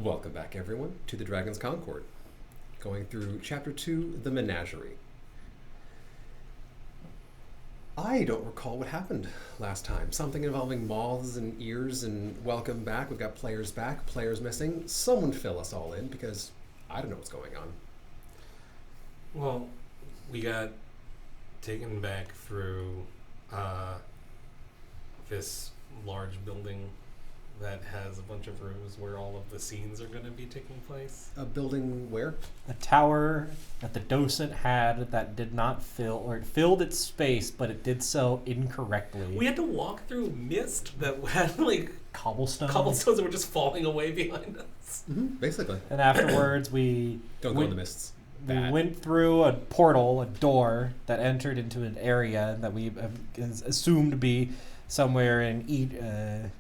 Welcome back, everyone, to the Dragon's Concord, going through Chapter 2, The Menagerie. I don't recall what happened last time. Something involving moths and ears, and welcome back. We've got players back, players missing. Someone fill us all in, because I don't know what's going on. Well, we got taken back through this large building that has a bunch of rooms where all of the scenes are going to be taking place. A building where? A tower that the docent had that did not fill, or it filled its space, but it did so incorrectly. We had to walk through mist that had cobblestones that were just falling away behind us. Mm-hmm, basically. And afterwards we Don't go in the mists. We Bad. went through a portal, a door that entered into an area that we assumed to be somewhere in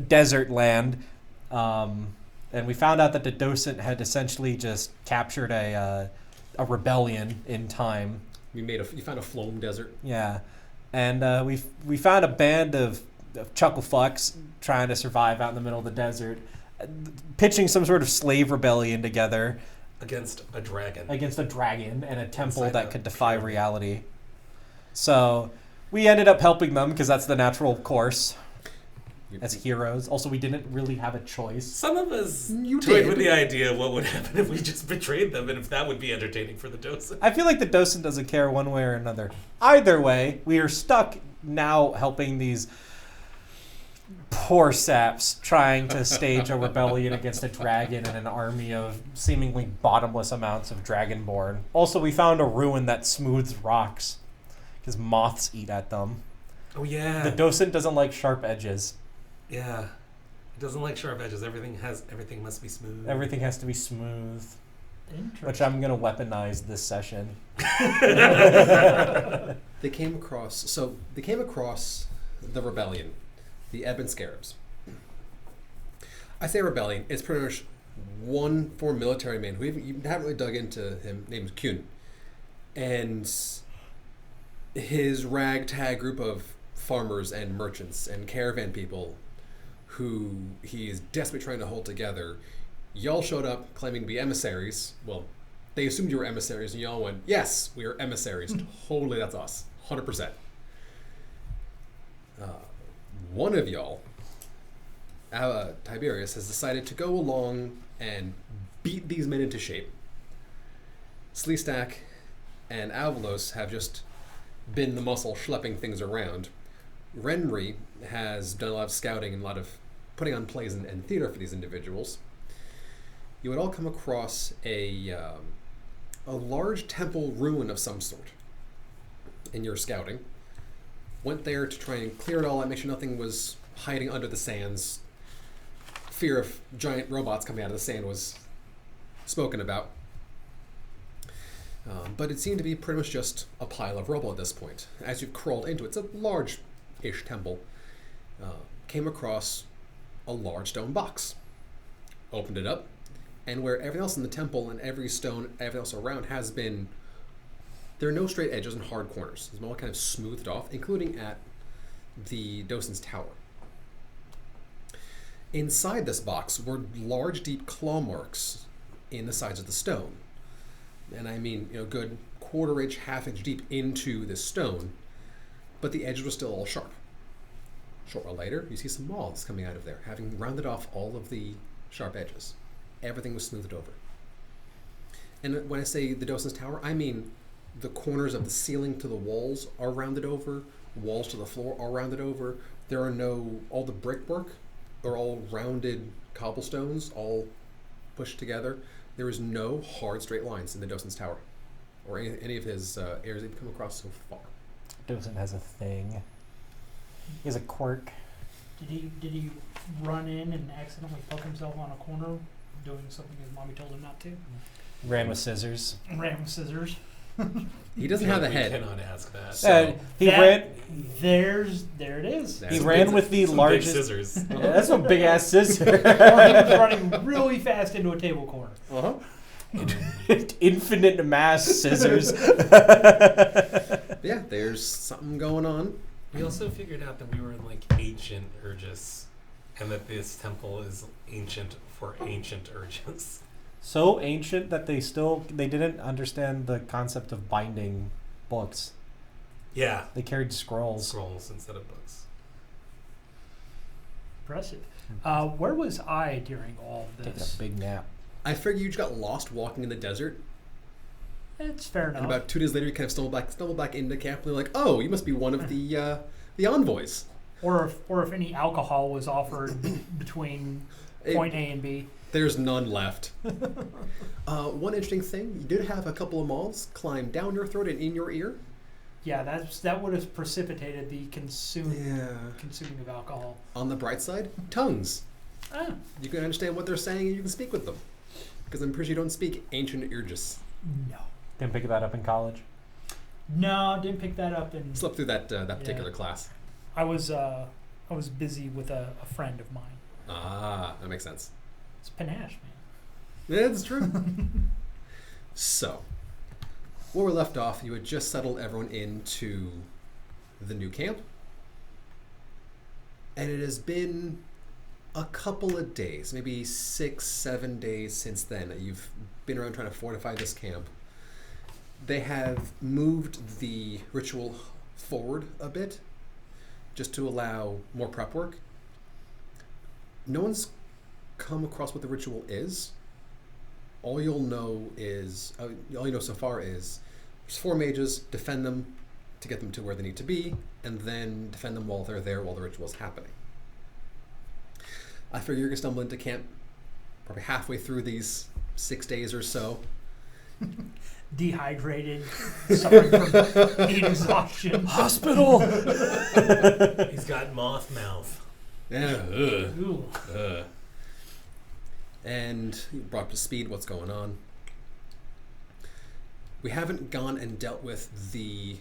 desert land, and we found out that the docent had essentially just captured a rebellion in time. You found a Floam desert. Yeah, and we found a band of chuckle fucks trying to survive out in the middle of the desert, pitching some sort of slave rebellion together Against a dragon and a temple Inside that the could defy pyramid. reality. So we ended up helping them because that's the natural course as heroes. Also, we didn't really have a choice. Some of us You toyed did. with the idea of what would happen if we just betrayed them and if that would be entertaining for the docent. I feel like the docent doesn't care one way or another. Either way, we are stuck now helping these poor saps trying to stage a rebellion against a dragon and an army of seemingly bottomless amounts of dragonborn. Also, we found a ruin that smooths rocks because moths eat at them. Oh yeah. The docent doesn't like sharp edges. Yeah. It doesn't like sharp edges. Everything must be smooth. Everything has to be smooth, Interesting. which I'm going to weaponize this session. They came across the rebellion, the Ebon Scarabs. I say rebellion, it's pretty much one former military man who you haven't really dug into him, named Kuhn. And his ragtag group of farmers and merchants and caravan people who he is desperately trying to hold together. Y'all showed up claiming to be emissaries. Well, they assumed you were emissaries, and y'all went, yes, we are emissaries. Totally, that's us. 100%. One of y'all, Tiberius, has decided to go along and beat these men into shape. Sleestack and Avalos have just been the muscle schlepping things around. Renry has done a lot of scouting and a lot of putting on plays and theater for these individuals. You would all come across a large temple ruin of some sort in your scouting. Went there to try and clear it all out, make sure nothing was hiding under the sands. Fear of giant robots coming out of the sand was spoken about. But it seemed to be pretty much just a pile of rubble at this point. As you crawled into it, it's a large-ish temple. Came across a large stone box. Opened it up, and where everything else in the temple and every stone, everything else around has been, there are no straight edges and hard corners. It's all kind of smoothed off, including at the docent's tower. Inside this box were large, deep claw marks in the sides of the stone. And I mean, good quarter-inch, half-inch deep into this stone, but the edges were still all sharp. Short while later, you see some moths coming out of there, having rounded off all of the sharp edges. Everything was smoothed over. And when I say the docent's tower, I mean the corners of the ceiling to the walls are rounded over, walls to the floor are rounded over. There are all the brickwork are all rounded cobblestones, all pushed together. There is no hard straight lines in the docent's tower, or any of his areas they've come across so far. Docent has a thing. He has a quirk. Did he run in and accidentally poke himself on a corner doing something his mommy told him not to? Ran with scissors. Ran with scissors. He doesn't have a We head. cannot ask that. So, There it is. That's He a ran big- with the Some largest. big scissors. Yeah, that's a big ass scissor. Well, he was running really fast into a table corner. Infinite mass scissors. Yeah, there's something going on. We also figured out that we were in like ancient Urgis And that this temple is ancient for ancient urges. So ancient that they didn't understand the concept of binding books. Yeah. They carried scrolls. Scrolls instead of books. Impressive. Where was I during all of Taking this? a big nap. I figured you just got lost walking in the desert, It's fair enough. and about 2 days later, you kind of stumbled back into camp, and they're like, "Oh, you must be one of the envoys." Or if any alcohol was offered between point A and B. There's none left. One interesting thing, you did have a couple of moths climb down your throat and in your ear. Yeah, that would have precipitated the consuming of alcohol. On the bright side, tongues. Ah, You can understand what they're saying and you can speak with them. Because I'm pretty sure you don't speak ancient Urgus. no. Didn't pick that up in college. No, didn't pick that up. And Slept through that particular class. I was busy with a friend of mine. Ah, that makes sense. It's panache, man. Yeah, that's true. So, where we left off, you had just settled everyone into the new camp. And it has been a couple of days, maybe 6-7 days since then that you've been around trying to fortify this camp. They have moved the ritual forward a bit just to allow more prep work. No one's come across what the ritual is. All you know so far is there's 4 mages, defend them to get them to where they need to be, and then defend them while they're there while the ritual's happening. I figure you're gonna stumble into camp probably halfway through these 6 days or so. Dehydrated, suffering from heat exhaustion. Hospital! He's got moth mouth. Yeah. Ooh. And you brought up to speed what's going on. We haven't gone and dealt with the...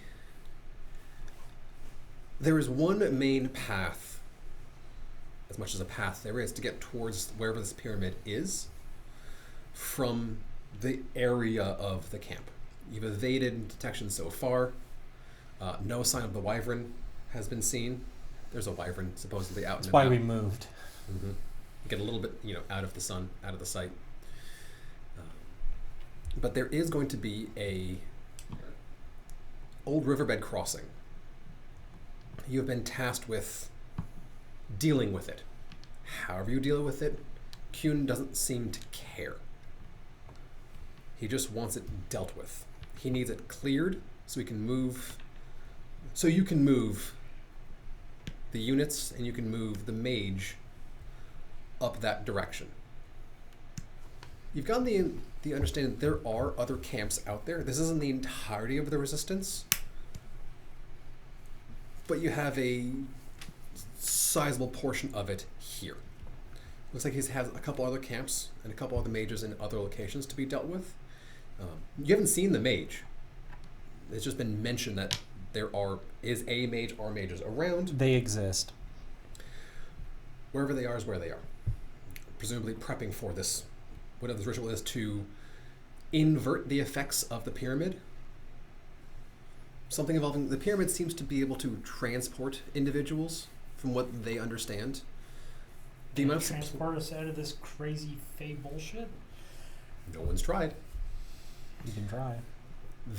There is one main path, as much as a path there is, to get towards wherever this pyramid is from the area of the camp. You've evaded detection so far. No sign of the wyvern has been seen. There's a wyvern supposedly out That's and why about. we moved. Mm-hmm. Get a little bit, out of the sun, out of the sight. But there is going to be a old riverbed crossing. You have been tasked with dealing with it. However you deal with it, Kuhn doesn't seem to care. He just wants it dealt with. He needs it cleared so he can move. So you can move the units and you can move the mage up that direction. You've gotten the understanding that there are other camps out there. This isn't the entirety of the resistance, but you have a sizable portion of it here. Looks like he has a couple other camps and a couple other mages in other locations to be dealt with. You haven't seen the mage. It's just been mentioned that there is a mage or mages around. They exist. Wherever they are is where they are. Presumably prepping for this, whatever this ritual is, to invert the effects of the pyramid. Something involving the pyramid seems to be able to transport individuals from what they understand. The amount of Transport us out of this crazy fey bullshit. No one's tried. You can try.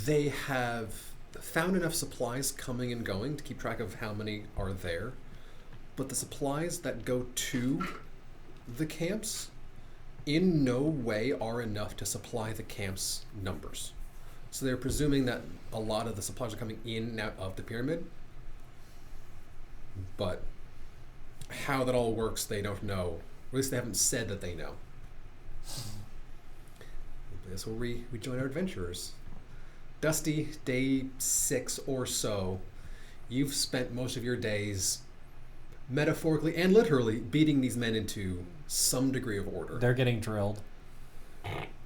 They have found enough supplies coming and going to keep track of how many are there, but the supplies that go to the camps in no way are enough to supply the camp's numbers. So they're presuming that a lot of the supplies are coming in and out of the pyramid, but how that all works they don't know, or at least they haven't said that they know. That's where we join our adventurers. Dusty, day 6 or so, you've spent most of your days metaphorically and literally beating these men into some degree of order. They're getting drilled.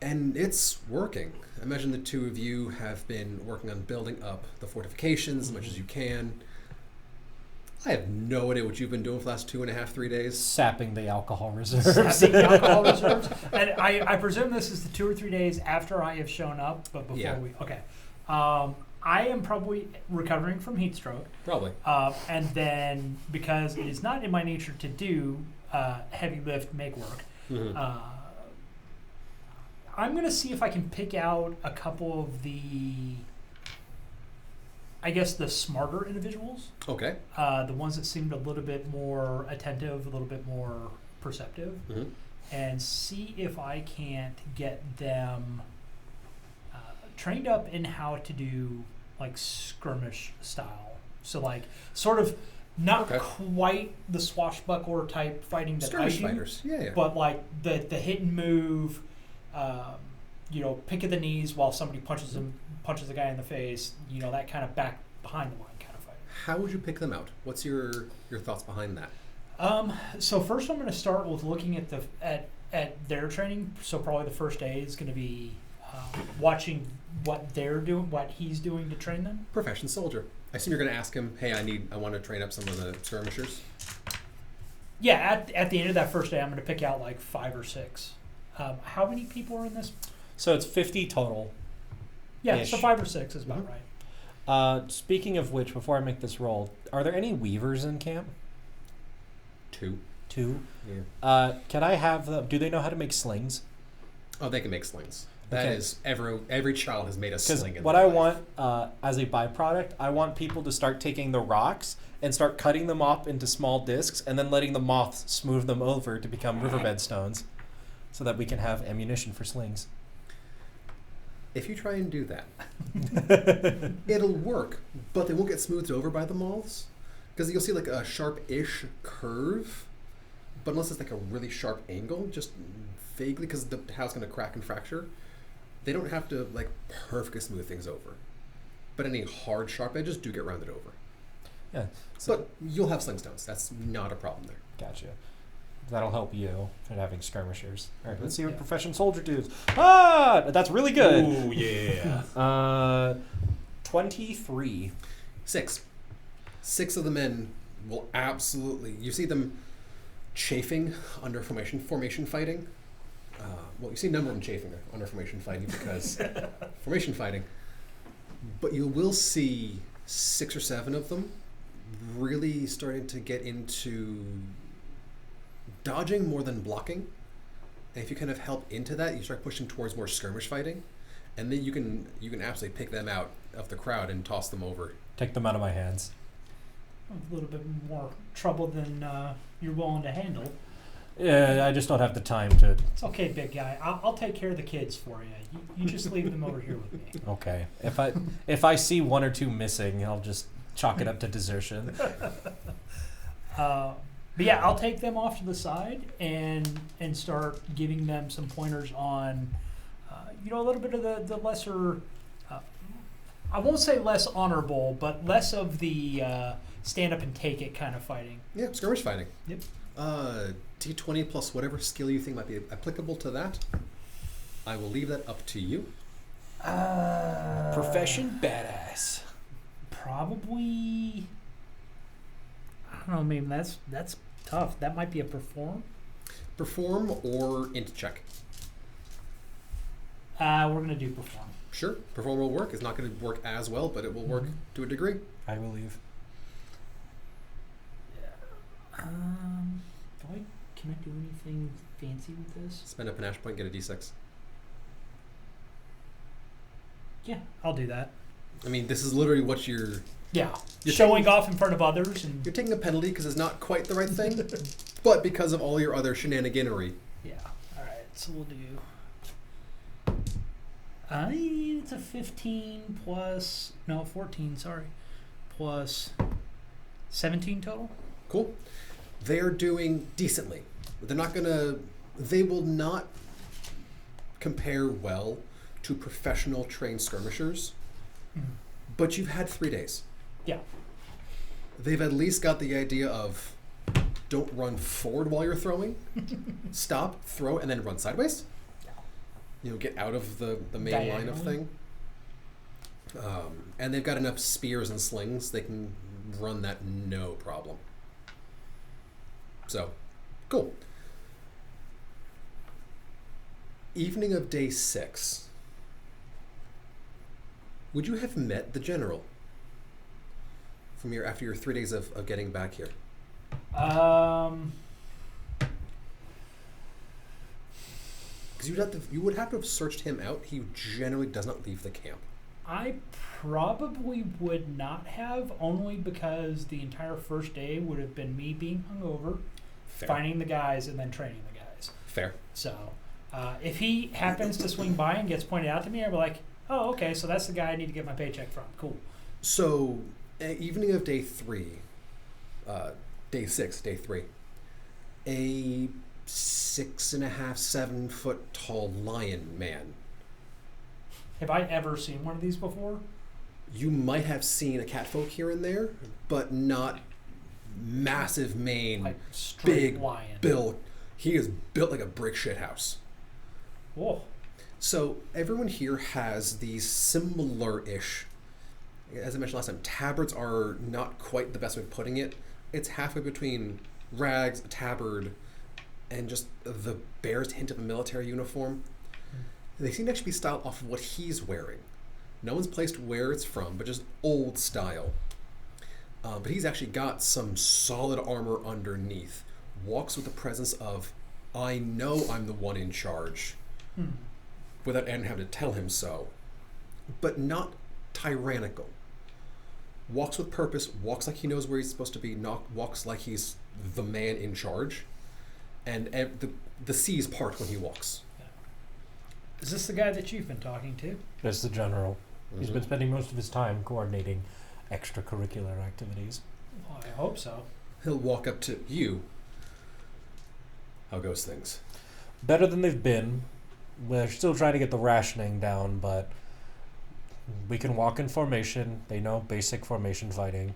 And it's working. I imagine the two of you have been working on building up the fortifications as much as you can. I have no idea what you've been doing for the last 2.5-3 days. Sapping the alcohol reserves. Sapping the alcohol reserves. And I presume this is the 2 or 3 days after I have shown up, but before Yeah. okay. I am probably recovering from heat stroke. Probably. And then, because it is not in my nature to do heavy lift, make work. Mhm. I'm going to see if I can pick out a couple of the, I guess, the smarter individuals. Okay. The ones that seemed a little bit more attentive, a little bit more perceptive, Hmm. and see if I can't get them trained up in how to do like skirmish style. So like sort of not Okay. quite the swashbuckler type fighting that I Skirmish do, fighters. Yeah. but like the hit and move, pick of the knees while somebody punches the guy in the face. That kind of back behind the line kind of fighting. How would you pick them out? What's your thoughts behind that? So first I'm going to start with looking at at their training. So probably the first day is going to be watching what they're doing, what he's doing to train them. Profession soldier. I assume you're going to ask him, hey, I want to train up some of the skirmishers. Yeah, at the end of that first day, I'm going to pick out like 5 or 6. How many people are in this? So it's 50 total. Yeah, so Ish. 5 or 6 is about Mhm. right. Speaking of which, before I make this roll, are there any weavers in camp? 2. 2. Yeah. Can I have them? Do they know how to make slings? Oh, they can make slings. That Okay. is every child has made a Because sling. In what their I life. want as a byproduct, I want people to start taking the rocks and start cutting them up into small discs and then letting the moths smooth them over to become riverbed stones so that we can have ammunition for slings. If you try and do that, it'll work, but they won't get smoothed over by the moths because you'll see like a sharp-ish curve, but unless it's like a really sharp angle, just vaguely, because how it's going to crack and fracture, they don't have to like perfectly smooth things over. But any hard, sharp edges do get rounded over. Yeah. So, But you'll have sling stones. That's not a problem there. gotcha. That'll help you in having skirmishers. All right, let's see what Yeah. profession soldier does. Ah, that's really good. Ooh, yeah. 23. 6. 6 of the men will absolutely. You see them chafing under formation fighting. Well, you see a number of them chafing under formation fighting because formation fighting. But you will see 6 or 7 of them really starting to get into dodging more than blocking. And if you kind of help into that, you start pushing towards more skirmish fighting, and then you can absolutely pick them out of the crowd and toss them over. Take them out of my hands. A little bit more trouble than you're willing to handle. Yeah, I just don't have the time to. It's okay, big guy. I'll take care of the kids for you. You just leave them over here with me. Okay, if I see 1 or 2 missing, I'll just chalk it up to desertion. But yeah, I'll take them off to the side and start giving them some pointers on, a little bit of the lesser. I won't say less honorable, but less of the stand up and take it kind of fighting. Yeah, skirmish fighting. Yep. D20 plus whatever skill you think might be applicable to that. I will leave that up to you. Profession badass. Probably. I don't know. Maybe that's tough. That might be a perform. Perform or int check. We're gonna do perform. Sure, perform will work. It's not going to work as well, but it will work to a degree. I will leave. Can I do anything fancy with this? Spend a panache point, get a d6. Yeah, I'll do that. I mean, this is literally what you're Yeah, You're showing off in front of others and You're taking a penalty because it's not quite the right thing, but because of all your other shenaniganery. yeah. All right, so we'll do. It's a 15 plus 14. Sorry, plus 17 total. Cool. They are doing decently. They will not compare well to professional trained skirmishers, but you've had 3 days. Yeah. They've at least got the idea of don't run forward while you're throwing, stop, throw, and then run sideways. Get out of the main line of Diagonally. thing. And they've got enough spears and slings, they can run that no problem. So, cool. Evening of day 6. Would you have met the general after your 3 days of getting back here? I Because you would have to have searched him out. He generally does not leave the camp. I probably would not have, only because the entire first day would have been me being hungover, Fair. finding the guys, and then training the guys. Fair. So, if he happens to swing by and gets pointed out to me, I'd be like, oh, okay, so that's the guy I need to get my paycheck from. Cool. So, evening of day 3, day 6, day 3, a 6.5, 7 foot tall lion man. Have I ever seen one of these before? You might have seen a catfolk here and there, but not massive mane, Like straight big lion. built. He is built like a brick shit house. Whoa. So everyone here has these similar-ish, as I mentioned last time, tabards are not quite the best way of putting it. It's halfway between rags, a tabard, and just the barest hint of a military uniform. They seem to actually be styled off of what he's wearing. No one's placed where it's from, but just old style. But he's actually got some solid armor underneath. Walks with the presence of, I know I'm the one in charge, without anyone having to tell him so. But not tyrannical. Walks with purpose, walks like he knows where he's supposed to be, walks like he's the man in charge. And the seas part when he walks. Is this the guy that you've been talking to? That's the general. He's been spending most of his time coordinating extracurricular activities. Well, I hope so. He'll walk up to you. How goes things? Better than they've been. We're still trying to get the rationing down, but we can walk in formation. They know basic formation fighting.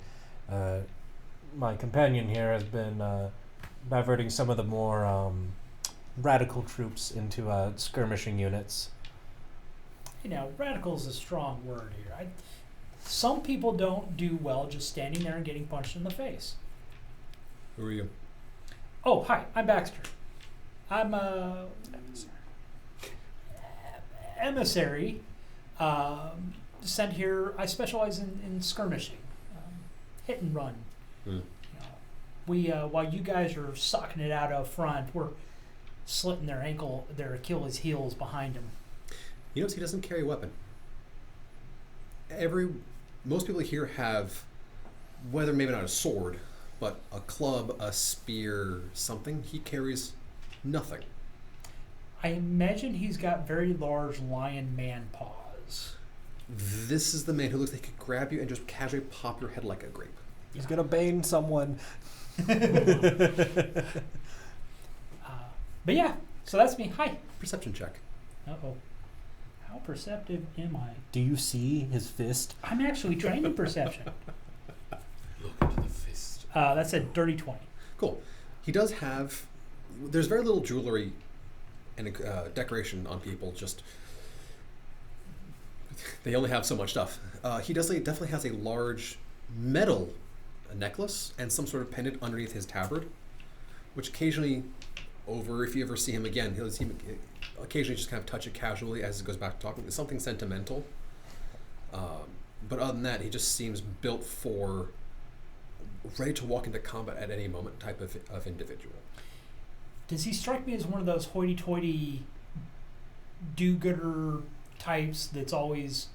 My companion here has been diverting some of the more radical troops into skirmishing units. You know, radical is a strong word here. Some people don't do well just standing there and getting punched in the face. Who are you? Oh, hi, I'm Baxter. I'm emissary sent here. I specialize in skirmishing, hit and run. You know, we while you guys are sucking it out up front, we're slitting their Achilles heels behind them. You notice he doesn't carry a weapon. Most people here have, whether maybe not a sword, but a club, a spear, something. He carries nothing. I imagine he's got very large lion man paws. This is the man who looks like he could grab you and just casually pop your head like a grape. He's gonna bane someone. But yeah, so that's me. Hi. Perception check. Uh-oh. How perceptive am I? Do you see his fist? I'm actually trained in perception. Look into the fist. That's a dirty 20. Cool. He does have. There's very little jewelry and decoration on people. Just they only have so much stuff. He definitely has a large metal necklace and some sort of pendant underneath his tabard, which occasionally, if you ever see him again, he'll see him occasionally just kind of touch it casually as he goes back to talking. It's something sentimental. But other than that, he just seems built for ready to walk into combat at any moment type of individual. Does he strike me as one of those hoity-toity do-gooder types that's always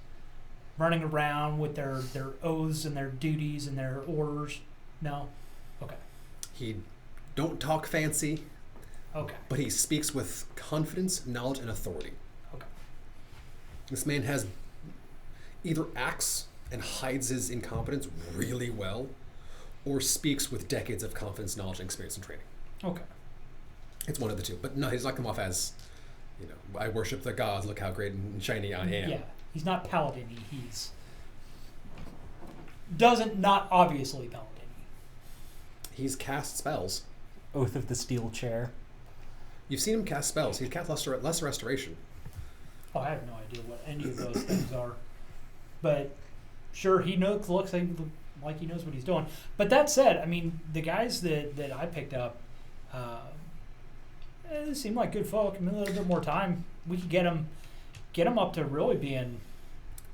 running around with their oaths and their duties and their orders? No? Okay. He don't talk fancy, Okay. but he speaks with confidence, knowledge, and authority. Okay. This man has either acts and hides his incompetence really well, or speaks with decades of confidence, knowledge, experience, and training. Okay. It's one of the two. But no, he does not come off as, I worship the gods, look how great and shiny I am. Yeah. He's not paladin-y. He's... not obviously paladin-y. He's cast spells. Oath of the Steel Chair. You've seen him cast spells. He's cast lesser restoration. Oh, I have no idea what any of those things are. But sure, looks like he knows what he's doing. But that said, I mean, the guys that I picked up they seem like good folk. I mean, a little bit more time, we could get them up to really being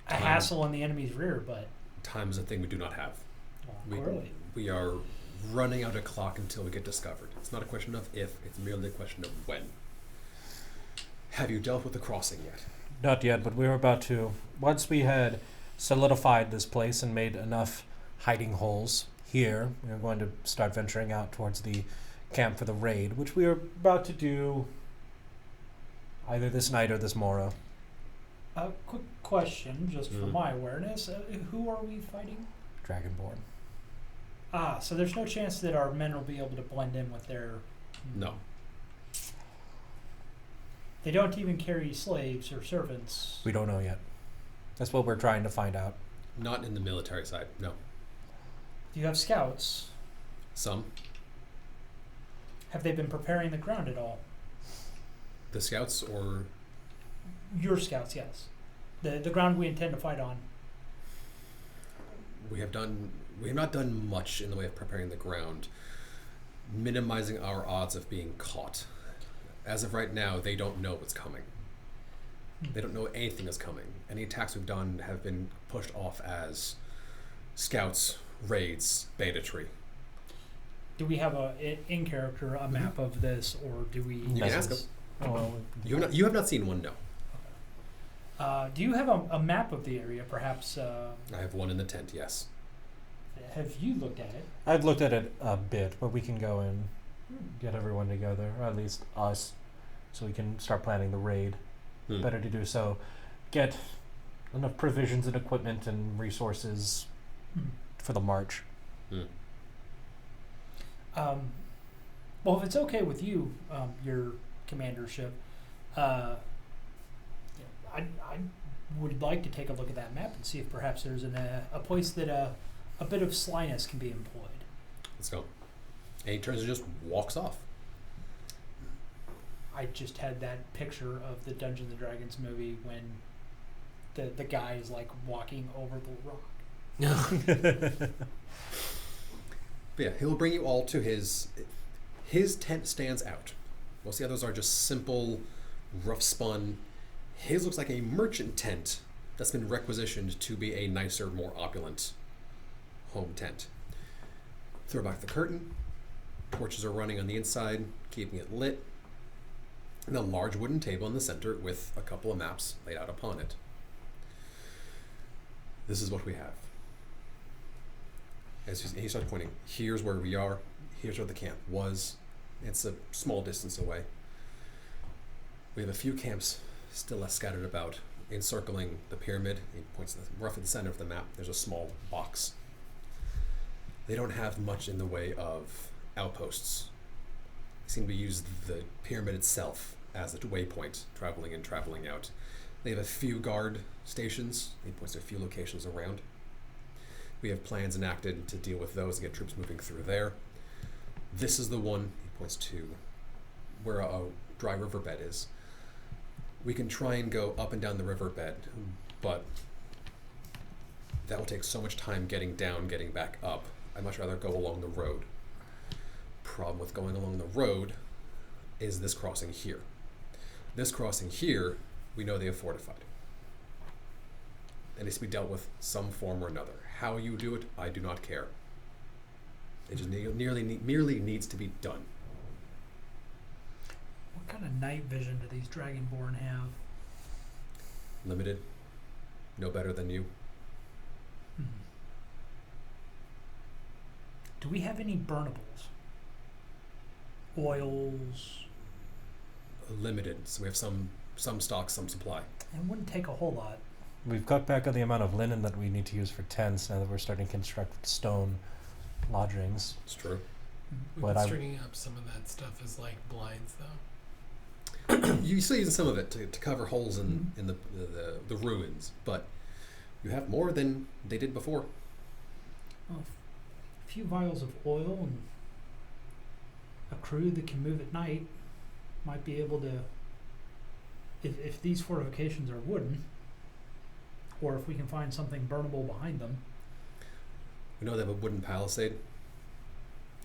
a hassle in the enemy's rear. But time is a thing we do not have. Clearly. We are running out of clock until we get discovered. It's not a question of if, it's merely a question of when. Have you dealt with the crossing yet? Not yet, but we were about to. Once we had solidified this place and made enough hiding holes here, we were going to start venturing out towards the camp for the raid, which we were about to do either this night or this morrow. Quick question, just for Mhm. my awareness. Who are we fighting? Dragonborn. Ah, so there's no chance that our men will be able to blend in with their... No. They don't even carry slaves or servants. We don't know yet. That's what we're trying to find out. Not in the military side, no. Do you have scouts? Some. Have they been preparing the ground at all? The scouts or Your scouts, yes. The ground we intend to fight on. we have not done much in the way of preparing the ground, minimizing our odds of being caught. As of right now, they don't know what's coming. They don't know anything is coming. Any attacks we've done have been pushed off as scouts, raids, banditry. Do we have in character a map of this, or do we? You can ask them. Oh, well, You have not seen one, no. Do you have a map of the area? Perhaps. I have one in the tent, yes. Have you looked at it? I've looked at it a bit, but we can go and get everyone together, or at least us, so we can start planning the raid. Hmm. Better to do so. Get enough provisions and equipment and resources for the march. Hmm. Well, if it's okay with you, your commandership, I would like to take a look at that map and see if perhaps there's a place that a bit of slyness can be employed. Let's go. And he turns and just walks off. I just had that picture of the Dungeons and Dragons movie when the guy is like walking over the rock. But yeah, he'll bring you all to his tent stands out. Most of the others are just simple, rough spun. His looks like a merchant tent that's been requisitioned to be a nicer, more opulent home tent. Throw back the curtain. Torches are running on the inside, keeping it lit. And a large wooden table in the center with a couple of maps laid out upon it. This is what we have. As he starts pointing, here's where we are, here's where the camp was. It's a small distance away. We have a few camps still less scattered about, encircling the pyramid. He points to roughly the center of the map. There's a small box. They don't have much in the way of outposts. They seem to use the pyramid itself as a waypoint, traveling in, traveling out. They have a few guard stations. He points to a few locations around. We have plans enacted to deal with those and get troops moving through there. This is the one, he points to where a dry riverbed is. We can try and go up and down the riverbed, but that will take so much time getting down, getting back up. I'd much rather go along the road. Problem with going along the road is this crossing here. This crossing here, we know they have fortified. It needs to be dealt with some form or another. How you do it, I do not care. It just merely needs to be done. What kind of night vision do these Dragonborn have? Limited. No better than you. Do we have any burnables? Oils? Limited. So we have some stock, some supply. It wouldn't take a whole lot. We've cut back on the amount of linen that we need to use for tents now that we're starting to construct stone lodgings. It's true. We've But been I- stringing up some of that stuff as like blinds, though. You still using some of it to cover holes in the ruins, but you have more than they did before. Well, a few vials of oil and a crew that can move at night might be able to. If these fortifications are wooden, or if we can find something burnable behind them. We know they have a wooden palisade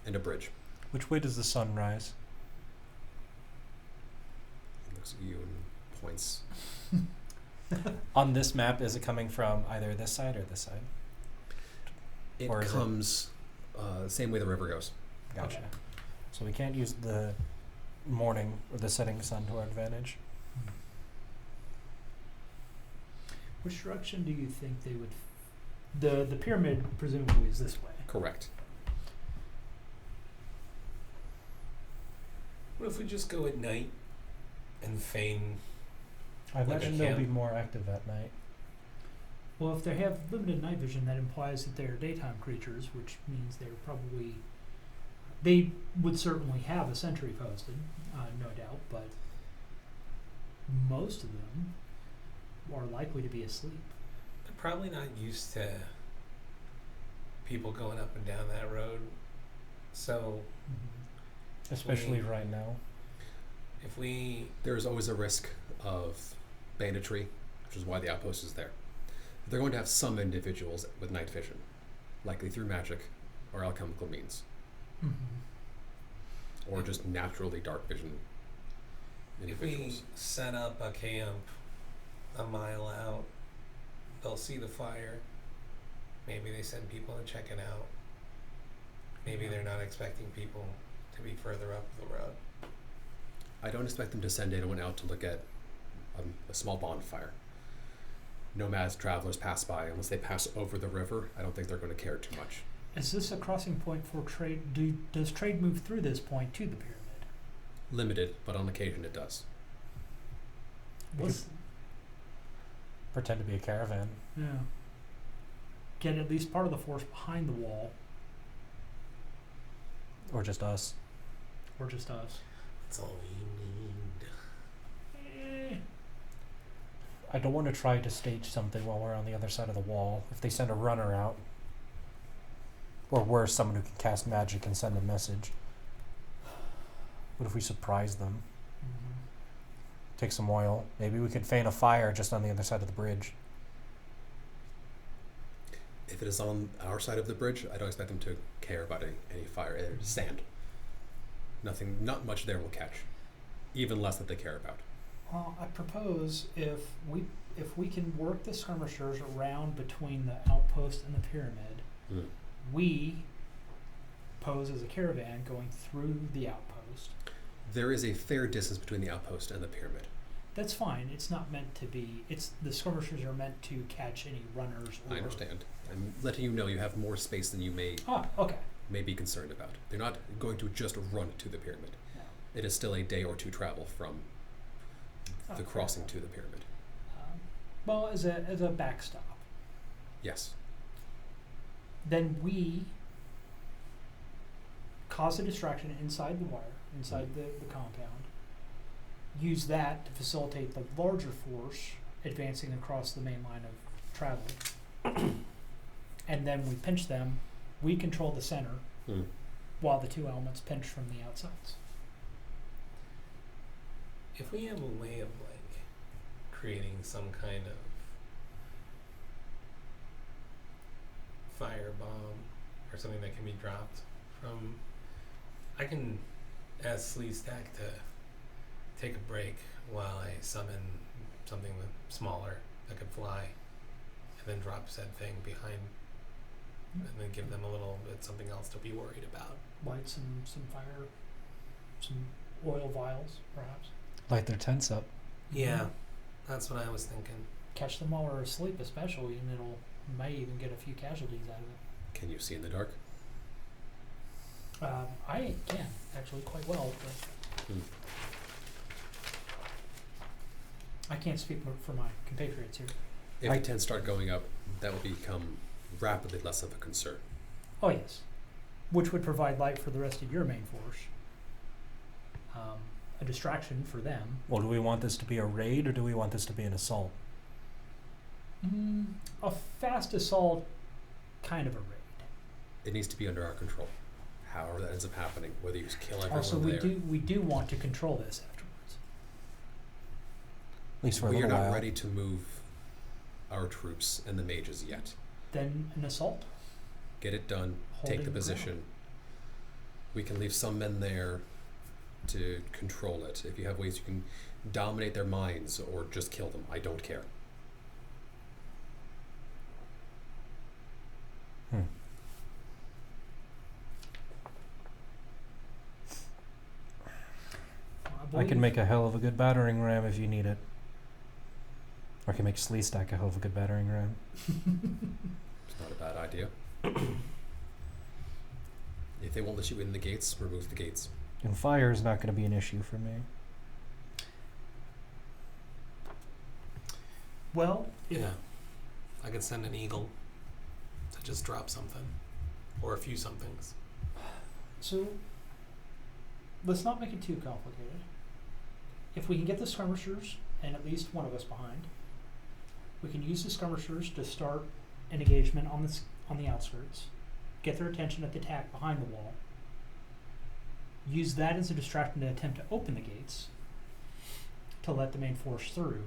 and a bridge. Which way does the sun rise? He looks at you and points. On this map, is it coming from either this side or this side? It Or is it- comes same way the river goes. Gotcha. Okay. So we can't use the morning or the setting sun to our advantage. Which direction do you think they would? The pyramid presumably is this way. Correct. What if we just go at night and feign? I Like a imagine they'll be camp. more active at night. Well, if they have limited night vision, that implies that they are daytime creatures, which means they would certainly have a sentry posted, no doubt, but most of them are likely to be asleep. They're probably not used to people going up and down that road. So Especially right now. if we There is always a risk of banditry, which is why the outpost is there. They're going to have some individuals with night vision, likely through magic or alchemical means, or just naturally dark vision if we individuals. set up a camp a mile out, they'll see the fire. Maybe they send people to check it out. Maybe they're not expecting people to be further up the road. I don't expect them to send anyone out to look at a small bonfire. Nomads, travelers pass by. Unless they pass over the river, I don't think they're going to care too much. Is this a crossing point for trade? Does trade move through this point to the pyramid? Limited, but on occasion it does. What's, Pretend to be a caravan. yeah. Get at least part of the force behind the wall, Or just us. or just us. That's all we need. I don't want to try to stage something while we're on the other side of the wall. If they send a runner out, or worse, someone who can cast magic and send a message. What if we surprise them? Take some oil. Maybe we could feign a fire just on the other side of the bridge. If it is on our side of the bridge, I don't expect them to care about any fire. It's sand. Not much there will catch. Even less that they care about. Well, I propose if we can work the skirmishers around between the outpost and the pyramid, we pose as a caravan going through the outpost. There is a fair distance between the outpost and the pyramid. That's fine. It's not meant to be. It's the skirmishers are meant to catch any runners. Or, I understand. I'm letting you know you have more space than you may Okay. be concerned about. They're not going to just run to the pyramid. No. It is still a day or two travel from the crossing to the pyramid. Well, as a backstop, Yes. then we cause a distraction inside the wire, inside the compound. Use that to facilitate the larger force advancing across the main line of travel. And then we pinch them. We control the center, while the two elements pinch from the outsides. If we have a way of creating some kind of firebomb or something that can be dropped from, I can ask Sleestack to take a break while I summon something smaller that could fly, and then drop said thing behind, and then give them a little bit something else to be worried about. Light some fire, some oil vials, perhaps. Light their tents up. Yeah, that's what I was thinking. Catch them while we're asleep, especially, and may even get a few casualties out of it. Can you see in the dark? I can actually quite well, but I can't speak for my compatriots here. If the tents start going up, that will become rapidly less of a concern. Oh yes, which would provide light for the rest of your main force. A distraction for them. Well, do we want this to be a raid or do we want this to be an assault? A fast assault, kind of a raid. It needs to be under our control. However that ends up happening, whether you kill everyone Also, there. we do want to control this afterwards. At least for a We are little not while. ready to move our troops and the mages yet. Then an assault. Get it done. Holding Take the the position. ground. We can leave some men there to control it. If you have ways you can dominate their minds or just kill them, I don't care. I can make a hell of a good battering ram if you need it. Or I can make Sleestack a hell of a good battering ram. It's not a bad idea. If they won't let you in the gates, remove the gates. And fire is not going to be an issue for me. Well, if, Yeah. I could send an eagle to just drop something. Or a few somethings. so let's not make it too complicated. If we can get the skirmishers and at least one of us behind, we can use the skirmishers to start an engagement on the outskirts, get their attention at the attack behind the wall, use that as a distraction to attempt to open the gates to let the main force through.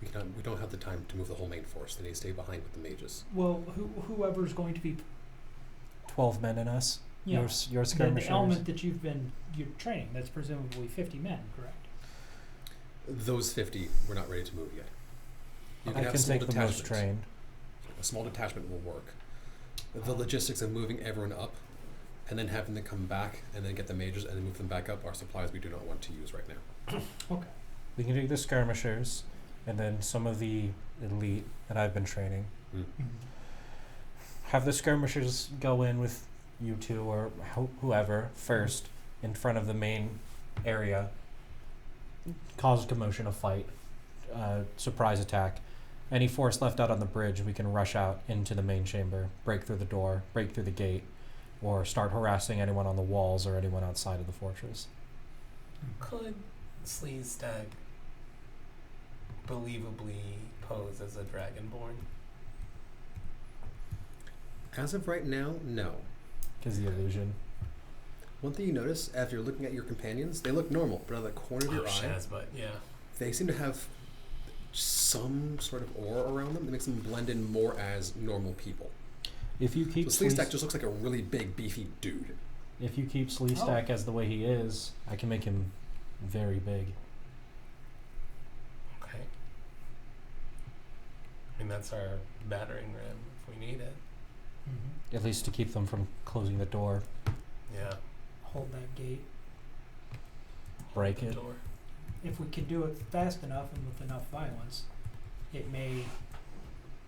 We don't have the time to move the whole main force. They need to stay behind with the mages. Well, whoever's going to be 12 men in us. Yeah. Your the skirmishers. element that you're training, that's presumably 50 men, correct? Those 50, we're not ready to move yet. You I have can small take the most detachments. trained. A small detachment will work. The logistics of moving everyone up and then having them come back and then get the mages and then move them back up are supplies we do not want to use right now. Okay. We can do the skirmishers and then some of the elite that I've been training. Have the skirmishers go in with you two or whoever first in front of the main area, cause commotion, a fight, surprise attack. Any force left out on the bridge, we can rush out into the main chamber, break through the door, break through the gate, or start harassing anyone on the walls or anyone outside of the fortress. Could Sleestack believably pose as a dragonborn? As of right now, no. Because the illusion. One thing you notice as you're looking at your companions, they look normal, but out of the corner of your eye, But yeah. they seem to have some sort of aura around them that makes them blend in more as normal people. If you keep So Sleestack just looks like a really big, beefy dude. if you keep Sleestack as the way he is, I can make him very big. Okay. I mean, that's our battering ram if we need it. Mm-hmm. At least to keep them from closing the door. Yeah. Hold that gate. Break The it. door. If we can do it fast enough and with enough violence, it may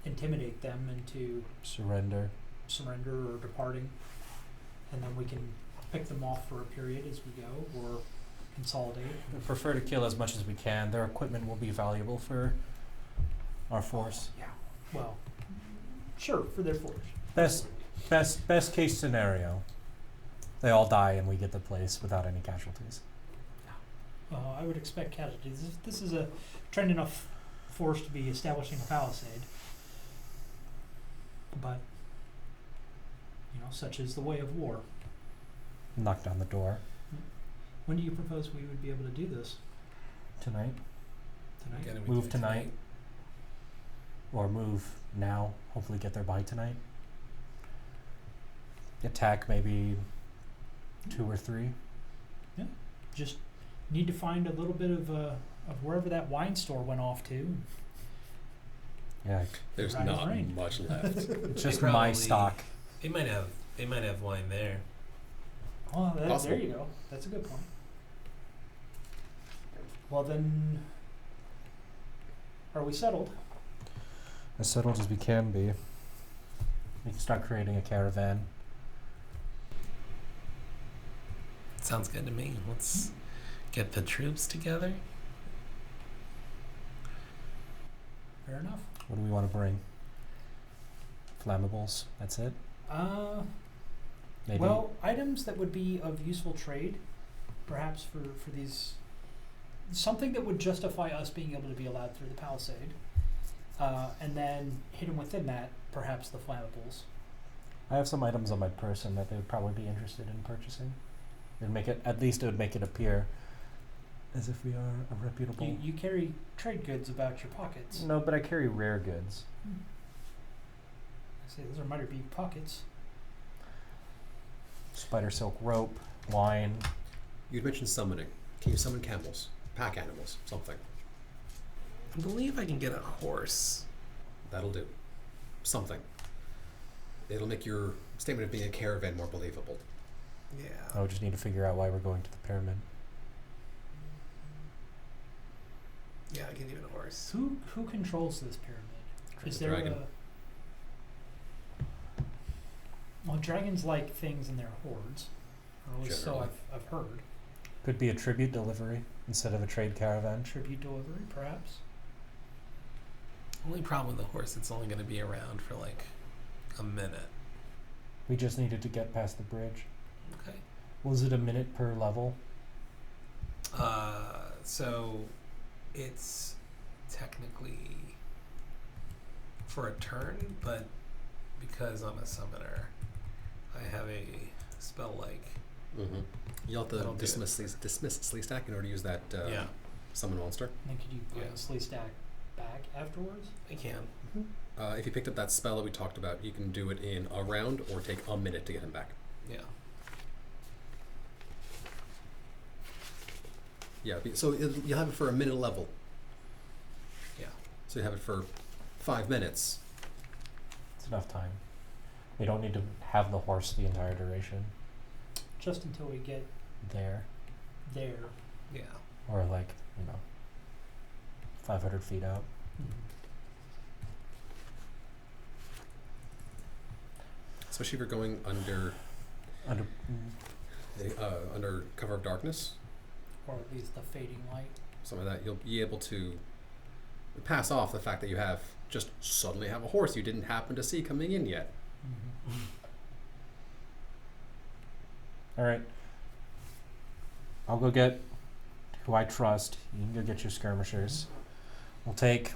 intimidate them into Surrender. surrender or departing, and then we can pick them off for a period as we go, or consolidate. We prefer to kill as much as we can. Their equipment will be valuable for our force. Yeah. Well, sure, for their force. Best case scenario. They all die and we get the place without any casualties. I would expect casualties. This is a trained enough force to be establishing a palisade, but such is the way of war. Knock down the door When do you propose we would be able to do this? tonight. Tonight? Gotta be Move doing tonight. Or move now. Hopefully get there by tonight. Attack maybe 2 or 3. Just need to find a little bit of wherever that wine store went off to. Yeah, There's Right, not right. much left. it's just They my probably- stock. They might have wine there. Oh, there Possible. you go. That's a good point. Well then, are we settled? As settled as we can be. We can start creating a caravan. Sounds good to me. Let's get the troops together. Fair enough. What do we want to bring? Flammables. That's it. Maybe. Well, items that would be of useful trade, perhaps for these, something that would justify us being able to be allowed through the palisade, and then hidden within that, perhaps the flammables. I have some items on my person that they would probably be interested in purchasing. It'd make it, at least it would make it appear as if we are a reputable. You carry trade goods about your pockets. No, but I carry rare goods. I say those are mighty big pockets. Spider silk rope, wine. You'd mentioned summoning. Can you summon camels? Pack animals? Something. I believe I can get a horse. That'll do. Something. It'll make your statement of being a caravan more believable. Yeah. I would just need to figure out why we're going to the pyramid. Yeah, I can do a horse. Who controls this pyramid? Is The there dragon. well, dragons like things in their hordes, or at least so Generally. I've heard. Could be a tribute delivery instead of a trade caravan. Tribute delivery, perhaps. Only problem with the horse, it's only going to be around for like a minute. We just needed to get past the bridge. Okay. Was it a minute per level? So it's technically for a turn, but because I'm a summoner, I have a spell like Mm-hmm. You'll have to That'll do dismiss Slee Stack in order to use that yeah, summon monster. And then could you bring Yeah. the Slee Stack back afterwards? I can. If you picked up that spell that we talked about, you can do it in a round or take a minute to get him back. Yeah. Yeah, so you'll have it for a minute level. Yeah. So you have it for 5 minutes. It's enough time. We don't need to have the horse the entire duration Just until we get there. there. Yeah. Or 500 feet out. Especially if you're going under under cover of darkness, Or at least the fading light. something like that. You'll be able to pass off the fact that you have just suddenly have a horse you didn't happen to see coming in yet. All right. I'll go get who I trust. You can go get your skirmishers. We'll take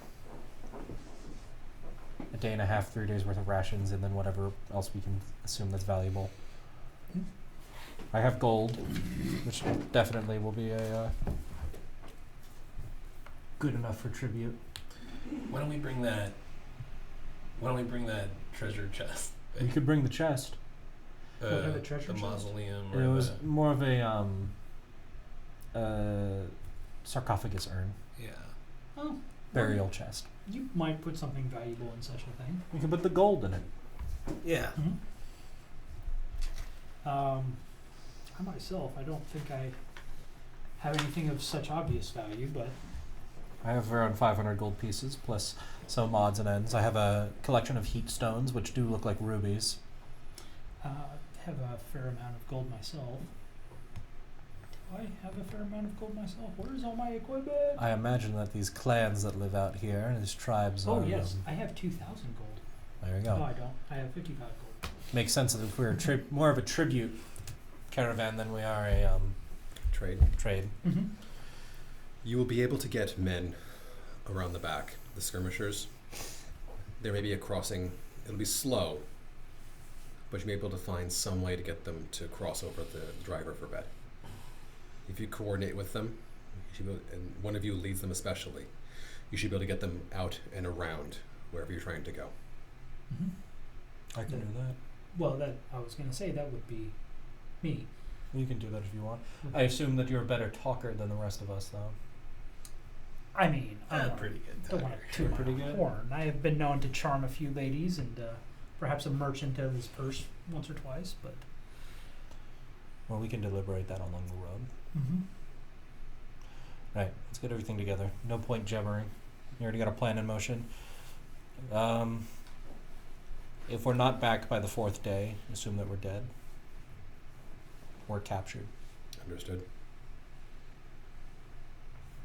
a day and a half, 3 days worth of rations, and then whatever else we can assume that's valuable. I have gold, which definitely will be a good enough for tribute. Why don't we bring that treasure chest? We could bring the chest. What kind of treasure the chest? mausoleum It or was the, more of a sarcophagus urn, yeah. Oh, burial chest. you might put something valuable in such a thing. We can put the gold in it. Yeah. I myself, I don't think I have anything of such obvious value, but I have around 500 gold pieces, plus some odds and ends. I have a collection of heat stones, which do look like rubies. have a fair amount of gold myself. Do I have a fair amount of gold myself? Where's all my equipment? I imagine that these clans that live out here, these tribes Oh are... yes, I have 2,000 gold. there you No, go. I don't. I have 55 gold. Makes sense that if we're more of a tribute caravan than we are a Trade. trade. Mm-hmm. You will be able to get men around the back, the skirmishers. There may be a crossing. It'll be slow, but you may be able to find some way to get them to cross over the dry riverbed. If you coordinate with them, you should be able, and one of you leads them especially, you should be able to get them out and around wherever you're trying to go. Mm-hmm. I can do that. Well, that I was going to say that would be me. You can do that if you want. Okay. I assume that you're a better talker than the rest of us, though. I mean, I I'm don't, pretty good. don't want talker. to toot my Pretty own good. horn. I have been known to charm a few ladies and perhaps a merchant of his purse once or twice, but. Well, we can deliberate that along the road. Mm-hmm. Right, let's get everything together. No point jabbering. You already got a plan in motion. If we're not back by the 4th day, assume that we're dead. Or captured. Understood?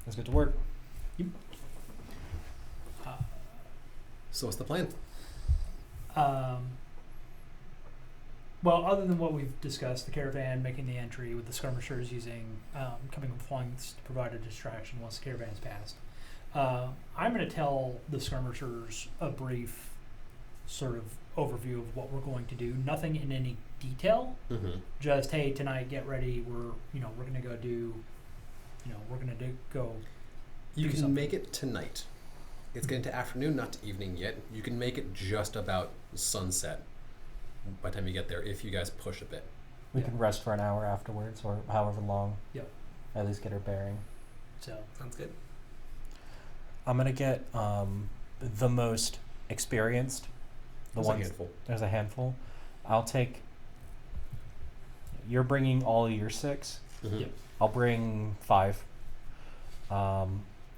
Let's get to work. So what's the plan? Well, other than what we've discussed, the caravan making the entry with the skirmishers using coming with flanks to provide a distraction once the caravan's passed, I'm going to tell the skirmishers a brief sort of overview of what we're going to do. Nothing in any detail. Mm-hmm. Just hey, tonight get ready. We're going to go do. We're going to go. You Do can something. make it tonight. It's getting to afternoon, not to evening yet. You can make it just about sunset by the time you get there, if you guys push a bit. We Yeah. can rest for an hour afterwards, or however long. Yep. At least get our bearing. So Sounds good. I'm gonna get the most experienced. The There's a ones. handful. There's a handful. I'll take. You're bringing all your 6. Mm-hmm. Yep. I'll bring 5.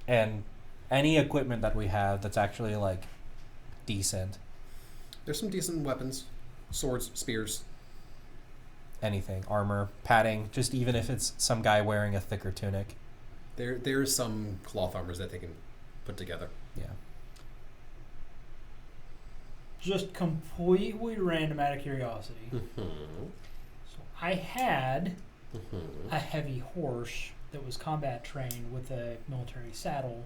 And Any equipment that we have that's actually like decent. There's some decent weapons, swords, spears. Anything, armor, padding, just even if it's some guy wearing a thicker tunic. There's some cloth armors that they can put together. Yeah. Just completely random out of curiosity. Mm-hmm. So I had a heavy horse that was combat trained with a military saddle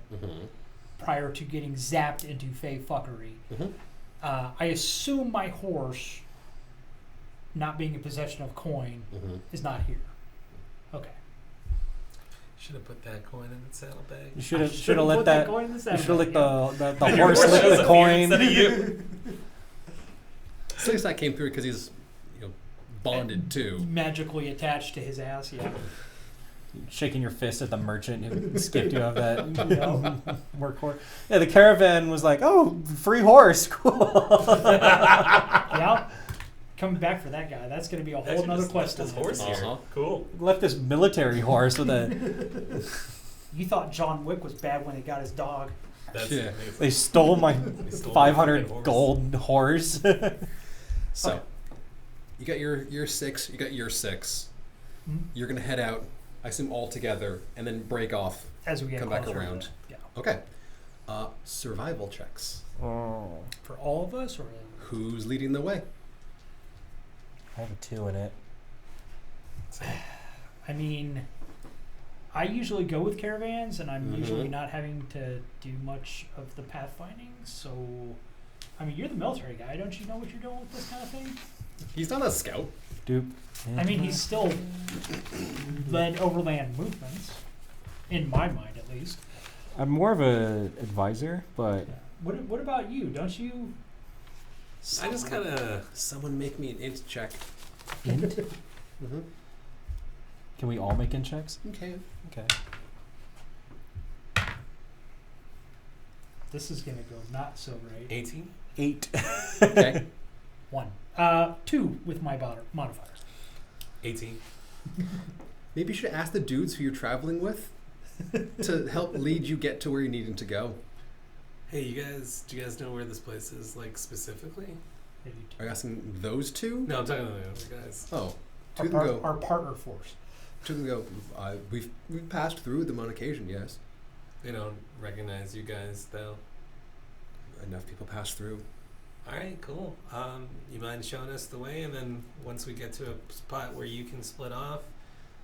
prior to getting zapped into fey fuckery. I assume my horse, not being in possession of coin, is not here. Okay. Should have put that coin in the saddlebag. You should have let that. coin in the You should have saddlebag, let the horse lick the coin. So at least that came through because he's bonded too. magically attached to his ass. Yeah. Shaking your fist at the merchant who skipped you off that work horse. Yeah, the caravan was like, "Oh, free horse, cool." Yeah. Coming back for that guy. That's going to be a whole nother quest. This horse here. Uh-huh. Cool. Left this military horse with a. You thought John Wick was bad when he got his dog. That's Yeah. amazing. They stole my They stole my 500 fucking horse. gold horse. So, Okay. you got your 6, you got your 6. Mhm. You're going to head out, I assume, all together, and then break off. As we get Come back closer to around. the- Yeah. Okay. Survival checks. Oh, For all of us, or Who's leading the way? I have a 2 in it. I mean, I usually go with caravans, and I'm usually Mhm. not having to do much of the pathfinding. So, I mean, you're the military guy. Don't you know what you're doing with this kind of thing? He's not a scout. Dupe. I mean, he's still led overland movements, in my mind at least. I'm more of a advisor, but What about you? Don't you? I just kind of. Someone make me an int check. int? Mm-hmm. Can we all make in checks? Okay. Okay. This is gonna go not so great. 18? 8. Okay. 1. 2 with my modifier. 18. Maybe you should ask the dudes who you're traveling with to help lead you get to where you needing to go. Hey, do you guys know where this place is, like, specifically? Are you asking those two? No, I'm talking to the other guys. Oh, two Our, of them go. our partner force. Two of them go. We've passed through them on occasion. Yes, They don't recognize you guys, though. enough people pass through. All right, cool. You mind showing us the way, and then once we get to a spot where you can split off,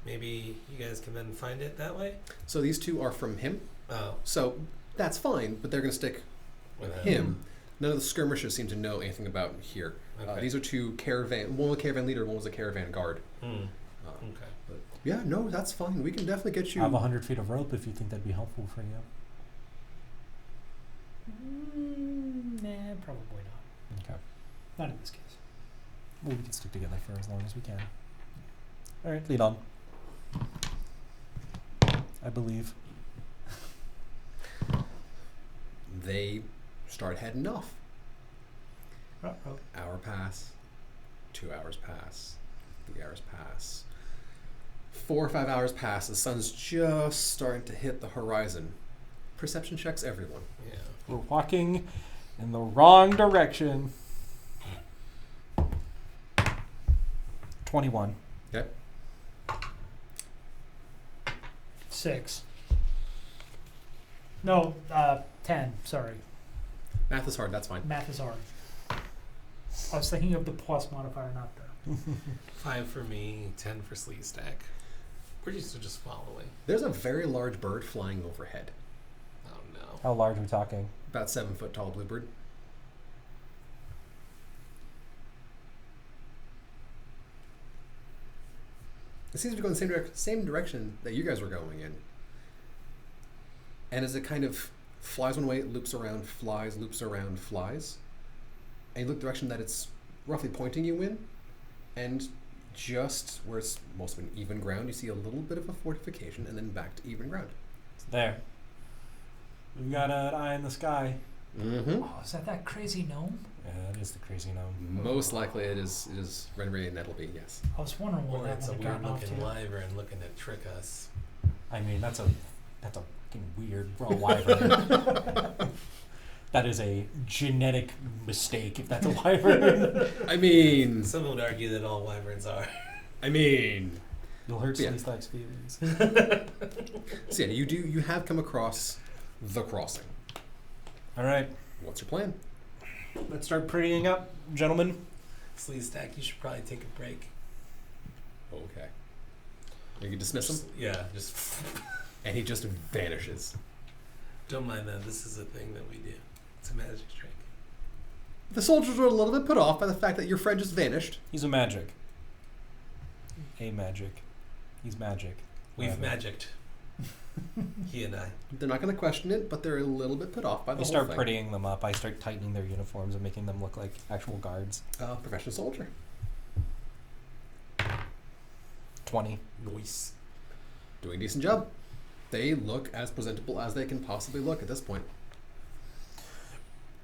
maybe you guys can then find it that way? So these two are from him. Oh, So that's fine, but they're going to stick with him. None of the skirmishers seem to know anything about here. Okay. These are two caravan. One was a caravan leader. One was a caravan guard. Hmm. Uh, Okay. but yeah, no, that's fine. We can definitely get you. I have 100 feet of rope if you think that'd be helpful for you. Nah, probably not. Okay. Not in this case. Well, we can stick together for as long as we can. All right, lead on. I believe. They start heading off. Uh-oh. Hour pass. 2 hours pass. 3 hours pass. 4 or 5 hours pass. The sun's just starting to hit the horizon. Perception checks, everyone. Yeah. We're walking in the wrong direction. 21. Okay. 6. No, 10. Sorry. Math is hard. That's fine. Math is hard. I was thinking of the plus modifier, not the. 5 for me, 10 for Sleeve Stack. We're used to just following. There's a very large bird flying overhead. Oh no. How large are we talking? About 7 foot tall bluebird. It seems to be going the same direction that you guys were going in. And as it kind of flies one way, it loops around, flies, loops around, flies. And you look the direction that it's roughly pointing you in, and just where it's most of an even ground, you see a little bit of a fortification, and then back to even ground. It's there. We've got an eye in the sky. Mm-hmm. Oh, is that crazy gnome? Yeah, that is the crazy gnome. Most likely it is Renry and Nettleby, yes. I was wondering what Or that it's a one had weird gotten off looking to. wyvern looking to trick us. I mean, that's a fucking weird raw wyvern. That is a genetic mistake if that's a wyvern. I mean, Some would argue that all wyverns are. I mean. You'll hurt Yeah. Sleestack's feelings. So yeah, you have come across the crossing. All right, What's your plan? let's start prettying up, gentlemen. Sleestack, you should probably take a break. Okay. You can dismiss him, Yeah, just and he just vanishes. don't mind that. This is a thing that we do. It's a magic trick. The soldiers were a little bit put off by the fact that your friend just vanished. He's a magic. A magic. He's magic. We've Whatever. magicked. He and I. They're not going to question it, but they're a little bit put off by the We whole start thing. prettying them up. I start tightening their uniforms and making them look like actual guards. Professional soldier. 20. Noise. Doing a decent job. They look as presentable as they can possibly look at this point.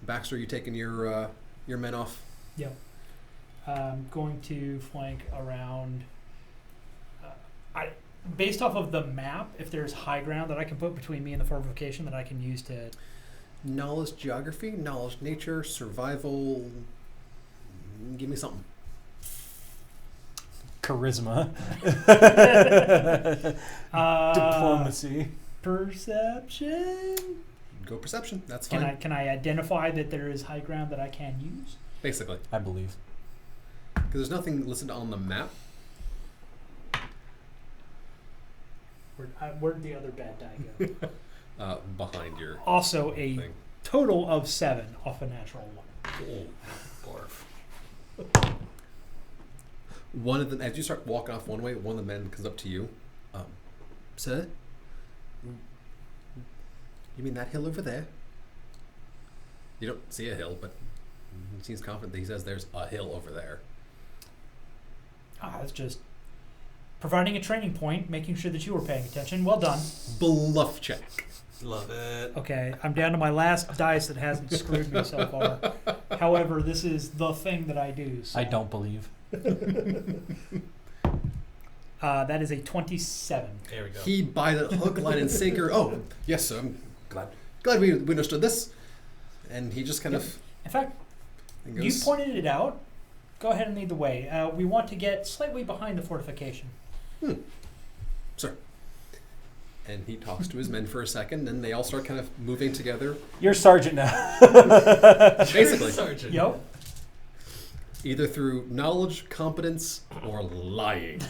Baxter, you taking your men off? Yep. Going to flank around. Based off of the map, if there's high ground that I can put between me and the fortification that I can use to. Knowledge geography, knowledge nature, survival. Give me something. Charisma. Diplomacy. Perception. Go perception. That's fine. Can I identify that there is high ground that I can use? Basically. I believe. Because there's nothing listed on the map. Where'd the other bad die go? Behind your Also a thing. total of 7 off a natural 1. Oh, barf. One of them, as you start walking off one way, one of the men comes up to you. Sir? You mean that hill over there? You don't see a hill, but he seems confident that he says there's a hill over there. That's just providing a training point, making sure that you were paying attention. Well done. Bluff check. Love it. Okay, I'm down to my last dice that hasn't screwed me so far. However, this is the thing that I do. So. I don't believe. That is a 27. There we go. He, by the hook, line, and sinker, oh, yes, sir, I'm glad we understood this. And he just kind of In fact, goes, you pointed it out. Go ahead and lead the way. We want to get slightly behind the fortification. sir. And he talks to his men for a second, and they all start kind of moving together. You're sergeant now. Basically. Sergeant. Yep. Either through knowledge, competence, or lying.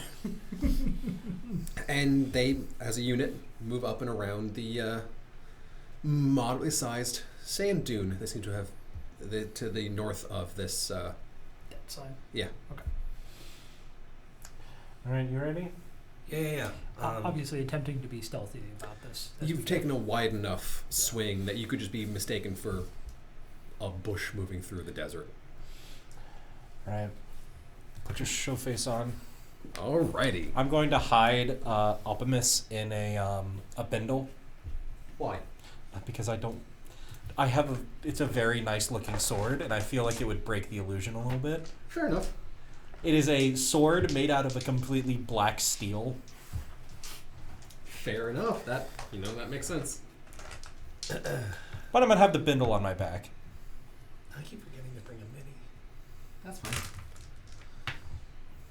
And they, as a unit, move up and around the moderately sized sand dune. They seem to have to the north of this. That side. Yeah. All right, you ready? Yeah. Obviously attempting to be stealthy about this. as we You've go. taken a wide enough swing that you could just be mistaken for a bush moving through the desert. All right. Put your show face on. Alrighty. I'm going to hide Optimus in a bindle Why? because it's a very nice looking sword, and I feel like it would break the illusion a little bit. Fair enough. It is a sword made out of a completely black steel. Fair enough. That makes sense. But I'm going to have the bindle on my back. I keep forgetting to bring a mini. That's fine.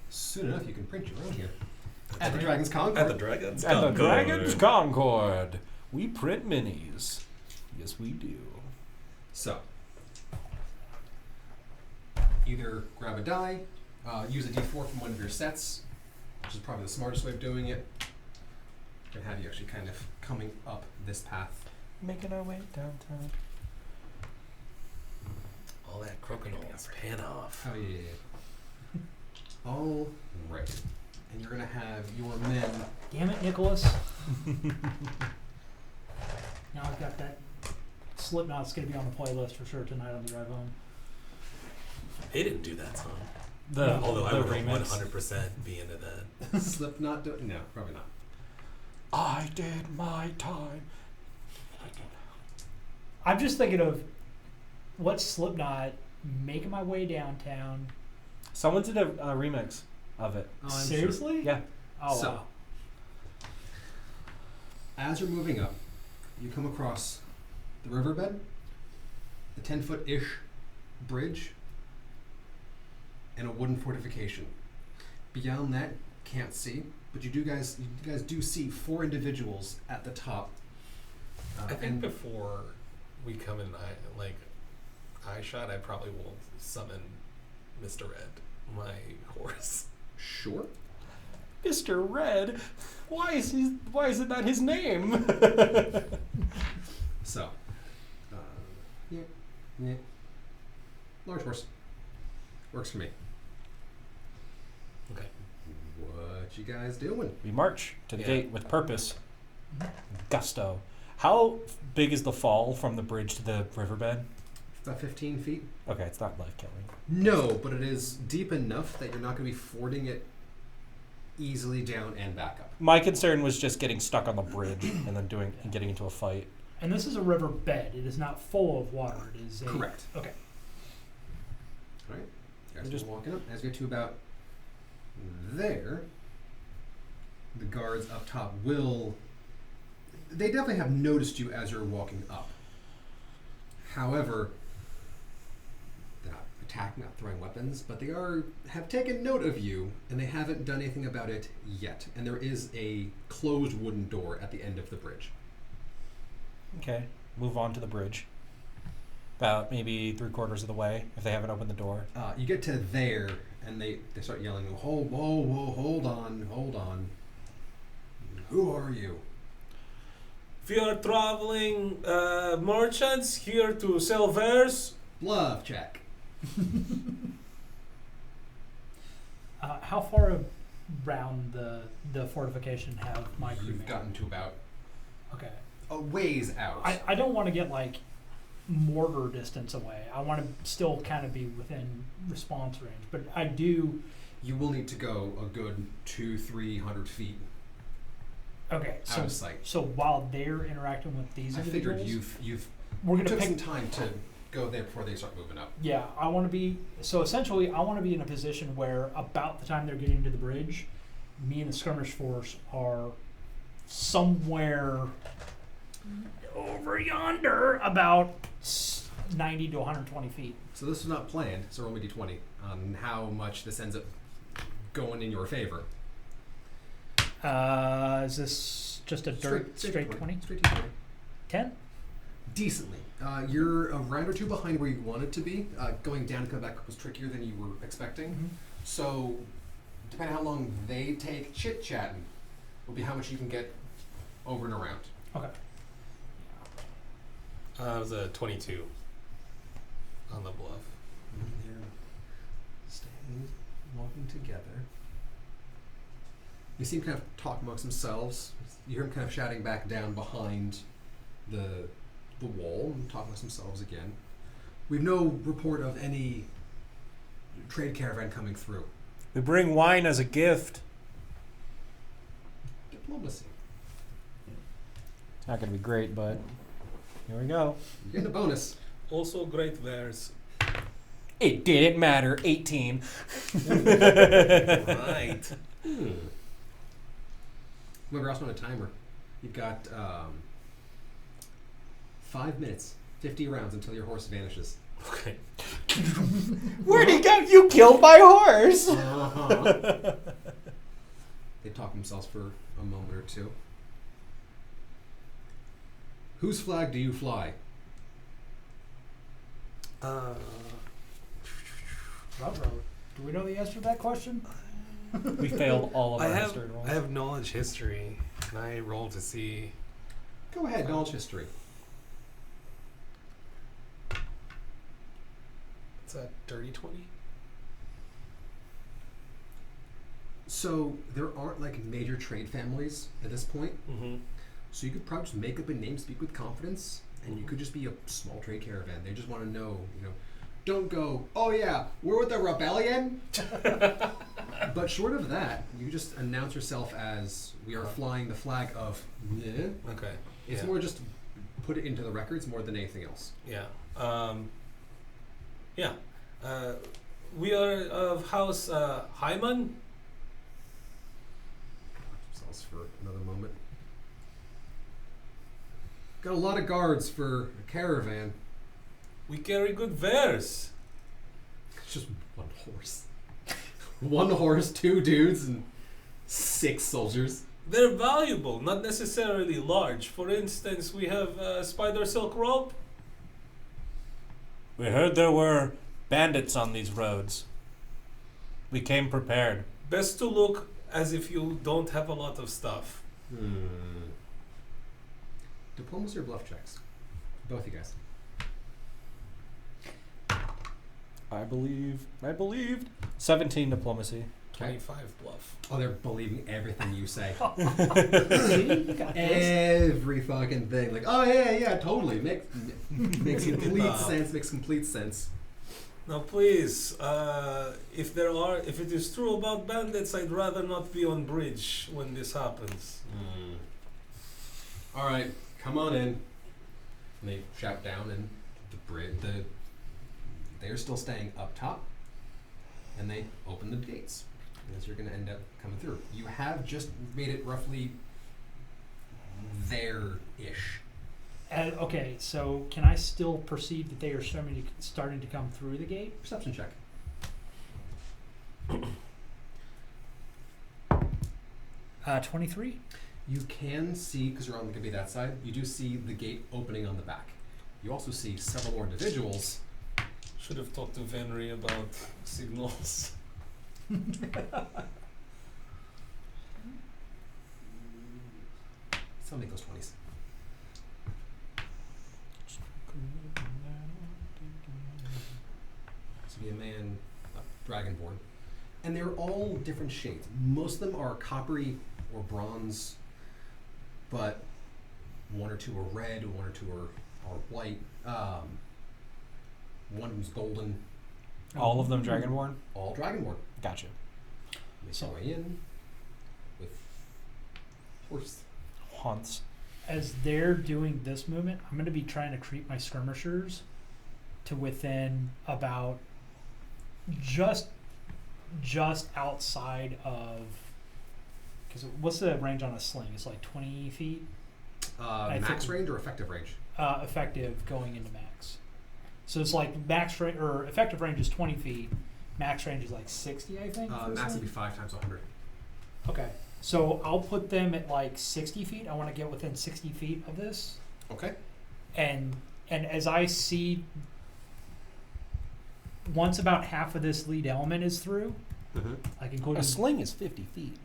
Soon enough, you can print your own here. At the Dragon's Concord. At the Dragon's At the Concord. Dragon's Concord, we print minis. Yes, we do. So, either grab a die, use a d4 from one of your sets, which is probably the smartest way of doing it, and have you actually kind of coming up this path. Making our way downtown. All that crokinole pan off. Oh, yeah. All right. And you're going to have your men. Damn it, Nicholas. Now I've got that Slipknot's going to be on the playlist for sure tonight on the drive home. They didn't do that song. The Although I the would remix. 100% be into that. Slipknot do it? No, probably not. I did my time. I'm just thinking of what's Slipknot making my way downtown. Someone did a remix of it. Oh, I'm Seriously? Yeah. Oh, So, wow. as you're moving up, you come across the riverbed, the 10-foot-ish bridge, and a wooden fortification. Beyond that, can't see, but you guys do see 4 individuals at the top. I think before we come in eye shot, I probably will summon Mr. Red, my horse. Sure. Mr. Red? Why is it not his name? So, yeah. Large horse. Works for me. Okay. What you guys doing? We march to the Yeah. gate with purpose. Gusto. How big is the fall from the bridge to the riverbed? About 15 feet. Okay, it's not life-killing. No, but it is deep enough that you're not going to be fording it easily down and back up. My concern was just getting stuck on the bridge and then getting into a fight. And this is a river bed. It is not full of water. It is a... Correct. Okay. All right. You guys Just- are walking up. As you get to about there, the guards up top will... They definitely have noticed you as you're walking up. However, they're not attacking, not throwing weapons, but they have taken note of you, and they haven't done anything about it yet. And there is a closed wooden door at the end of the bridge. Okay, move on to the bridge. About maybe 3/4 of the way, if they haven't opened the door. You get to there, and they start yelling, whoa, hold on. Who are you? We are traveling merchants here to sell wares. Bluff check. How far around the fortification have my crew You've made? gotten to about Okay. a ways out. I don't want to get like mortar distance away. I want to still kind of be within response range, but I do. You will need to go a good 200-300 feet Okay, out so of sight. so while they're interacting with these I individuals, figured you've we're gonna took pick. some time to go there before they start moving up. Yeah, I want to be. So essentially, I want to be in a position where about the time they're getting to the bridge, me and the skirmish force are somewhere over yonder, about 90 to 120 feet. So this was not planned, so roll me d20 on how much this ends up going in your favor. Is this just a straight 20? Straight 20. 10? Decently. You're a round or two behind where you wanted to be. Going down and coming back was trickier than you were expecting. Mm-hmm. So, depending on how long they take chit-chatting, will be how much you can get over and around. Okay. It was a 22 on the bluff. They're staying, walking together. You see him kind of talk amongst themselves. You hear him kind of shouting back down behind the wall and talking amongst themselves again. We've no report of any trade caravan coming through. We bring wine as a gift. Diplomacy. It's not going to be great, but here we go. You're getting a bonus. Also great wares. It didn't matter. 18. Right. Remember, also on a timer. You've got 5 minutes, 50 rounds until your horse vanishes. Okay. Where'd he go? You killed my horse! They talk themselves for a moment or two. Whose flag do you fly? Do we know the answer to that question? We failed all of I our have history rolls. I have knowledge history. Can I roll to see? Go ahead, knowledge history. It's a dirty 20. So there aren't like major trade families at this point. Mm-hmm. So you could probably just make up a name, speak with confidence, and you could just be a small trade caravan. They just want to know, don't go, oh yeah, we're with the rebellion. But short of that, you just announce yourself as we are flying the flag of. Okay. It's more just put it into the records more than anything else. Yeah. We are of House Hyman. Themselves for another moment. Got a lot of guards for a caravan. We carry good wares. It's just one horse. One horse, 2 dudes, and 6 soldiers. They're valuable, not necessarily large. For instance, we have spider silk rope. We heard there were bandits on these roads. We came prepared. Best to look as if you don't have a lot of stuff. Diplomacy or bluff checks? Both you guys. I believed. 17 diplomacy. 25 bluff. Oh, they're believing everything you say. See, you got this. Every fucking thing. Like, oh yeah, totally. Makes complete sense. Makes complete sense. Now, please, if it is true about bandits, I'd rather not be on bridge when this happens. All right, come on in. And they shout down, and they're still staying up top, and they open the gates. As you're going to end up coming through, you have just made it roughly there-ish. Okay, so can I still perceive that they are starting to come through the gate? Perception check. 23. You can see, because you're on going to be that side, you do see the gate opening on the back. You also see several more individuals. Should have talked to Venry about signals. Somebody goes 20s. So be a man, dragonborn, and they're all different shades. Most of them are coppery or bronze, but 1 or 2 are red, 1 or 2 are white. One of them's golden. All of them Dragonborn? All dragonborn. Gotcha. Make their way in with horse. Haunts. As they're doing this movement, I'm going to be trying to creep my skirmishers to within about just outside of, because what's the range on a sling? It's like 20 feet. Max range or effective range? Effective going into max. So it's like max range or effective range is 20 feet. Max range is like 60, I think. Max would be 5 times 100. Okay. So I'll put them at like 60 feet. I want to get within 60 feet of this. Okay. And as I see, once about half of this lead element is through, I can go to. A sling is 50 feet.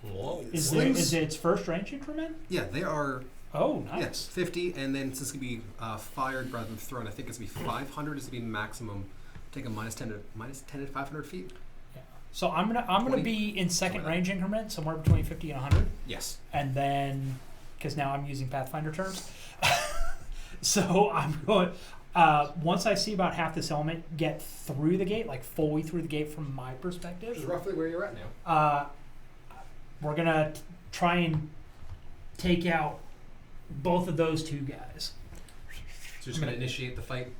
Whoa. Is it its first range increment? Yeah, they are. Oh, nice. Yes, 50, and then since it's going to be fired rather than thrown, I think it's going to be 500 is going to be maximum. Take a minus 10 to 500 feet. Yeah. So I'm gonna 20, be in second something like range increment, somewhere between 50 and 100. Yes. And then, because now I'm using Pathfinder terms, so I'm going. Once I see about half this element get through the gate, like fully through the gate from my perspective, Which is roughly where you're at now. we're gonna try and take out both of those two guys. So you're just going to initiate the fight?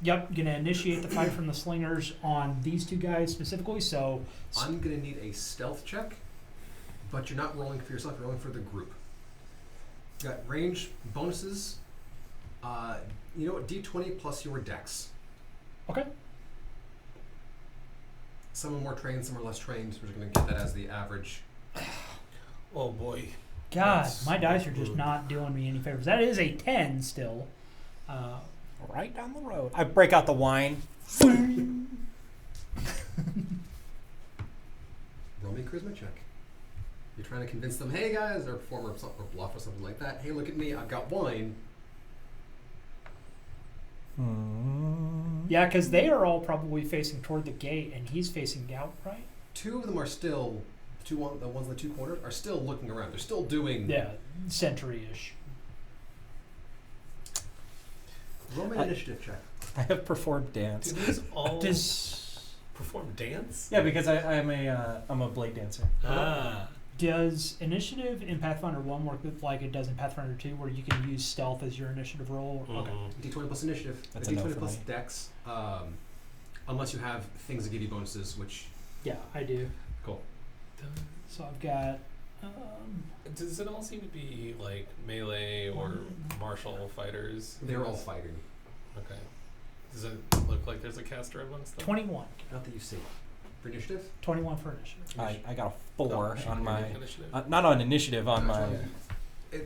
Yep, gonna initiate the fight from the slingers on these two guys specifically. So I'm going to need a stealth check, but you're not rolling for yourself, you're rolling for the group. You got range bonuses. You know what? D20 plus your dex. okay, Some are more trained, some are less trained. We're just going to get that as the average. Oh boy. God, That's my dice are just good. not doing me any favors. That is a 10 still. Right down the road. I break out the wine. Roll me a charisma check. You're trying to convince them, hey guys, or perform or bluff or something like that. Hey, look at me, I've got wine. Yeah, because they are all probably facing toward the gate, and he's facing out, right? 2 of them are still, the ones in the 2 corners are still looking around. They're still doing. Yeah, sentry-ish. Roll me an initiative check. I have performed dance. Do these all Does perform dance? Yeah, because I'm a blade dancer. does initiative in Pathfinder 1 work like it does in Pathfinder 2, where you can use stealth as your initiative roll? Okay. D20 plus initiative. That's a no D20 for plus me. dex. Unless you have things that give you bonuses, which. Yeah, I do. Cool. So I've got Does it all seem to be like melee or martial fighters? They're all fighting. Okay. Does it look like there's a caster amongst them? 21. Not that you see. For initiative? 21 for initiative. I got a 4 Oh, on my initiative? not on initiative on my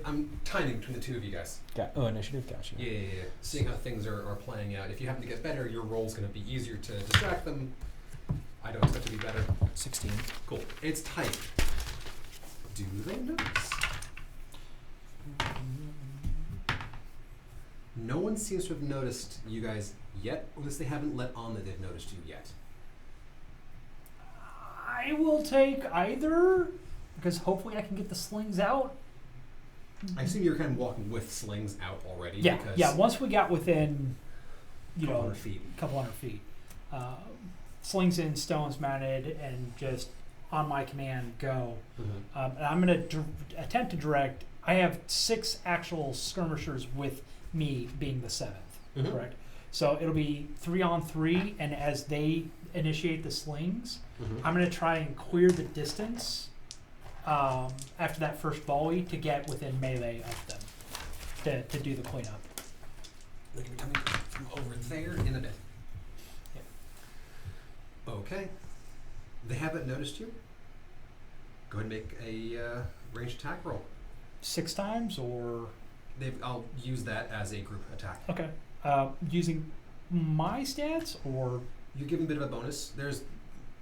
I'm timing between the two of you guys. initiative. Gotcha. Yeah. Seeing how things are playing out. If you happen to get better, your roll's going to be easier to distract them. I don't expect to be better. 16. Cool. It's tight. Do they notice? No one seems to have noticed you guys yet, or at least they haven't let on that they've noticed you yet. I will take either, because hopefully I can get the slings out. I assume you're kind of walking with slings out already. Yeah, because yeah. Once we got within, a couple hundred feet. a couple hundred feet, slings in, stones mounted, and just on my command, go. Mm-hmm. And I'm going to attempt to direct. I have 6 actual skirmishers with me being the 7th, Mhm. correct? So it'll be 3 on 3, and as they initiate the slings, Mm-hmm. I'm going to try and clear the distance after that first volley to get within melee of them to do the cleanup. They're going to be coming from over there in a bit. Yep. Okay. They haven't noticed you. Go ahead and make a ranged attack roll. 6 times or I'll use that as a group attack. okay, using my stats or You give them a bit of a bonus. There's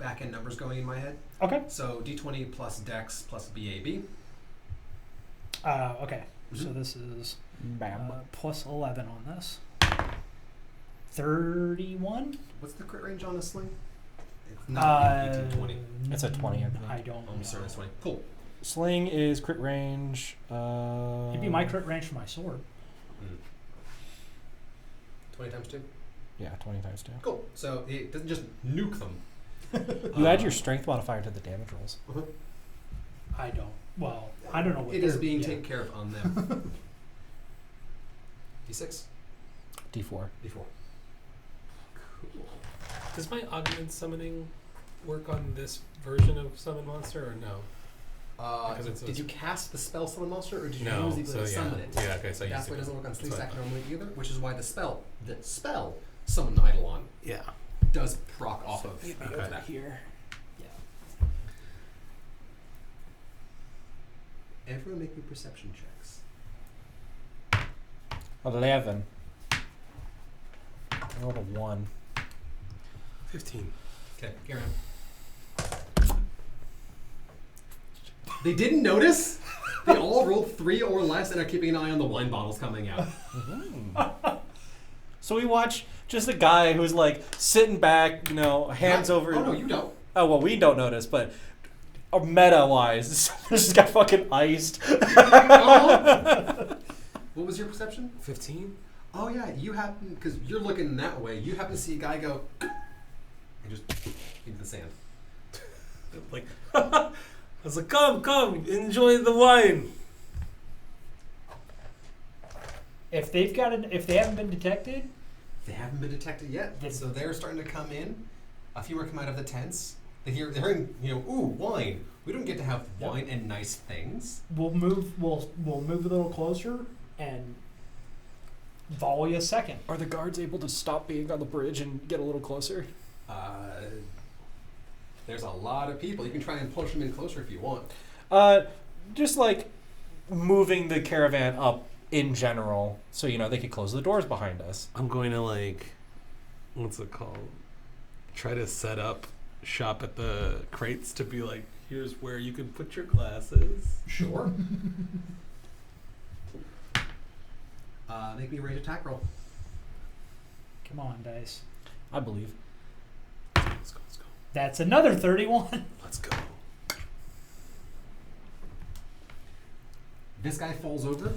back end numbers going in my head. okay, So D20 plus Dex plus BAB. okay. So Mhm. this is Bam. plus 11 on this. 31. What's the crit range on a sling? It's not 18, 20. It's a 20, I believe. I don't know. I'm certain it's 20. Cool. Sling is crit range. It'd be my crit range for my sword. 20 times 2. Yeah, 20 times 2. Cool. So it doesn't just nuke them. You add your strength modifier to the damage rolls. I don't. Well, I don't know what It is they're- being yeah. taken care of on them. D6, D4. D4. Cool. Does my augment summoning work on this version of summon monster or no? Because it's Did you cast the spell summon monster, or did you No. use the ability to So yeah. summon it? Yeah. Okay. So I That's used why it to. doesn't work on sleep That's stack fine. normally either, which is why the spell summon Eidolon Yeah. does proc off of Maybe okay. over here. Everyone make me perception checks. 11. I rolled a 1. 15. Okay, Karen. They didn't notice? They all rolled 3 or less and are keeping an eye on the wine bottles coming out. So we watch just a guy who's like sitting back, hands over. Oh, no, you don't. Oh, well, we don't notice, but meta-wise, this just got fucking iced. What was your perception? 15. Oh, yeah, you happen, because you're looking that way, you happen to see a guy go and just into the sand. Like, I was like, come, enjoy the wine. If they haven't been detected, They haven't been detected yet, so they're starting to come in. A few are come out of the tents. They're hearing, ooh, wine. We don't get to have wine and nice things. we'll move a little closer and volley a second. Are the guards able to stop being on the bridge and get a little closer? There's a lot of people. You can try and push them in closer if you want. Just like moving the caravan up in general, so they could close the doors behind us. I'm going to what's it called? Try to set up shop at the crates to be like, here's where you can put your glasses. Sure. Make me a ranged attack roll. Come on, dice. I believe. Let's go. That's another 31. Let's go. This guy falls over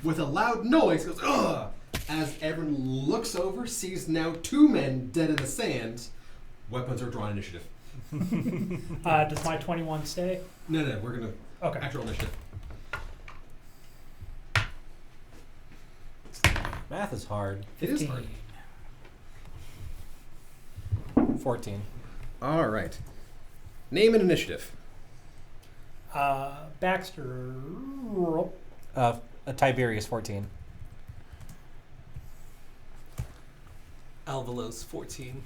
with a loud noise, goes, ugh! As everyone looks over, sees now 2 men dead in the sand. Weapons are drawn initiative. Does my 21 stay? No, we're going to Okay. actual initiative. Math is hard. It is hard. 14. All right. Name an initiative. Baxter. Tiberius 14. Alvalos 14.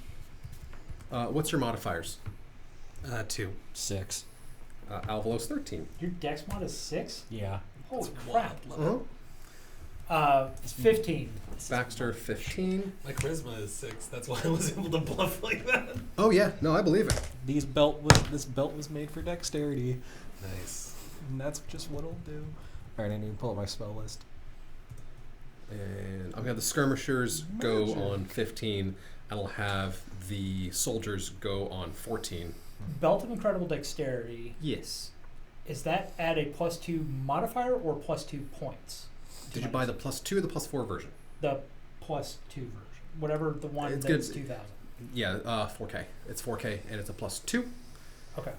What's your modifiers? 2. 6. Alvalos 13. Your dex mod is 6? Yeah. Holy That's crap. wild level. It's 15. Baxter 15. My charisma is 6. That's why I was able to bluff like that. Oh yeah, no, I believe it. This belt was made for dexterity, Nice. and that's just what it'll do. All right, I need to pull up my spell list. And I'm gonna have the skirmishers go Menagerie. on 15, and I'll have the soldiers go on 14. Belt of Incredible Dexterity. Yes. Is that at a +2 modifier or +2 points? Did you buy the +2 or the +4 version? The +2 version. Whatever the one It's that's good. 2,000. Yeah, 4K. It's 4K, and it's a +2. Okay.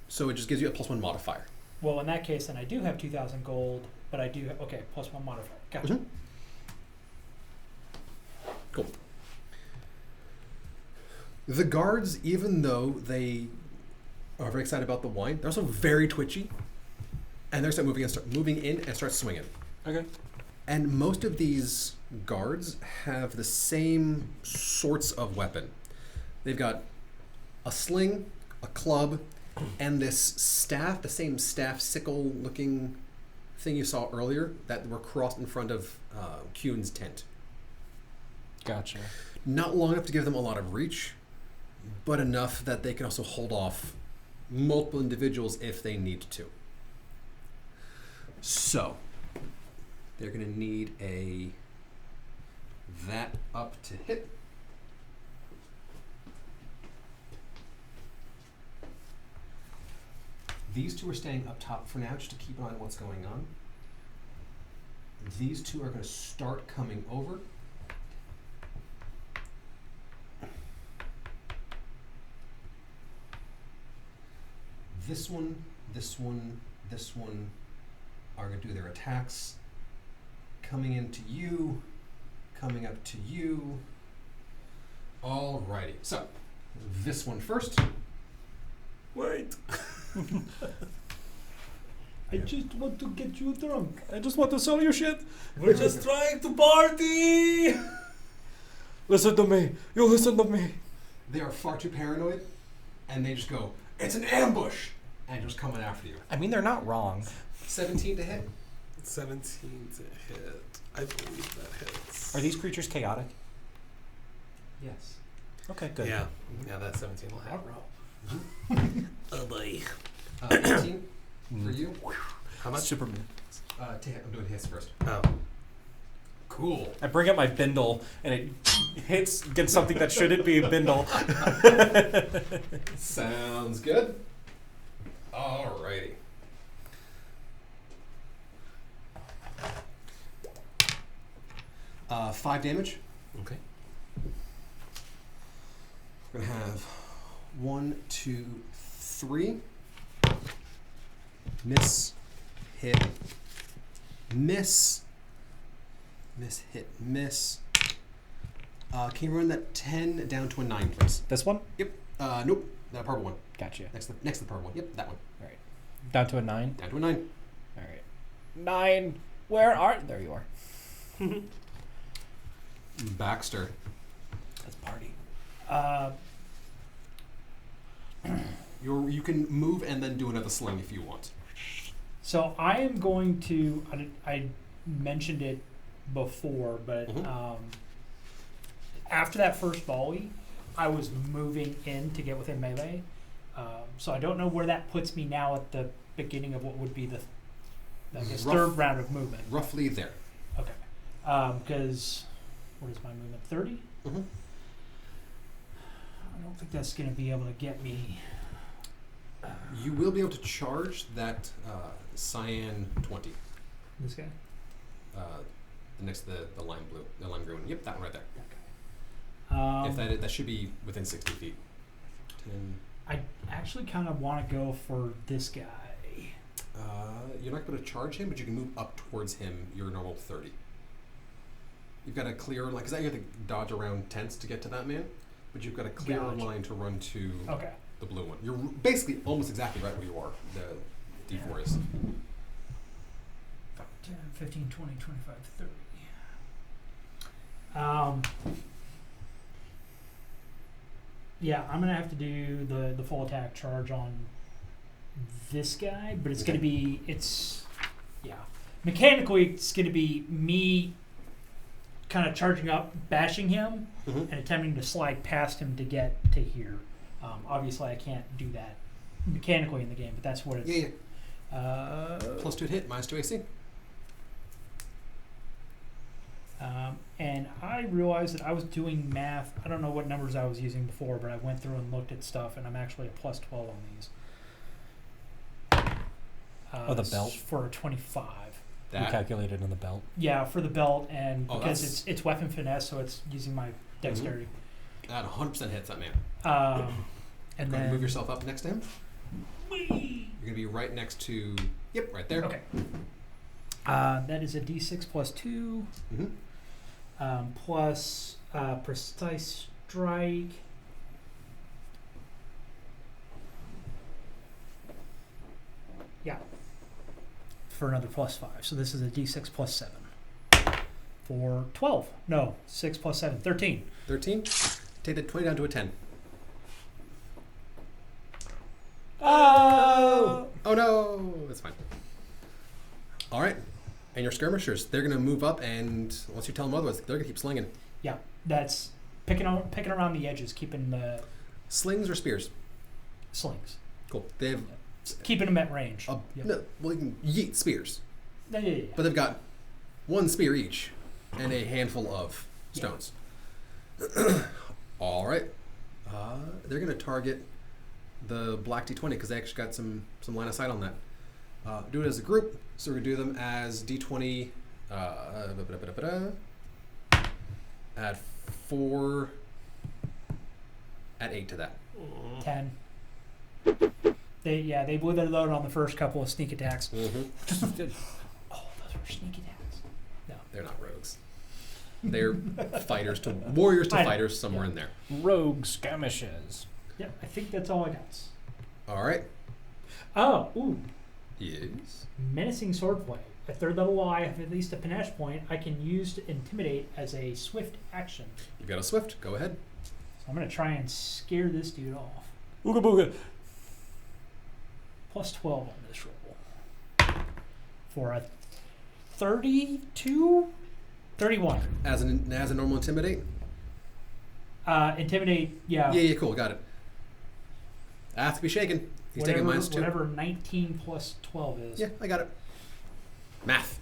So it just gives you a +1 modifier. Well, in that case, then I do have 2,000 gold, but I do have, okay, +1 modifier. Gotcha. Mhm. Cool. The guards, even though they are very excited about the wine, they're also very twitchy, and they're start moving in and start swinging. Okay. And most of these guards have the same sorts of weapon. They've got a sling, a club, and this staff, the same staff sickle-looking thing you saw earlier that were crossed in front of Kuhn's tent. Gotcha. Not long enough to give them a lot of reach, but enough that they can also hold off multiple individuals if they need to. So, they're going to need that up to hit. These two are staying up top for now, just to keep an eye on what's going on. These two are going to start coming over. This one, this one, this one are going to do their attacks. Coming into you, coming up to you. Alrighty, so this one first. Wait. I just want to get you drunk. I just want to sell you shit. We're just trying to party. Listen to me. You listen to me. They are far too paranoid, and they just go, "It's an ambush!" and just coming after you. I mean, they're not wrong. 17 to hit. 17 to hit. I believe that hits. Are these creatures chaotic? Yes. Okay, good. Yeah. Yeah, that 17 will hit. Oh boy. 18 for you. How much? Superman. To hit. I'm doing hits first. Oh. Cool. I bring up my bindle, and it hits against something that shouldn't be a bindle. Sounds good. Alrighty. Uh, 5 damage. Okay. We're gonna have 1, 2, 3. Miss, hit, miss, miss, hit, miss. Can you run that 10 down to a 9, please? This one? Yep. Nope. That purple one. Gotcha. Next to the purple one. Yep, that one. All right. Down to a 9? Down to a 9. All right. 9. Where are... There you are. Baxter. That's party. You can move and then do another sling if you want. So I am going to, I mentioned it before, but Mhm. After that first volley, I was moving in to get within melee. So I don't know where that puts me now at the beginning of what would be the, I guess, Rough- third round of movement. Roughly there. Okay. Because, what is my movement? 30? Mm-hmm. I don't think that's going to be able to get me. You will be able to charge that cyan 20. This guy? The next to the lime blue, the lime green. Yep, that one right there. Okay. If that should be within 60 feet. 10. I actually kind of want to go for this guy. You're not going to charge him, but you can move up towards him your normal 30. You've got a clear line, because you have to dodge around tents to get to that man, but you've got a clearer Gotcha. line to run to Okay. the the blue one. You're basically almost exactly right where you are. The D4 is. 10, 15, 20, 25, 30. Yeah, I'm gonna have to do the full attack charge on this guy, but it's gonna be mechanically it's gonna be me kind of charging up, bashing him, and attempting to slide past him to get to here. Obviously, I can't do that mechanically in the game, but that's what it's. Yeah. +2 to hit, -2 AC. And I realized that I was doing math. I don't know what numbers I was using before, but I went through and looked at stuff, and I'm actually a +12 on these. The belt? For a 25. We calculated in the belt. Yeah, for the belt, and because that's- it's weapon finesse, so it's using my dexterity. That 100% hits that man. And Go ahead then and move yourself up next to him. You're going to be right next to... Yep, right there. Okay. That is a D6 +2, plus precise strike. Yeah. For another +5. So this is a D6 +7. For 12. No, 6 + 7. 13. 13. Take that 20 down to a 10. Oh! Oh no! That's fine. All right. And your skirmishers, they're going to move up, and once you tell them otherwise, they're going to keep slinging. Yeah, that's picking around the edges, keeping the Slings or spears? slings. Cool. They have... Keeping them at range. Yep. No, well, you can yeet spears. Yeah. But they've got one spear each and a handful of stones. All right. They're going to target the black D20 because they actually got some line of sight on that. Do it as a group. So we're going to do them as D20. Add 4. Add 8 to that. 10. They blew their load on the first couple of sneak attacks. Oh, those were sneak attacks. No. They're not rogues. They're fighters to warriors to fighters somewhere in there. Rogue skirmishes. Yeah, I think that's all I got. All right. Oh, ooh. Yes. Menacing swordplay. At 3rd level, while I have at least a panache point, I can use to intimidate as a swift action. You've got a swift. Go ahead. So I'm going to try and scare this dude off. Ooga booga. +12 on this roll. For a 32? 31. As a normal intimidate? Intimidate, yeah. Yeah, cool. Got it. Have to be shaken. He's taking -2. Whatever 19 + 12 is. Yeah, I got it. Math.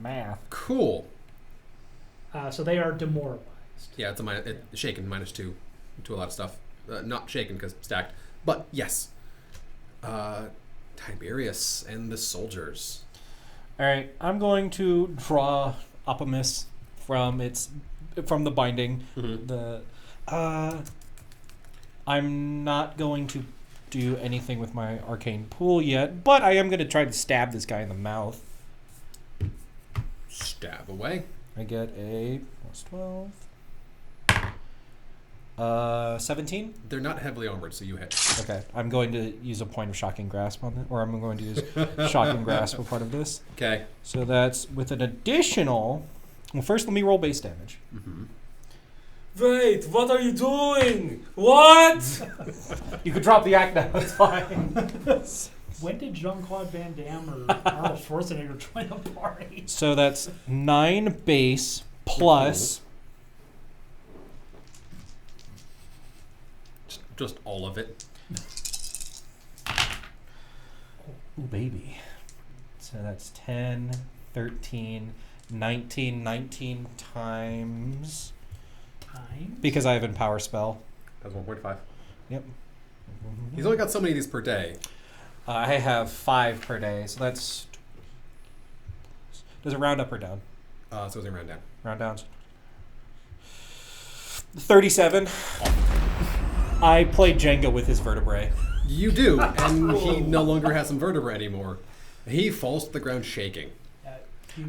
Math. Cool. So they are demoralized. Yeah, it's a shaken -2 to a lot of stuff. Not shaken because stacked. But yes. Tiberius and the soldiers. All right, I'm going to draw Optimus from the binding. I'm not going to do anything with my arcane pool yet, but I am going to try to stab this guy in the mouth. Stab away. I get a +12. 17? They're not heavily armored, so you hit. Okay, I'm going to use a point of shocking grasp on it, or I'm going to use shocking grasp for part of this. Okay. So that's with an additional... Well, first let me roll base damage. Wait, what are you doing? What? You could drop the act now, it's fine. When did Jean-Claude Van Damme or Arnold Schwarzenegger join the party? So that's 9 base plus... Just all of it. Ooh, baby. So that's 10, 13, 19. 19 times... Because I have Empower spell. That's 1.5. Yep. He's only got so many of these per day. I have 5 per day, so that's... Does it round up or down? So it's a round down. Round downs. 37. I played Jenga with his vertebrae. You do, and he no longer has some vertebrae anymore. He falls to the ground shaking.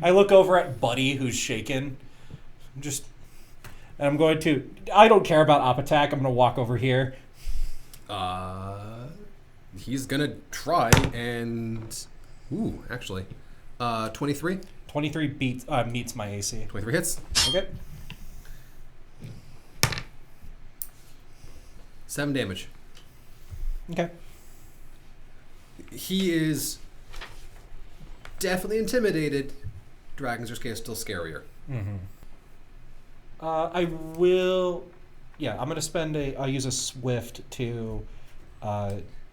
I look over at Buddy, who's shaken. And I'm going to... I don't care about op attack. I'm going to walk over here. He's gonna try and actually, 23. 23 meets my AC. 23 hits. Okay. 7 damage. Okay. He is definitely intimidated. Dragons are still scarier. Mm-hmm. I will. Yeah, I'm gonna spend I'll use a swift to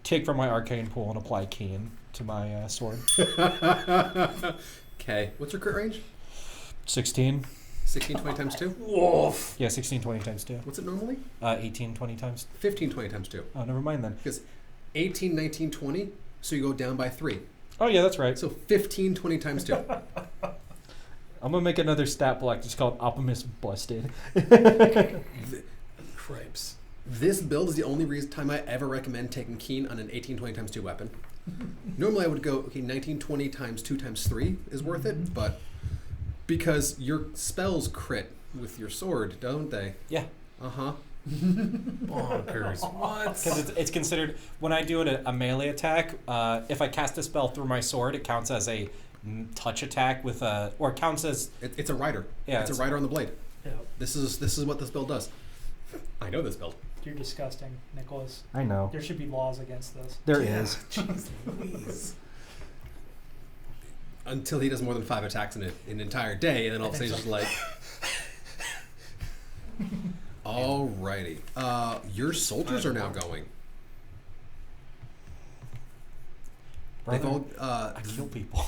take from my arcane pool and apply keen to my sword. Okay. What's your crit range? 16. 16, 20 times 2? Woof. Yeah, 16, 20 times 2. What's it normally? 18, 20 times. 15, 20 times 2. Oh, never mind then. Because 18, 19, 20, so you go down by 3. Oh, yeah, that's right. So 15, 20 times 2. I'm gonna make another stat block just called Optimist Busted. Cripes. This build is the only time I ever recommend taking keen on an 18, 20 times 2 weapon. Normally I would go, 19, 20 times 2 times 3 is worth it, but because your spells crit with your sword, don't they? Yeah. Uh-huh. Bonkers. What? Because it's considered, when I do a melee attack, if I cast a spell through my sword, it counts as a touch attack with or counts as... It's a rider. Yeah, it's a rider on the blade. Yeah. This is what this build does. I know this build. You're disgusting, Nicholas. I know. There should be laws against this. There is. Jeez Louise. Until he does more than 5 attacks in an entire day, and then all of a sudden he's just like... Alrighty. Your soldiers are now going. Brother, They've all... I kill people.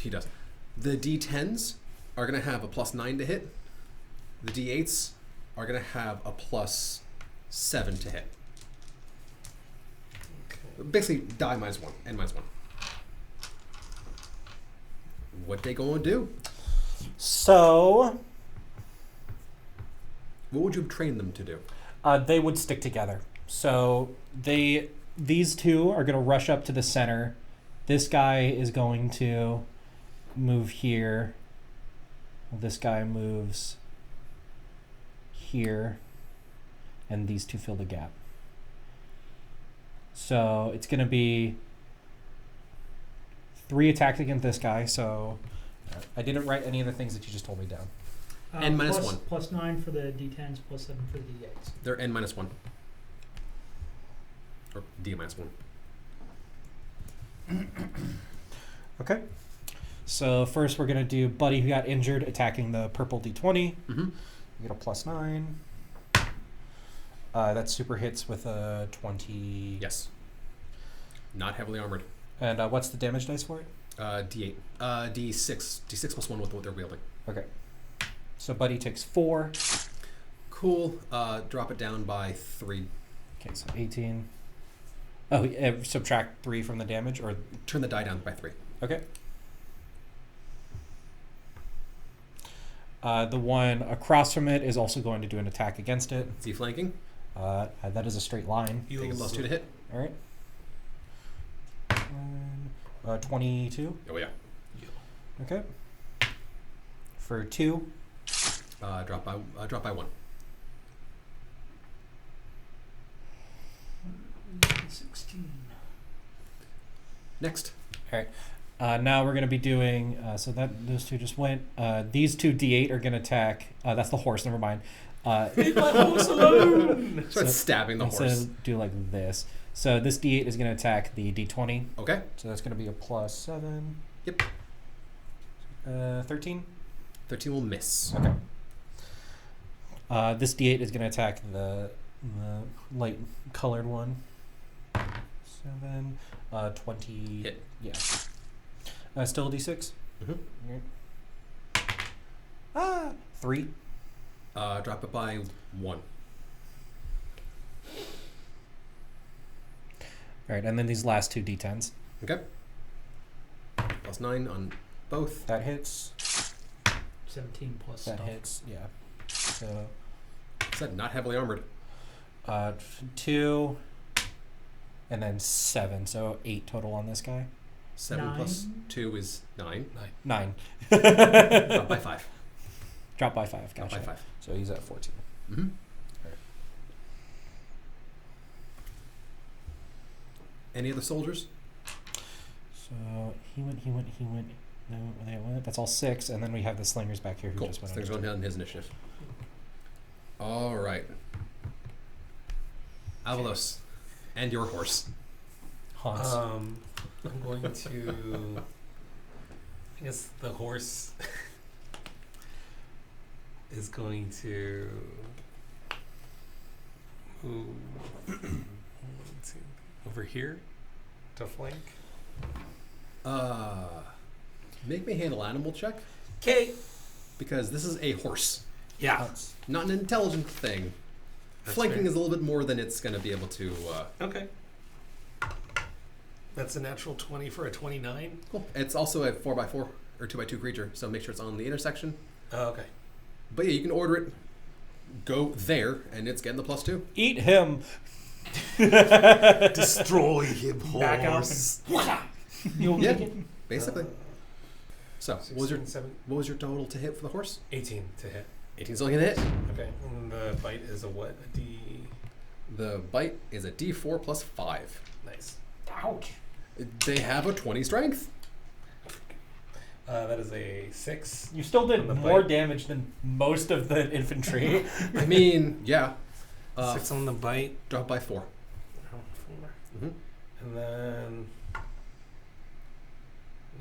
He does. The D10s are going to have a +9 to hit. The D8s are going to have a +7 to hit. Basically, die -1 and -1. What they going to do? So, What would you train them to do? they would stick together. So these two are going to rush up to the center. This guy is going to move here. This guy moves here. And these two fill the gap. So it's going to be 3 attacks against this guy. So I didn't write any of the things that you just told me down. And -1. +9 for the D10s, +7 for the D8s. They're N -1. Or D -1. Okay. So first we're going to do Buddy who got injured attacking the purple D20. Mm-hmm. You get a +9. That super hits with a 20. Yes. Not heavily armored. And what's the damage dice for it? D8. D6. D6 +1 with what they're wielding. Okay. So Buddy takes 4. Cool. Drop it down by 3. Okay, so 18. Oh, subtract 3 from the damage, or Turn the die down by 3. okay. The one across from it is also going to do an attack against it. Is he flanking? That is a straight line. Take a +2 to hit. All right. 22. Oh yeah. Okay. For 2. Drop by 1. 16. Next. All right. Now we're going to be doing, so that those two just went. These two D8 are going to attack. That's the horse, never mind. Leave my horse alone! Start stabbing the instead horse. of do like this. So this D8 is going to attack the D20. Okay. So that's going to be a +7. Yep. 13. 13 will miss. Okay. This D8 is going to attack the light colored one. 7. 20. Hit. Yeah. Still a D6. Mm-hmm. Okay. 3. Drop it by 1. All right, and then these last 2 D10s. Okay. +9 on both. That hits. 17 plus That stuff. hits. Yeah. So Said not heavily armored. 2, and then 7. So 8 total on this guy. 7 plus 9. 2 is 9. 9. Drop by 5. Drop by 5. Drop Gotcha. by 5. So he's at 14. Mm-hmm. Any other soldiers? So he went. No, they went. That's all 6, and then we have the slingers back here who Cool. just went. Things on. going down in his initiative. All right. Avalos, and your horse. Hans. I'm going to. I guess the horse is going to move over here to flank. Make me handle animal check Okay. because this is a horse, Yeah. Hans. not an intelligent thing. That's Flanking fair. is a little bit more than it's going to be able to. Okay. That's a natural 20 for a 29. Cool. It's also a 4x4 or 2x2 creature, so make sure it's on the intersection. Oh, okay. But yeah, you can order it. Go there, and it's getting the +2. Eat him. Destroy him, Back up and you'll Yeah. take it. Basically. So, what was your 7, what was your total to hit for the horse? 18 to hit. 18 still gonna hit. Okay. And the bite is a what? A D. The bite is a D4 plus 5. Nice. Ouch. They have a 20 strength. That is a 6. You still did On the more bite. damage than most of the infantry. I mean, yeah. 6 on the bite. Drop by 4. Oh, 4. Mm-hmm. And then.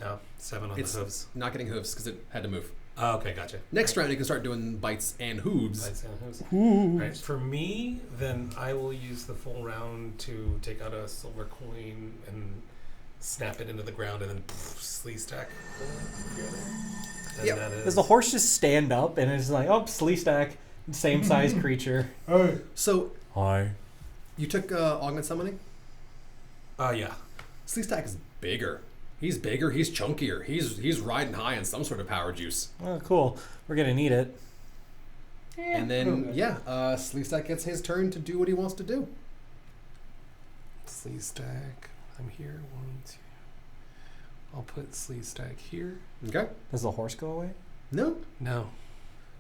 No, 7 on It's- the hooves. Not getting hooves because it had to move. Oh, okay, gotcha. Next round, you can start doing bites and hooves. Bites and hooves. Alright, for me, then I will use the full round to take out a silver coin and snap it into the ground and then slee stack. And Yeah. that is Does the horse just stand up and it's like, oh, slee stack, same size creature? So, Hi. you took Augment Summoning? yeah. Sleestack is bigger. He's bigger, he's chunkier. He's riding high on some sort of power juice. Oh, cool. We're gonna need it. And then, Sleestack gets his turn to do what he wants to do. Slee stack. I'm here. 1, 2. I'll put slee stack here. Okay? Does the horse go away? No. No.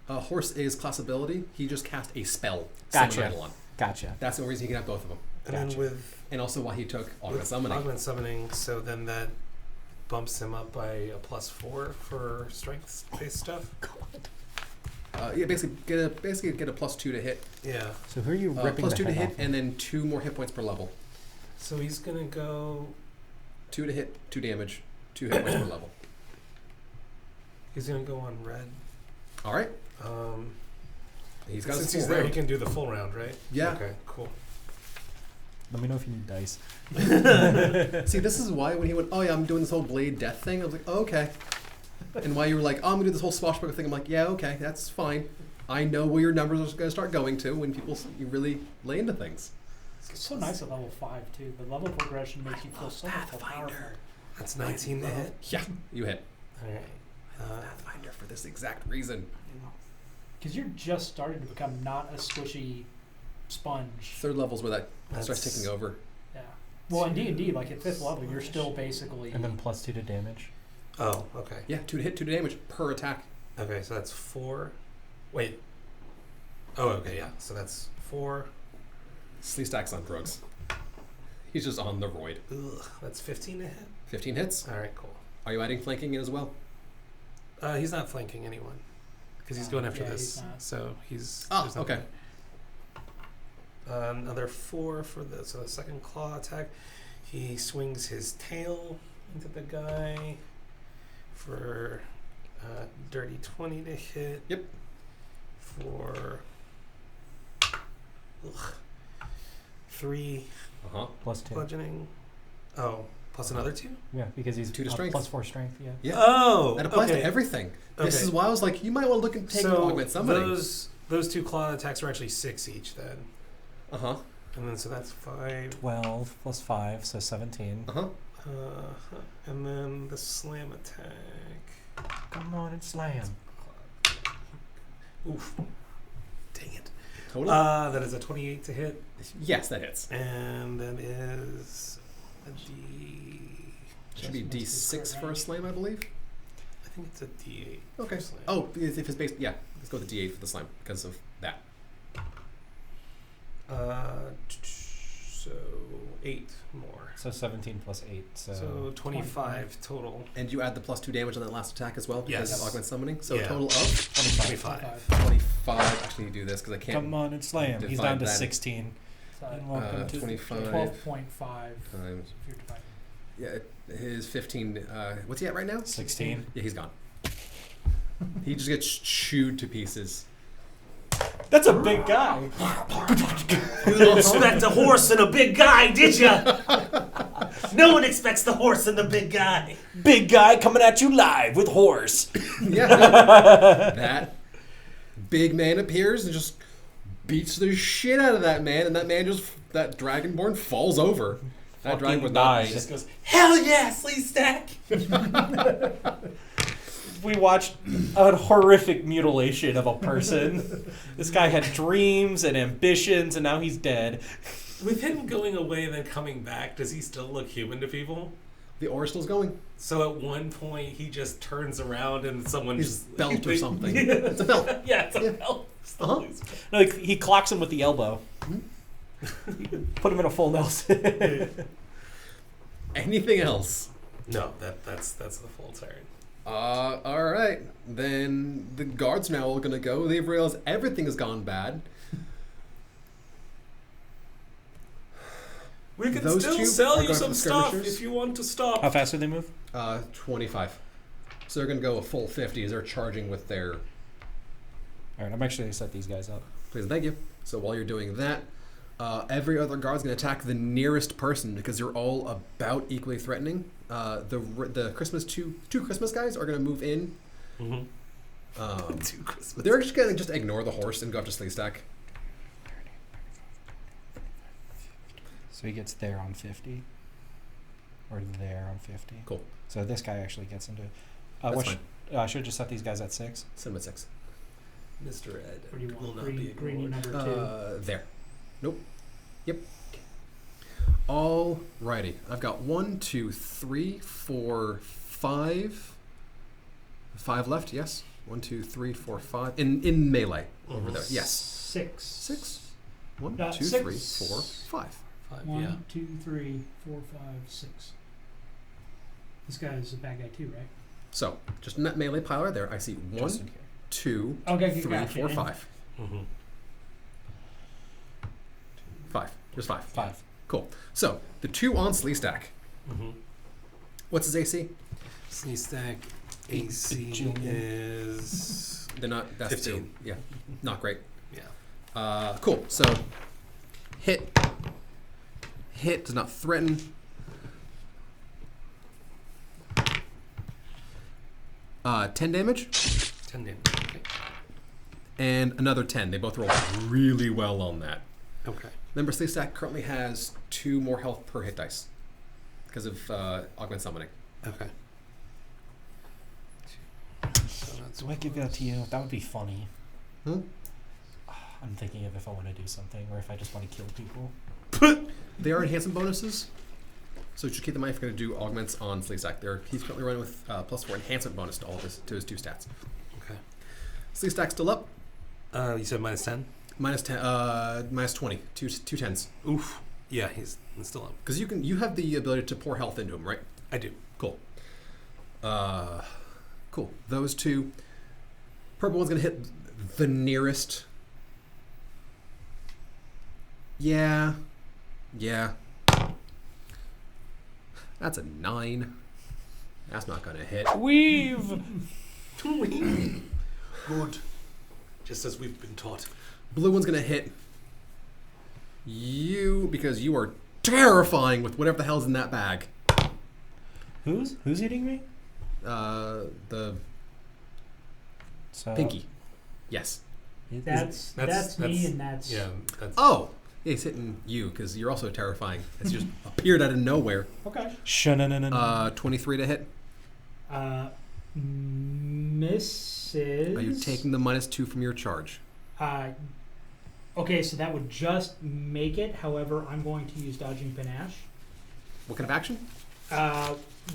Horse is class ability. He just cast a spell. Gotcha. Summon Eidolon. Gotcha. That's the only reason he can have both of them. And Gotcha. then with And also why he took Augment Summoning. augment summoning, so then that bumps him up by a +4 for strength-based stuff. Yeah, basically get a +2 to hit. Yeah. So who are you ripping +2 the to head hit, off of? and then 2 more hit points per level. So he's gonna go. 2 to hit, 2 damage, 2 hit points per level. He's gonna go on red. All right. He's got Since his he's full there, he round. can do the full round, right? Yeah. Okay. Cool. Let me know if you need dice. See, this is why when he went, oh yeah, I'm doing this whole blade death thing, I was like, oh, okay. And why you were like, oh, I'm gonna do this whole swashbuckler thing, I'm like, yeah, okay, that's fine. I know where your numbers are gonna start going to when you really lay into things. It's so nice at level 5 too. The level progression makes you feel so much more powerful. That's 19 to hit. Yeah, you hit. All right. Pathfinder for this exact reason. Because you're just starting to become not a squishy sponge. 3rd level's where that starts That's- taking over. Yeah. Well, in D&D, like at 5th level, you're still basically. And then +2 to damage. Oh, okay. Yeah, 2 to hit, 2 to damage per attack. Okay, so that's 4. Wait. Oh, okay, yeah. So that's 4. Sleestack's on drugs. He's just on the roid. Ugh, that's 15 to hit. 15 hits. All right, cool. Are you adding flanking in as well? He's not flanking anyone because he's going after Yeah, this. he's not. So he's. Oh, there's okay. nothing. Another 4 for the second claw attack. He swings his tail into the guy for dirty 20 to hit. Yep. For 3 Uh-huh. +2. bludgeoning. Oh, plus another 2. Yeah, because he's 2 to strength. +4 strength. Yeah. Yeah. Oh, That applies okay. to everything. This Okay. is why I was like, you might want to look and take So Augment Summoning. those 2 claw attacks are actually 6 each then. Uh-huh. And then so that's 5. 12 +5, so 17. Uh-huh. And then the slam attack. Come on and slam. Oof. Dang it. Total? That is a 28 to hit. Yes, that hits. And that is a D. Should be Just must be D6 crit for a range. slam, I believe. I think it's a D8. Okay. for slam. Oh, if it's based, yeah. Let's go with the D8 for the slime because of that. So 8 more. So 17 plus 8. So 25 total. And you add the +2 damage on that last attack as well because Yes. of augment summoning. So Yeah. a total of 25. 25. Actually, you do this because I can't. Come on and slay him. He's divide down to that. 16. And So, welcome to 25 12.5 times. if you're dividing. Yeah, his 15. What's he at right now? 16. Yeah, he's gone. He just gets chewed to pieces. That's a big guy. You don't expect a horse and a big guy, did ya? No one expects the horse and the big guy. Big guy coming at you live with horse. Yeah. That big man appears and just beats the shit out of that man, and that dragonborn falls over. That Fucking dragonborn dies. Just goes, hell yeah, Sleeve Stack! We watched a horrific mutilation of a person. This guy had dreams and ambitions, and now he's dead. With him going away and then coming back, does he still look human to people? The aura still's going. So at one point, he just turns around and someone His just... belt or something. Yeah. It's a belt. Yeah, it's a Yeah. belt. Uh-huh. No, he clocks him with the elbow. Put him in a full Nelson. Anything else? No, that's the full turn. All right. Then the guards now are gonna go. They've realized everything has gone bad. We can Those still two sell are you going some for the stuff skirmishers? if you want to stop. How fast do they move? 25. So they're gonna go a full 50 as they're charging with their. All right, I'm actually going to set these guys up. Please, thank you. So while you're doing that, every other guard's gonna attack the nearest person because they're all about equally threatening. The Christmas two Christmas guys are gonna move in. Mm-hmm. Two Christmas. But they're just gonna just ignore the horse and go up to Sleeve Stack. So he gets there on 50. Or there on 50. Cool. So this guy actually gets into... That's fine. I should have just set these guys at 6. Send him at 6. Mr. Ed Where do you will want not be greeny ignored. number 2? There. Nope. Yep. Alrighty. I've got 1, 2, 3, 4, 5. 5 left, yes. 1, 2, 3, 4, 5. In melee over there. Yes. 6. 6. 1, Uh, 2, six. 3, 4, 5. 5, 1, yeah. 2, 3, 4, 5, 6. This guy is a bad guy too, right? So, just in that melee pile right there, I see 1, Just in here. 2, Okay, 3, gotcha. 4, And- 5. Mm-hmm. 5. Just 5. 5. Cool. So, the 2 on Sleeve Stack. Mm-hmm. What's his AC? Sleeve Stack AC Bajillion. is... They're not. That's 15. 2. Yeah. Not great. Yeah. Cool. So, hit. Hit does not threaten. Uh, 10 damage 10 damage. Okay. and another 10. They both roll really well on that. Okay. Remember, Sleeve Stack currently has 2 more health per hit dice because of augment summoning. Okay. So that's Do I give that to you? That would be funny. Hmm? I'm thinking of if I want to do something or if I just want to kill people. They are enhancement bonuses, so you should keep in mind if you're going to do augments on Sleeve Stack. He's currently running with +4 enhancement bonus to all of his 2 stats. Okay. Sleeve Stack's still up. You said minus 10? Minus 10, minus 20, two 10s. Oof. Yeah, he's still up. Because you have the ability to pour health into him, right? I do. Cool. Cool. Those 2. Purple one's gonna hit the nearest. Yeah. That's a 9. That's not gonna hit. Weave! Good. Just as we've been taught. Blue one's gonna hit you because you are terrifying with whatever the hell's in that bag. Who's eating me? The So pinky. Yes. That's me, and that's Yeah, that's... Oh, he's hitting you because you're also terrifying. It's just appeared out of nowhere. okay. 23 to hit. Misses. Are you taking the -2 from your charge? Okay, so that would just make it. However, I'm going to use dodging panache. What kind of action?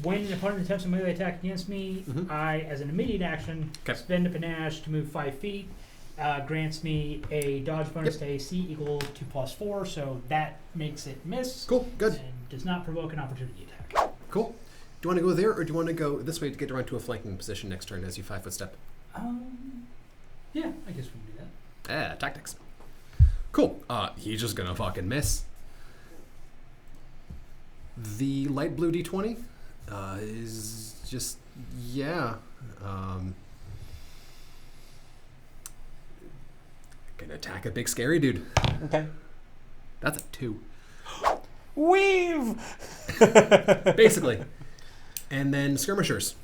When an opponent attempts a melee attack against me, Mhm. I, as an immediate action, Okay. spend a panache to move 5 feet. grants me a dodge bonus to AC equal to +4, so that makes it miss. Cool, good. And does not provoke an opportunity attack. Cool. Do you want to go there, or do you want to go this way to get around to a flanking position next turn as you 5-foot step? Yeah, I guess we can do that. Tactics. Cool. He's just gonna fucking miss. The light blue D20 is just, yeah. Gonna attack a big scary dude. Okay. That's a 2. Weave! Basically. And then skirmishers.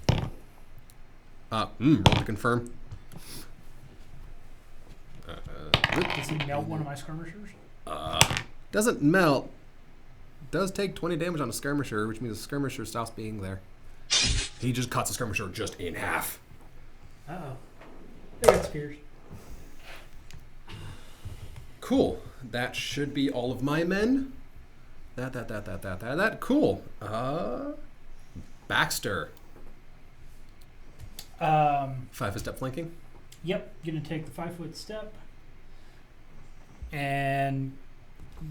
Roll to confirm. Does he melt one of my skirmishers? Doesn't melt. Does take 20 damage on a skirmisher, which means the skirmisher stops being there. He just cuts the skirmisher just in half. Uh-oh. They got spears. Cool. That should be all of my men. That. Cool. Baxter. 5-foot step flanking. Yep, gonna take the 5-foot step and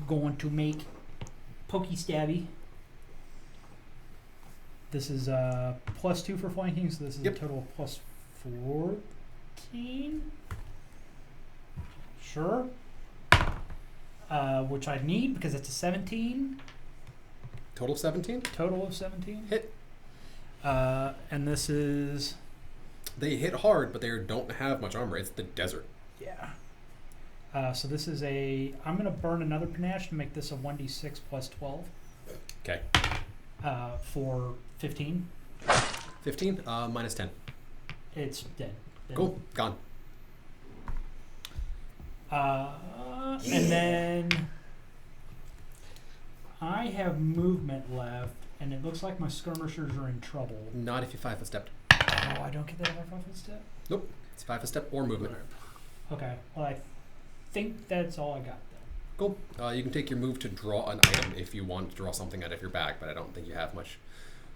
going to make pokey stabby. This is +2 for flanking, so this is a total of +14. Sure. Which I need because it's a 17. Total 17. Total of 17. Hit. And this is... They hit hard, but they don't have much armor. It's the desert. Yeah. So this is a... I'm going to burn another panache to make this a 1d6 plus 12. Okay. For 15. 15? Minus 10. It's dead. Cool. Gone. And then I have movement left, and it looks like my skirmishers are in trouble. Not if you 5-foot stepped. Oh, I don't get that if I 5-foot step? Nope. It's 5-foot step or movement. Okay. Well, I think that's all I got then. Cool. You can take your move to draw an item if you want to draw something out of your bag, but I don't think you have much.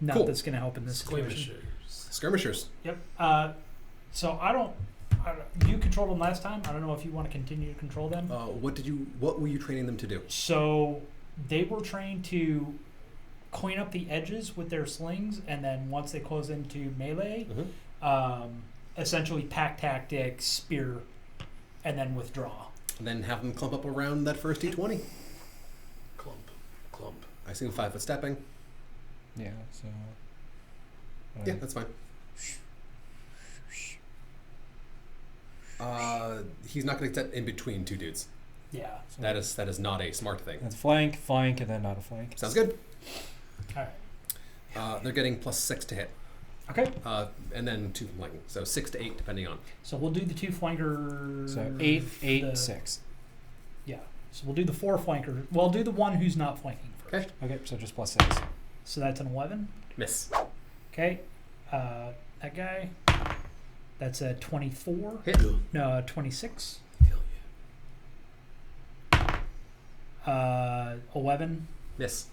Not Cool. that's going to help in this situation. Skirmishers. Yep. So I don't. You controlled them last time. I don't know if you want to continue to control them. What were you training them to do? So they were trained to clean up the edges with their slings, and then once they close into melee, essentially pack tactic, spear, and then withdraw. And then have them clump up around that first D20. Clump. I assume 5-foot stepping. Yeah, so... Yeah, that's fine. He's not going to get in between two dudes. Yeah. So That is not a smart thing. that's flank, and then not a flank. Sounds good. All right. They're getting +6 to hit. Okay. And then 2 flanking. So 6 to 8, depending on. So we'll do the 2 flankers. So 8, 6. Yeah. So we'll do the 4 flankers. Well, I'll do the one who's not flanking first. Okay. Okay, so just +6. So that's an 11. Miss. Okay. That guy. That's a 24. Hit. No, 26. Hell 11. Miss.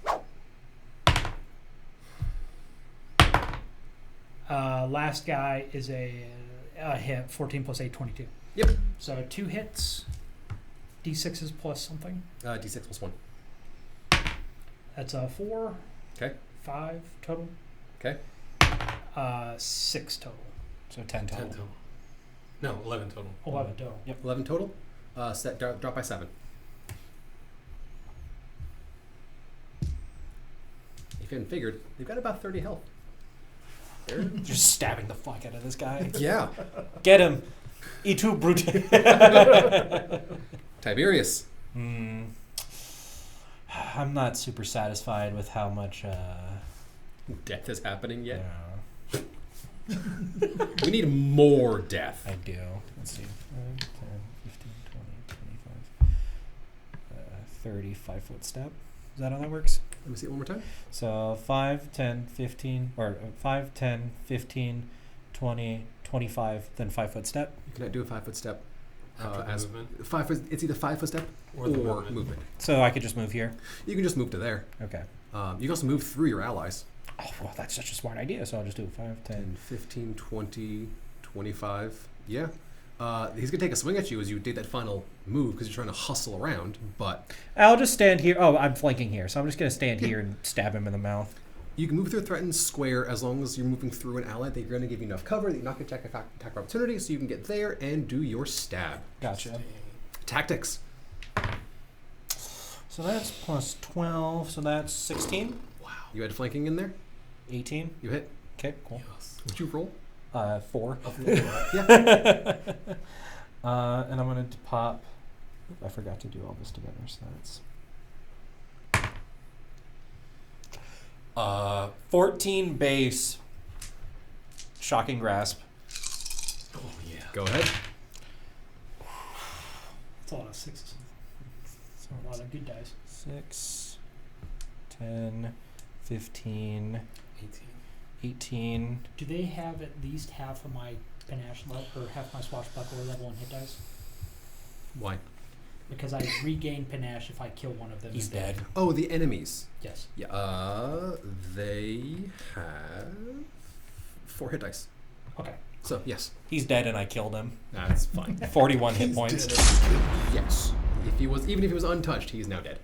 Last guy is a hit. 14 plus 8, 22. Yep. So 2 hits. D6s plus something. D6 plus 1. That's a 4. Okay. 5 total. Okay. 6 total. So 10 total. 10 total. No, 11 total. 11 total. Yep. 11 total. Drop by 7. If you hadn't figured, they've got about 30 health. Just stabbing the fuck out of this guy. Yeah. Get him! E2 brute. Tiberius. I'm not super satisfied with how much. Death is happening yet? Yeah, We need more death. I do. Let's see. 5, 10, 15, 20, 25, 30, 5-foot step. Is that how that works? Let me see it one more time. So 5, 10, 15, or 5, 10, 15, 20, 25, then 5-foot step. You cannot do a 5-foot step. After the As movement. 5 foot, it's either 5-foot step Or or the movement. movement. So I could just move here. You can just move to there. Okay. You can also move through your allies. Oh, well, that's such a smart idea. So I'll just do 5, 10. 10, 15, 20, 25. Yeah. He's going to take a swing at you as you did that final move because you're trying to hustle around, but... I'll just stand here. Oh, I'm flanking here, so I'm just going to stand here and stab him in the mouth. You can move through a threatened square as long as you're moving through an ally. They're going to give you enough cover that you're not going to attack of opportunity, so you can get there and do your stab. Gotcha. Tactics. So that's plus 12, so that's 16. Wow. You had flanking in there? 18. You hit? Okay, cool. Yes. What'd you roll? 4. Yeah. And I'm going to pop... I forgot to do all this together, so that's... 14 base. Shocking grasp. Oh, yeah. Go ahead. It's a lot of 6s. It's a lot of good dice. 6, 10, 15, 18. 18. Do they have at least half of my panache level, or half my swashbuckler level in hit dice? Why? Because I regain panache if I kill one of them. He's dead. Oh, the enemies. Yes. Yeah. They have 4 hit dice. Okay. So, yes. He's dead and I killed him. That's fine. 41 hit points. Yes. Even if he was untouched, he is now dead.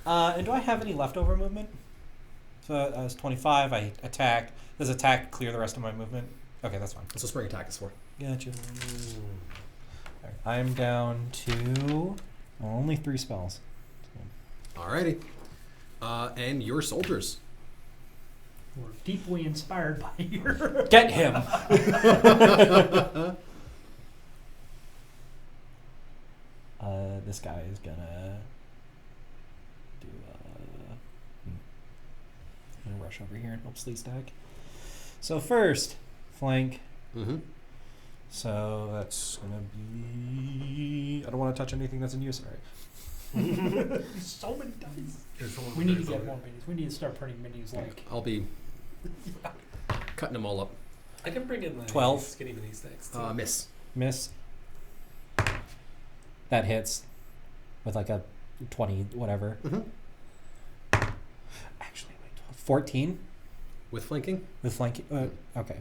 And do I have any leftover movement? So I was 25. I attacked. Does attack clear the rest of my movement? Okay, that's fine. That's what spring attack is for. Gotcha. Right, I'm down to only 3 spells. Alrighty. And your soldiers. We're deeply inspired by your... Get him! This guy is gonna do I'm gonna rush over here and help Sleet Stack. So first, flank. Mm-hmm. So that's gonna be... I don't want to touch anything that's in use. All right. So many dice. There's one We need to there's get one. more minis. We need to start printing minis like... I'll be cutting them all up. I can bring in my 12. skinny mini stacks too. Miss. Miss. That hits with like a 20, whatever. Mm-hmm. Actually, wait, 12. 14 With flanking? with flanking. Okay.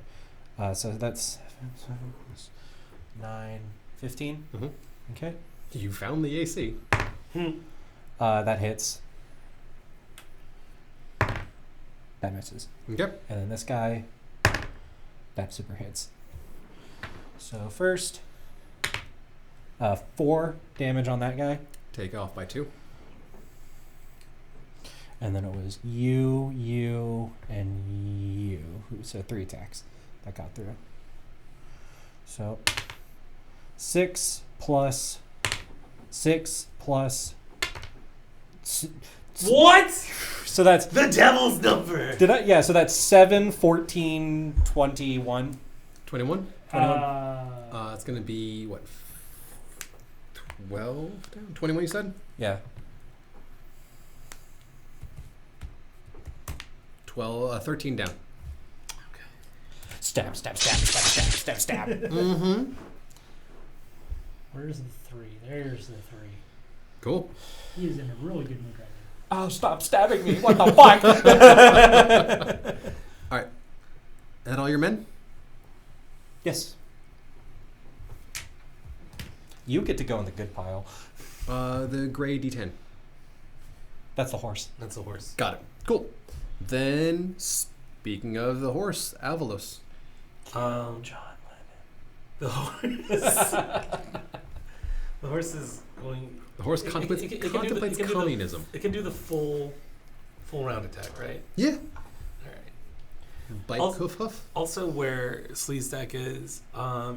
So that's 7 plus 9, 15. Mm-hmm. Okay. You found the AC. That hits. That misses. Okay. And then this guy, that super hits. So first, 4 damage on that guy. Take off by 2. And then it was you, and you. So 3 attacks that got through. So 6 plus 6 plus. What? So that's The devil's number. did I? Yeah. So that's 7, 14, 21. 21? It's going to be, what, 12 down? 21 you said? Yeah. 13 down. Stab. Mm-hmm. Where's the 3? There's the 3. Cool. He is in a really good mood right now. Oh, stop stabbing me! What the fuck? All right. Is that all your men? Yes. You get to go in the good pile. The gray D10. That's the horse. That's a horse. Got it. Cool. Then, speaking of the horse, Avalos. John Lennon. The horse. The horse is going. The horse It contemplates can do the- contemplates it can do the- communism. It can do the full round attack, right? Yeah. All right. Bite, Also- hoof, hoof. Also, where Sleazestack is,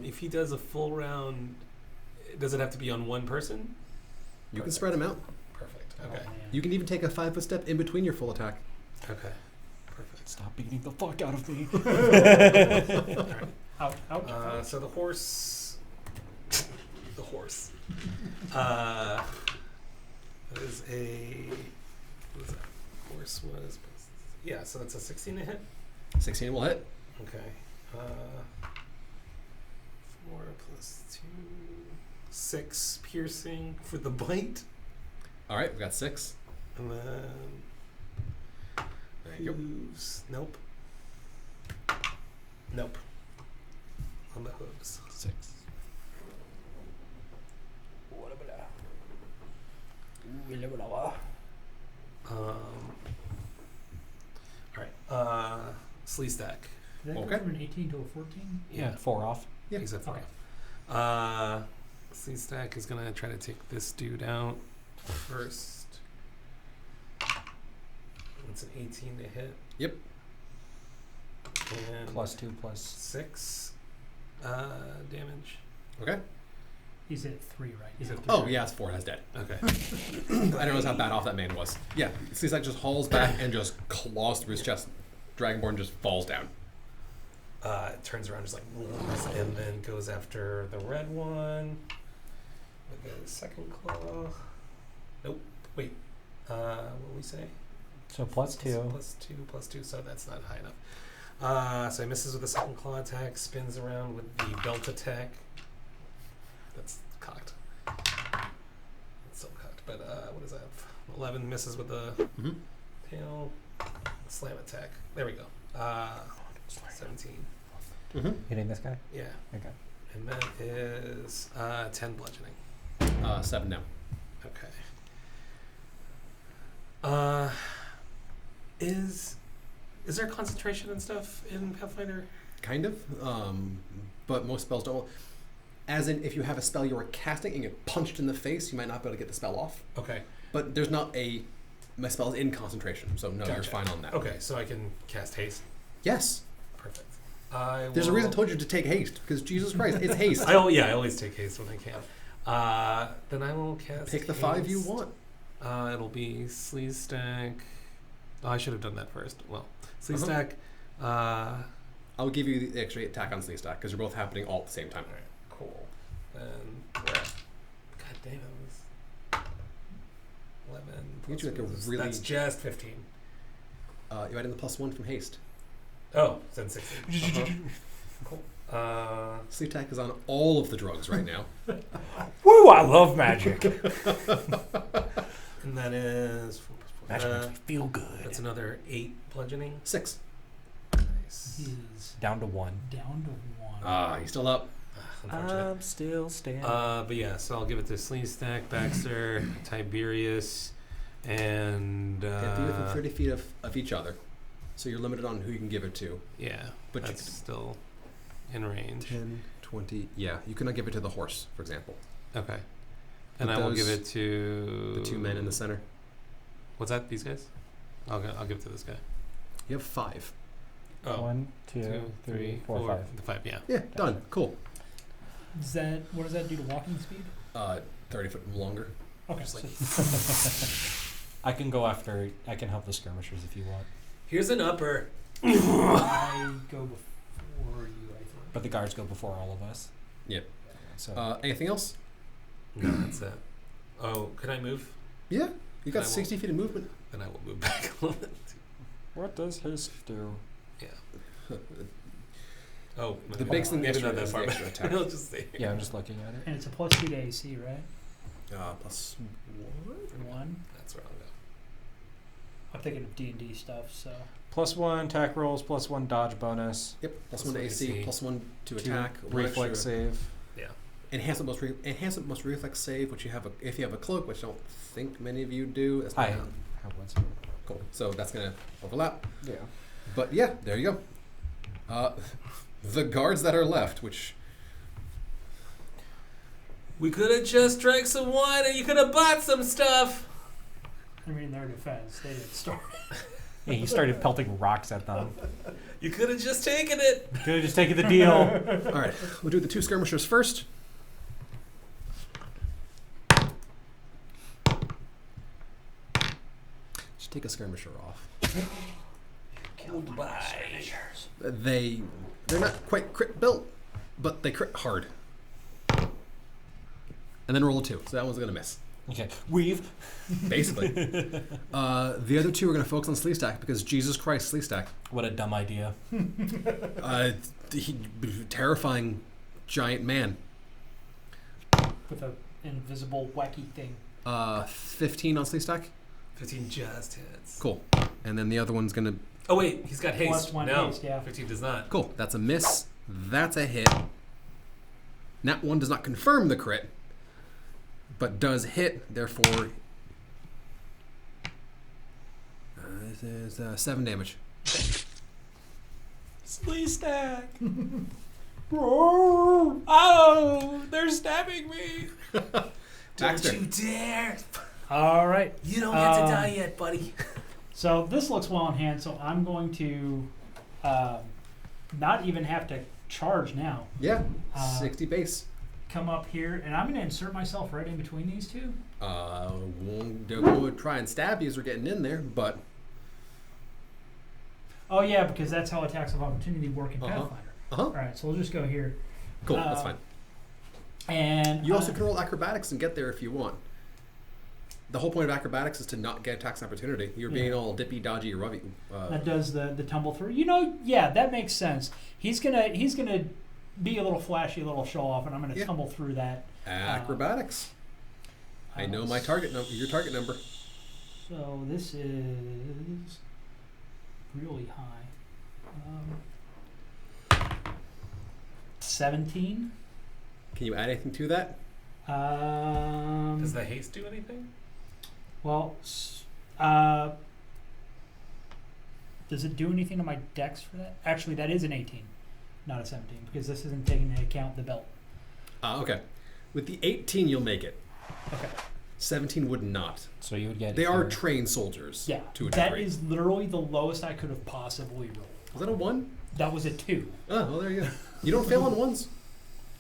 if he does a full round, does it have to be on one person? You can spread them out. Perfect. Oh, Okay. man. You can even take a 5-foot step in between your full attack. Okay. Perfect. Stop beating the fuck out of me. Ouch, ouch. So the horse. The horse. That is a. What is that? Horse was. Yeah, so that's a 16 to hit. 16 will hit. Okay. 4 plus 2. 6 piercing for the bite. All right, we got 6. And then. There you go. Hooves. Nope. Nope. on the hooves. 6. Alright. Slee stack. Did that Okay. go from an 18 to a 14? Yeah, 4 off. Yeah. He said four. Okay. Slee stack is gonna try to take this dude out first. It's an 18 to hit. Yep. And +2 +. 6 damage. Okay. He's at 3 right He's now. at Oh, yeah, it's 4. That's dead. Okay. I didn't realize how bad off that man was. Yeah, Sleaze like just hauls back and just claws through his chest. Dragonborn just falls down. It turns around just like and then goes after the red one with a second claw. Nope. Wait. What did we say? So +2. +2, so that's not high enough. So he misses with the second claw attack, spins around with the belt attack. That's cocked. It's so cocked. But what is that? 11 misses with the Mhm. tail. Slam attack. There we go. 17. Mm-hmm. Hitting this guy? Yeah. Okay. And that is 10 bludgeoning. 7 now. Okay. Is there concentration and stuff in Pathfinder? Kind of. But most spells don't. As in, if you have a spell you are casting and get punched in the face, you might not be able to get the spell off. Okay. But there's not my spell is in concentration, so no, you're Gotcha. fine on that. Okay, so I can cast haste. Yes. Perfect. There's a reason I told you to take haste, because Jesus Christ, it's haste. I always take haste when I can. Then I will cast. Pick the 5 you haste. want. It'll be Sleaze stack. Oh, I should have done that first. Well, Sleaze Uh-huh. stack. I'll give you the extra attack on Sleaze stack, because you're both happening all at the same time. Alright, cool. Then we're at, God damn it, it was 11. You get you, like, a plus- really- That's just 15. You add in the +1 from haste. Oh, then 16. Cool. Sleep attack is on all of the drugs right now. Woo! I love magic. And that is 4 plus 4. Magic makes me feel good. That's another 8 bludgeoning. 6. Nice. He is Down to 1. down to 1. He's still up. Unfortunate. I'm still standing. But yeah, so I'll give it to Sleaze Stack, Baxter, Tiberius, and Get the within 30 feet of each other. So you're limited on who you can give it to. yeah, But that's still in range. 10, 20. Yeah, you cannot give it to the horse, for example. Okay, and But I will give those- it to The 2 men in the center. What's that? These guys? I'll give it to this guy. You have 5. Oh, 1, 2, 2, 3, 3, 4, 4, 5. The 5, yeah. Yeah, done. Cool. What does that do to walking speed? 30 foot longer. Okay. Just like- so I can go after. I can help the skirmishers if you want. Here's an upper. I go before you, I think. But the guards go before all of us. Yep. So Anything else? No, that's it. Oh, can I move? Yeah. You got I will- 60 feet of movement. Then I will move back a little bit. what does haste do? Yeah. Oh, The big thing maybe extra not that is far the back. extra attack. I'll just stay here. Yeah, I'm just looking at it. And it's a +2 to AC, right? Plus 1. 1. That's where I'll go. I'm thinking of D&D stuff, so. +1 attack rolls, +1 dodge bonus, Yep. Plus 1 to AC. AC. Plus 1 to 2 attack. one reflex extra save. Yeah. Enhancement most reflex save, which you have if you have a cloak, which I don't think many of you do. That's I gonna- have one. Second. Cool. So that's gonna overlap. Yeah. But yeah, there you go. The guards that are left, which We could have just drank some wine and you could have bought some stuff. I mean, in their defense, they didn't start. Yeah, he started pelting rocks at them. You could have just taken it. Could have just taken the deal. all right, we'll do the 2 skirmishers first. Just take a skirmisher off. Killed by. They're not quite crit built, but they crit hard. And then roll a 2, so that one's gonna miss. Okay, weave. Basically. The other 2 are going to focus on Sleaze Stack because Jesus Christ, Sleaze Stack. What a dumb idea. Terrifying giant man. With an invisible wacky thing. 15 on Sleaze Stack. 15 just hits. Cool. And then the other one's going to... Oh wait, he's got haste. +1 no, haste, yeah. 15 does not. Cool. That's a miss. That's a hit. Nat 1 does not confirm the crit, but does hit. Therefore, this is 7 damage. Slee stack. Oh, they're stabbing me. Baxter. Don't you dare! All right. You don't get to die yet, buddy. So this looks well in hand. So I'm going to not even have to charge now. Yeah, 60 base. Come up here, and I'm going to insert myself right in between these two. They're going to try and stab you as we're getting in there, but Oh yeah, because that's how attacks of opportunity work in Uh-huh. Pathfinder. uh-huh. All right, so we'll just go here. Cool, that's fine. And You also can roll acrobatics and get there if you want. The whole point of acrobatics is to not get attacks of opportunity. You're being Yeah. all dippy, dodgy, or rubby. that does the tumble through. You know, yeah, that makes sense. He's gonna be a little flashy, a little show off, and I'm gonna Yeah. tumble through that. Acrobatics. I know my target number. Your target number. So this is really high. 17. Can you add anything to that? Does the haste do anything? Well, does it do anything to my dex for that? Actually, that is an 18, not a 17, because this isn't taking into account the belt. Okay. With the 18, you'll make it. Okay. 17 would not. So you would get. They are trained soldiers. Yeah, To a that degree. is literally the lowest I could have possibly rolled. Was that a 1? That was a 2. Oh, well, there you go. You don't fail on 1s.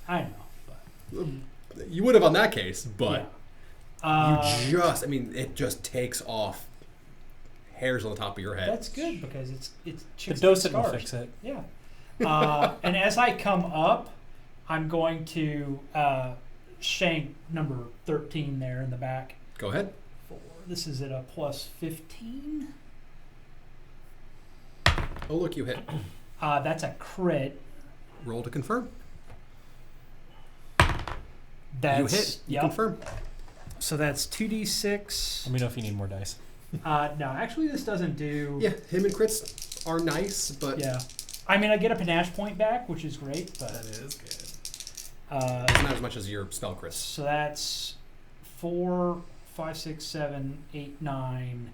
I know. But, You would have on that case, but yeah. you just, I mean, it just takes off hairs on the top of your head. That's good because it's The chicks docent with will scars. fix it. Yeah. And as I come up, I'm going to shank number 13 there in the back. Go ahead. This is at a plus 15. Oh, look, you hit. That's a crit. Roll to confirm. That's, You hit. You yep. confirm. So that's 2d6. Let me know if you need more dice. No, actually this doesn't do... Yeah, him and crits are nice, but Yeah. I mean, I get a panache point back, which is great, but... That is good. it's not as much as your spell crits. So that's 4, 5, 6, 7, 8, 9,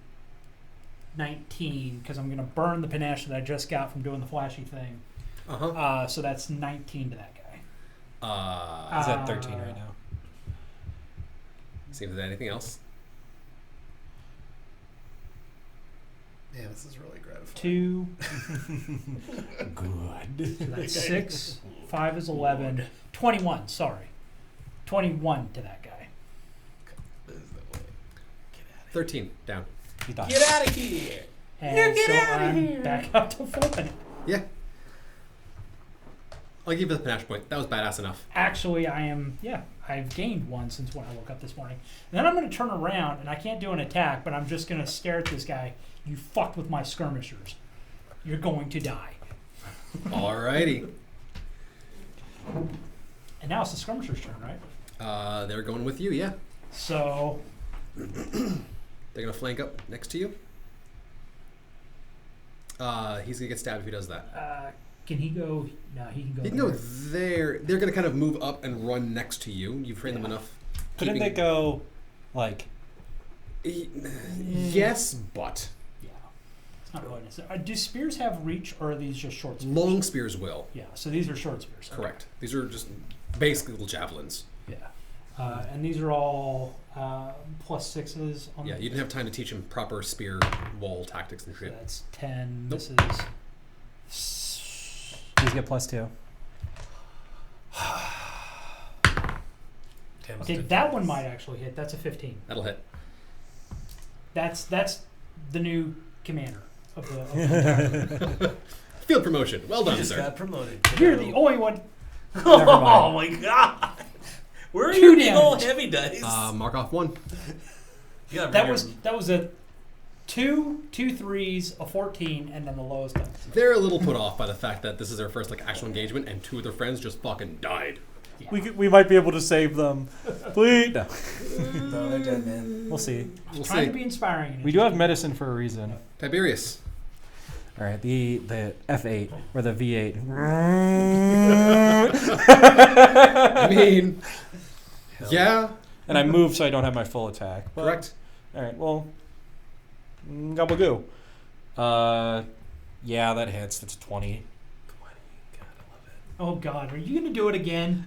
19, because I'm going to burn the panache that I just got from doing the flashy thing. Uh-huh. So that's 19 to that guy. He's at 13 right now. See if there's anything else. Yeah, this is really gratifying. 2, Good. so that's 6, 5 is 11, 21, sorry. 21 to that guy. This is the way. 13, down. He died. Get out of here! And get so outta I'm here. back up to flipping it. Yeah. I'll give you the panache point. That was badass enough. Actually, I've gained one since when I woke up this morning. And then I'm going to turn around, and I can't do an attack, but I'm just going to stare at this guy. You fucked with my skirmishers. You're going to die. Alrighty. And now it's the skirmishers' turn, right? They're going with you, yeah. So, They're going to flank up next to you. He's going to get stabbed if he does that. can he go? No, he can go. He can go there. there. They're going to kind of move up and run next to you. You've trained them Yeah. enough. Couldn't they go, like... Yes, but Yeah. It's not really necessary. Do spears have reach, or are these just short spears? long spears will. Yeah, so these are short spears. Okay. Correct. These are just basically little javelins. Yeah. And these are all plus 6s. On Yeah, you didn't have time to teach him proper spear wall tactics and So shit. that's 10. Nope. This is... Please get +2. Tim's Okay, defense. that one might actually hit. That's a 15. That'll hit. That's the new commander of the entire. Field promotion. Well You done, just sir. got promoted. You're the only one. Never Oh mind. my god! Where are Two your big old damage. heavy dice? Mark off 1. You gotta That bring was a 2 3s, a 14, and then the lowest dice. They're a little put off by the fact that this is their first actual engagement, and 2 of their friends just fucking died. We might be able to save them. Please. No. No, they're dead, man. We'll see. We'll Trying see. to be inspiring. We do have medicine for a reason. Tiberius. All right, the F8 or the V8. I mean, yeah, And I move so I don't have my full attack. But, correct. All right, well, gabagoo. Yeah, that hits. That's 20. 20. God, I love it. Oh God, are you gonna do it again?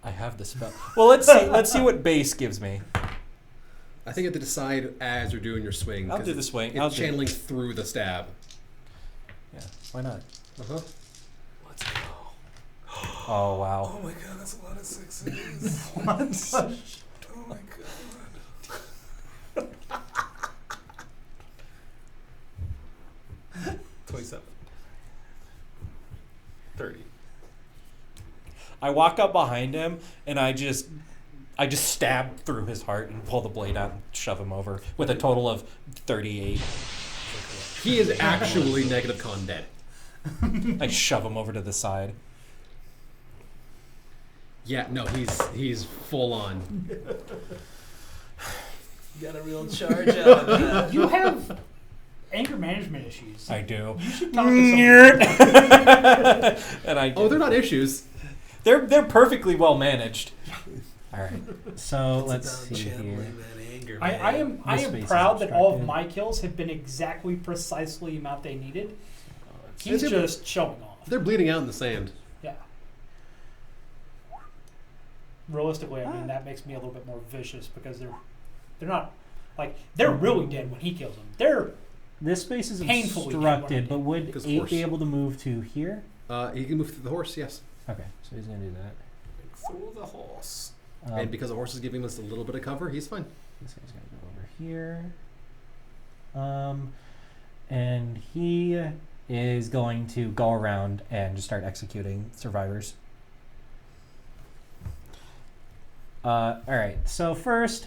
I have the spell. Well, let's see. Let's see what base gives me. I think you have to decide as you're doing your swing. I'll 'cause do the swing. It's I'll do- channeling through the stab. Yeah, why not? Uh-huh. Let's go. Oh wow. Oh my god, that's a lot of sixes. What? Oh my god. 27. 30. I walk up behind him and I just stab through his heart and pull the blade out and shove him over with a total of 38. He is actually negative con dead. I shove him over to the side. Yeah, no, he's full on. You got a real charge out of that. You have anger management issues. I do. You should talk to someone. And I Oh, they're not issues. they're perfectly well managed. All right. So It's let's about see here. channeling that anger, I man. am This space is proud that all of obstructed. my kills have been exactly precisely the amount they needed. He's It's- just showing off. They're bleeding out in the sand. Yeah. Realistically, I mean that makes me a little bit more vicious because they're not like they're really dead when he kills them. They're This space is Painfully obstructed, but would Because 8 horse. be able to move to here? He can move through the horse, yes. Okay, so he's gonna do that. Through the horse. And because the horse is giving us a little bit of cover, he's fine. This guy's gonna go over here. And he is going to go around and just start executing survivors. All right. So first,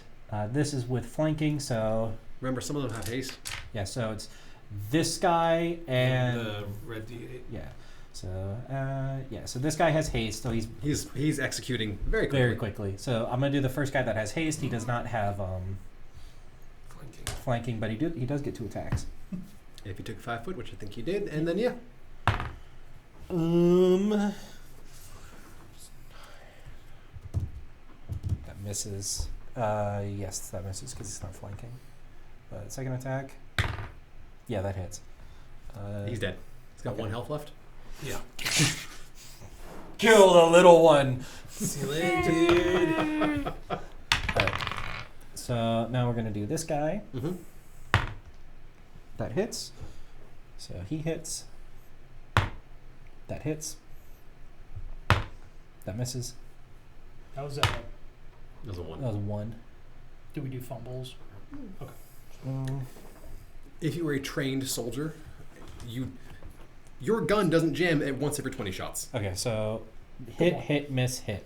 this is with flanking. So Remember, some of them have haste. yeah. So it's this guy and the red D8. yeah. So yeah. So this guy has haste. So he's He's executing very quickly. very quickly. So I'm gonna do the first guy that has haste. He does not have Flanking. flanking, but he does get 2 attacks. If you took 5 foot, which I think you did, and then yeah, That misses. Yes, that misses because it's not flanking. But second attack. Yeah, that hits. he's dead. He's got okay. 1 health left. Yeah. Kill the little one. See you later, dude. Alright. So now we're gonna do this guy. Mm-hmm. That hits. So he hits. That hits. That misses. that was That was a That 1. was a 1. do we do fumbles? If you were a trained soldier, your gun doesn't jam at once every 20 shots. Okay, so hit, miss, hit.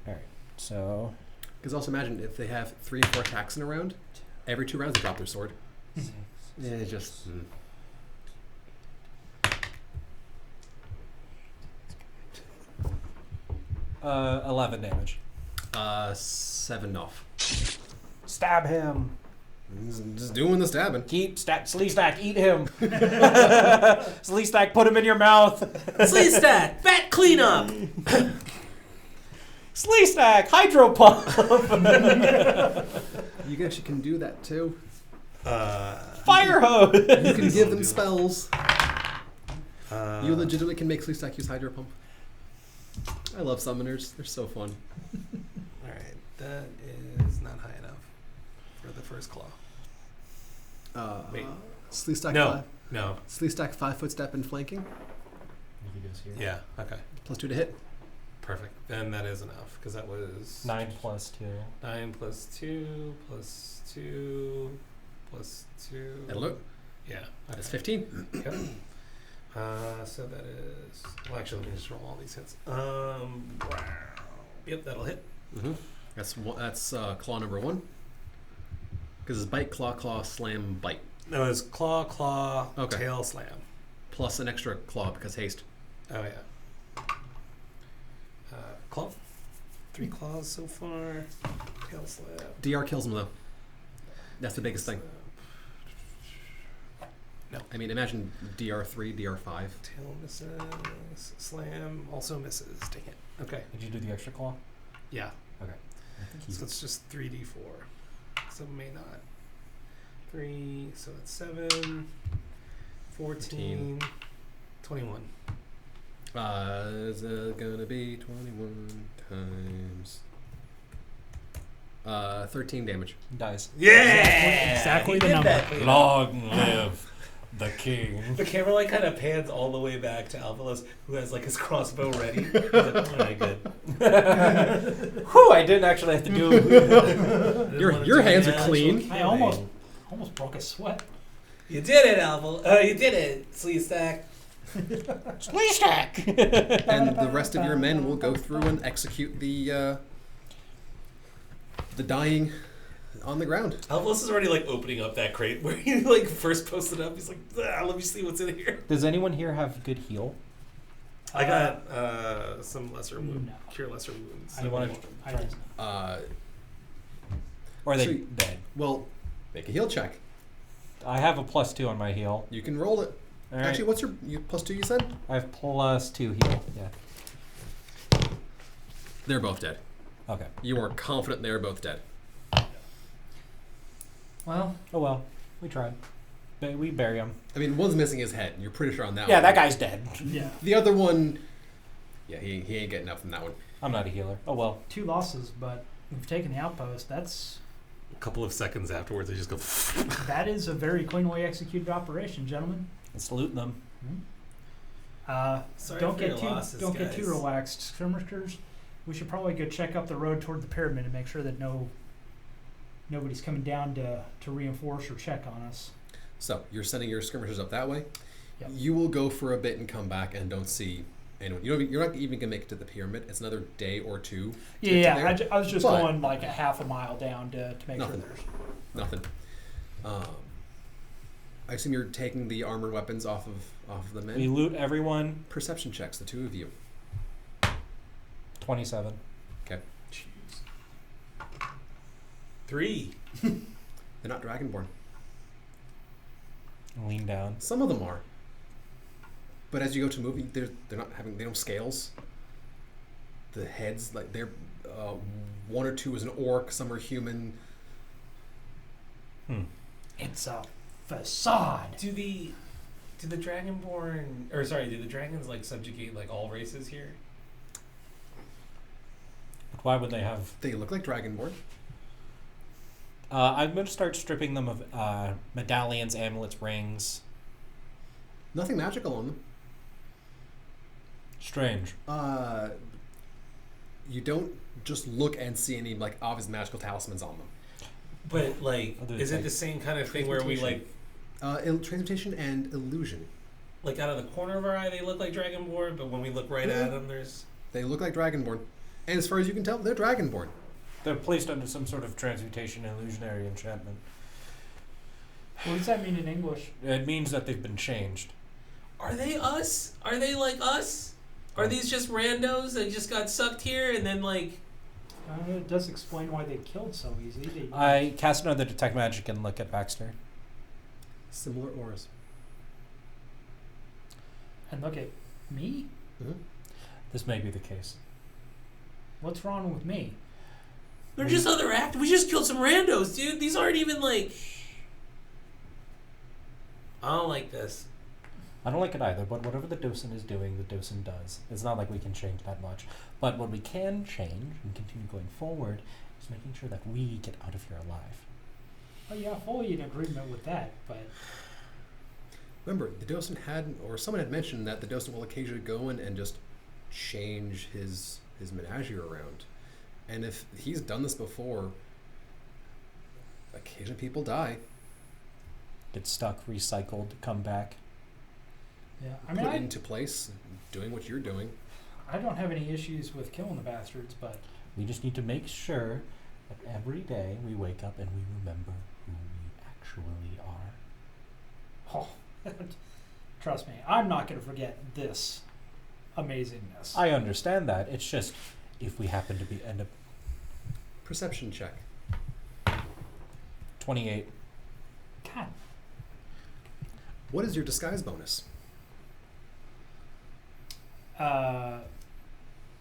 Alright, so Because also imagine if they have 3 or 4 attacks in a round, every 2 rounds they drop their sword. It's just. 11 damage. 7 off. Stab him. He's just doing the stabbing. Keep Slee Stack, eat him. Slee Stack, put him in your mouth. Sleeve stack. Fat cleanup. Slee Stack, hydro pump. You guys can do that too. Fire hose. You can give them spells. You legitimately can make Sleeve Stack use Hydro Pump. I love summoners. They're so fun. Alright, that is not high enough for the first claw. Wait. Sleeve Stack No. 5. No. Sleeve Stack 5 foot step and flanking. Yeah, okay. +2 to hit. Perfect. Then that is enough, because that was 9 plus 2. 9 plus 2 plus 2 plus 2. That'll do it. Yeah. That's Okay. 15. Yep. So that is. Well, actually, let me just roll all these hits. Yep, that'll hit. Mm-hmm. That's claw number 1. Because it's bite, claw, slam, bite. No, it's claw, Okay. tail slam. Plus an extra claw because haste. Oh yeah. Claw. 3 claws so far. Tail slam. DR kills him though. That's the biggest thing. No. I mean, imagine DR3, DR5. Tail misses. Slam also misses. Dang it. Okay. Did you do the extra claw? Yeah. Okay. I think he's So it's just 3d4. Some may not. 3, so it's 7, 14, 21. Is it gonna be 21 times 13 damage? dies. Yeah! Exactly He the did number. that, baby. Long live the king. The camera like kind of pans all the way back to Alphalos, who has like his crossbow ready. He's like, all right, good. Whew, I didn't actually have to do Your hands are clean. I almost broke a sweat. You did it, Alpha. You did it, Sleeve Stack. Sleeve stack. And the rest of your men will go through and execute the dying on the ground. Alphalos is already like opening up that crate where he like first posted up. He's like, let me see what's in here. Does anyone here have good heal? I got some lesser wound, No. cure lesser wounds. You want I didn't. Or are they So- dead? Well, make a heal check. I have a +2 on my heal. You can roll it. All right. Actually, what's your +2? You said I have +2 heal. Yeah. they're both dead. Okay. You are confident they're both dead. Well, Oh well, we tried. We bury him. I mean, one's missing his head. You're pretty sure on that Yeah, one. that guy's dead. yeah. The other one, yeah, he ain't getting up from that one. I'm not a healer. Oh well. 2 losses, but we've taken the outpost. A couple of seconds afterwards, they just go. That is a very cleanly executed operation, gentlemen. Let's loot them. Sorry Don't for get your too losses, don't get too guys. relaxed, skirmishers. We should probably go check up the road toward the pyramid and make sure that nobody's coming down to reinforce or check on us. So you're sending your skirmishers up that way. Yep. You will go for a bit and come back and don't see anyone. You're not even gonna make it to the pyramid. It's another day or two. to get to there. I was just But- going like a half a mile down to make Nothing. sure there's. Nothing. I assume you're taking the armored weapons off of the men. We loot everyone. Perception checks, the two of you. 27. Jeez. 3. They're not dragonborn. Lean down. Some of them are. But as you go to move, they don't have scales. The heads, like they're one or two is an orc, some are human. It's a facade. Do the dragonborn, or sorry, do the dragons like subjugate like all races here? Why would they have? They look like dragonborn. I'm going to start stripping them of medallions, amulets, rings. Nothing magical on them. Strange. You don't just look and see any like obvious magical talismans on them. But like, Other is it like the same kind of thing where we like Transmutation and illusion. out of the corner of our eye they look like dragonborn, but when we look right at them, there's They look like dragonborn, and as far as you can tell, they're dragonborn. They're placed under some sort of transmutation illusionary enchantment. What does that mean in English? It means that they've been changed. Are they us? Are they like us? Are these just randos that just got sucked here and then like? It does explain why they killed so easy. I cast another detect magic and look at Baxter. Similar auras. And look at me. This may be the case. What's wrong with me? They're just other act. We just killed some randos, dude. These aren't even like. I don't like this. I don't like it either, but whatever the docent is doing, the docent does. It's not like we can change that much. But what we can change and continue going forward is making sure that we get out of here alive. Oh yeah, fully in agreement with that, but Remember, the docent someone had mentioned that the docent will occasionally go in and just change his menagerie around. And if he's done this before, occasionally people die. Get stuck, recycled, come back. yeah. I mean, Put into place, doing what you're doing. I don't have any issues with killing the bastards, but We just need to make sure that every day we wake up and we remember who we actually are. oh, trust me, I'm not going to forget this amazingness. I understand that. It's just if we happen to be end up Perception check. 28. God, What is your disguise bonus?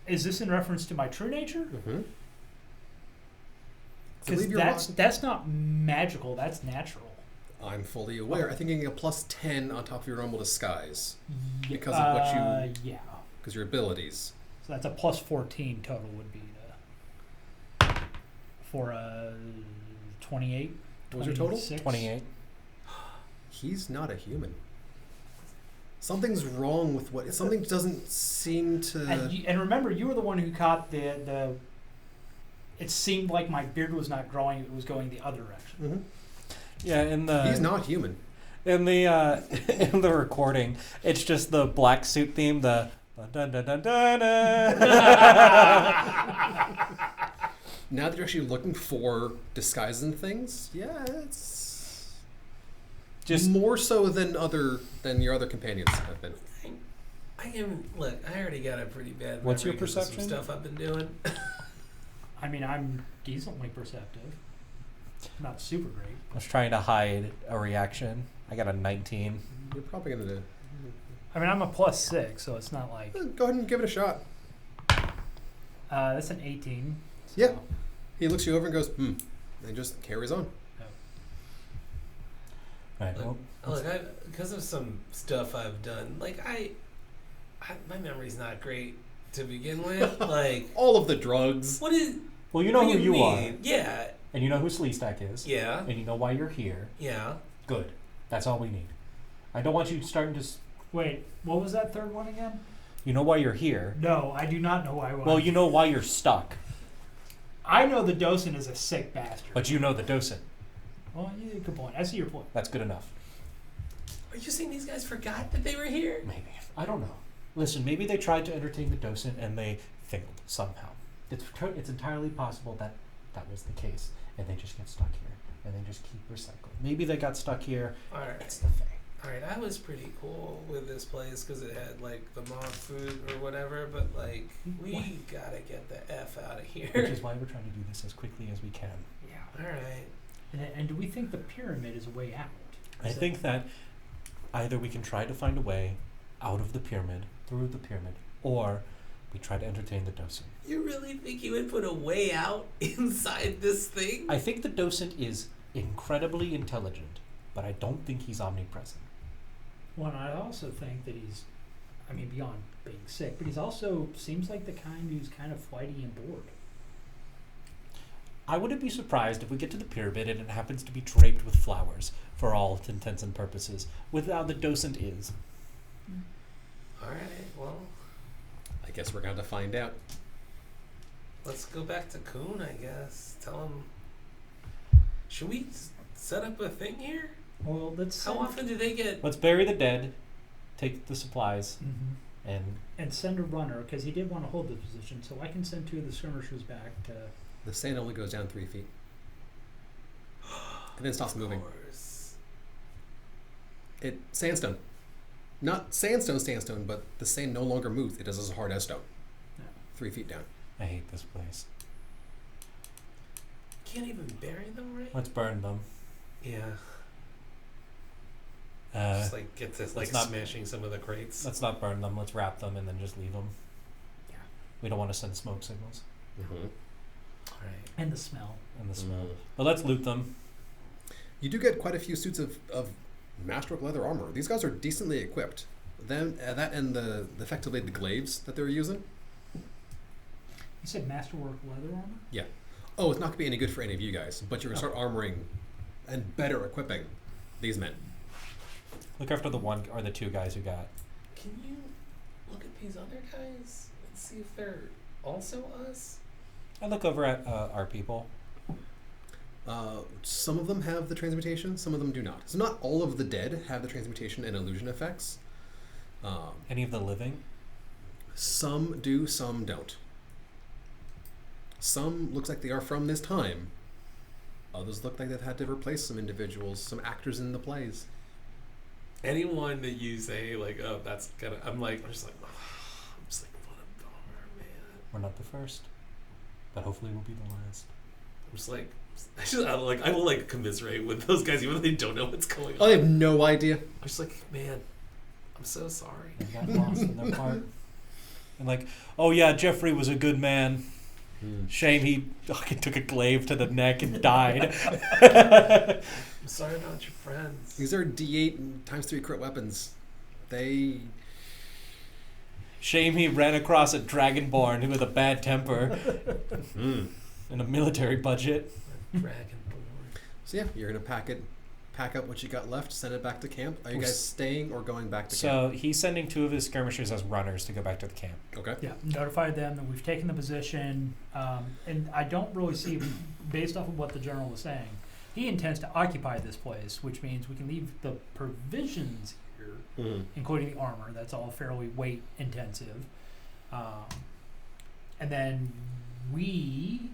Is this in reference to my true nature? Mm-hmm. Because that's not magical. That's natural. I'm fully aware. I think you get a plus 10 on top of your normal disguise Because of what you, yeah. because your abilities. So that's a plus 14 total would be for a 28. What was your total? 26. 28. He's not a human. Something's wrong with what. Something doesn't seem to. And remember, you were the one who caught the. It seemed like my beard was not growing; it was going the other direction. Mm-hmm. Yeah, He's not human. in the in the recording, it's just the black suit theme. The dun dun dun dun dun. Now that you're actually looking for disguises and things, yeah, it's Just more so than your other companions have been. I already got a pretty bad. What's your memory 'cause of perception? Some stuff I've been doing. I mean, I'm decently perceptive. Not super great. I was trying to hide a reaction. I got a 19. You're probably gonna do. I mean, I'm a plus 6, so it's not like Go ahead and give it a shot. that's an 18. So. Yeah. He looks you over and goes, and just carries on. Right. Well, Because of some stuff I've done, my memory's not great to begin with. Like, All of the drugs. what is? well, you know what who do you are, mean? Yeah, and you know who Sleestack is, yeah, and you know why you're here. yeah. Good. That's all we need. I don't want you starting to. Wait, what was that third one again? You know why you're here. No, I do not know why. Well, you know why you're stuck, I know the docent is a sick bastard. but you know the docent. Well, yeah, good point. I see your point. That's good enough. Are you saying these guys forgot that they were here? Maybe. I don't know. Listen, maybe they tried to entertain the docent and they failed somehow. It's entirely possible that that was the case, and they just get stuck here, and they just keep recycling. Maybe they got stuck here. All right. It's the Fae. All right, I was pretty cool with this place because it had the mob food or whatever, but we gotta get the F out of here. Which is why we're trying to do this as quickly as we can. Yeah. All right. And do we think the pyramid is a way out? I think that either we can try to find a way out of the pyramid, through the pyramid, or we try to entertain the docent. You really think you would put a way out inside this thing? I think the docent is incredibly intelligent, but I don't think he's omnipresent. Well, and I also think that he's, beyond being sick, but he's also seems like the kind who's kind of flighty and bored. I wouldn't be surprised if we get to the pyramid and it happens to be draped with flowers, for all intents and purposes, with how the docent is. All right, well, I guess we're going to find out. let's go back to Kuhn, I guess. Tell him. Should we set up a thing here? Well, let's How often do they get? Let's bury the dead, take the supplies, and send a runner because he did want to hold the position, so I can send 2 of the skirmishers back to. The sand only goes down 3 feet. And then stops moving. Course. Sandstone. Not sandstone, but the sand no longer moves. It is as hard as stone. Yeah. 3 feet down. I hate this place. Can't even bury them, right? Let's burn them. Yeah. Uh, Just get this let's not- smashing some of the crates. let's not burn them. Let's wrap them and then just leave them. Yeah. We don't want to send smoke signals Mm-hmm. All right. And the smell. and the smell. But let's loot them. You do get quite a few suits of masterwork leather armor. These guys are decently equipped. Then that and the effectively the glaives that they're using. You said masterwork leather armor? Oh, it's not going to be any good for any of you guys, but you're going to start armoring and better equipping these men. Look after the one or the 2 guys who got. Can you look at these other guys and see if they're also us? I look over at our people. Some of them have the transmutation, some of them do not. So not all of the dead have the transmutation and illusion effects. Any of the living? Some do, some don't. Some looks like they are from this time. Others look like they've had to replace some individuals, some actors in the plays. Anyone that you say that's gonna, I'm just like, what a bummer, man. We're not the first, but hopefully we'll be the last. I'm just like, I will like commiserate with those guys even though they don't know what's going on. Oh, they have no idea. I'm just like, man, I'm so sorry. They got lost in their part. And like, oh yeah, Jeffrey was a good man. Shame he fucking took a glaive to the neck and died. I'm sorry about your friends. These are D8 and ×3 crit weapons. They... Shame he ran across a dragonborn with a bad temper and a military budget. Dragonborn. So yeah, you're gonna pack up what you got left, send it back to camp. Are you guys staying or going back to camp? So he's sending 2 of his skirmishers as runners to go back to the camp. Okay. Yeah, notify them that we've taken the position, and I don't really see, based off of what the general was saying, he intends to occupy this place, which means we can leave the provisions here, including the armor. That's all fairly weight intensive, and then we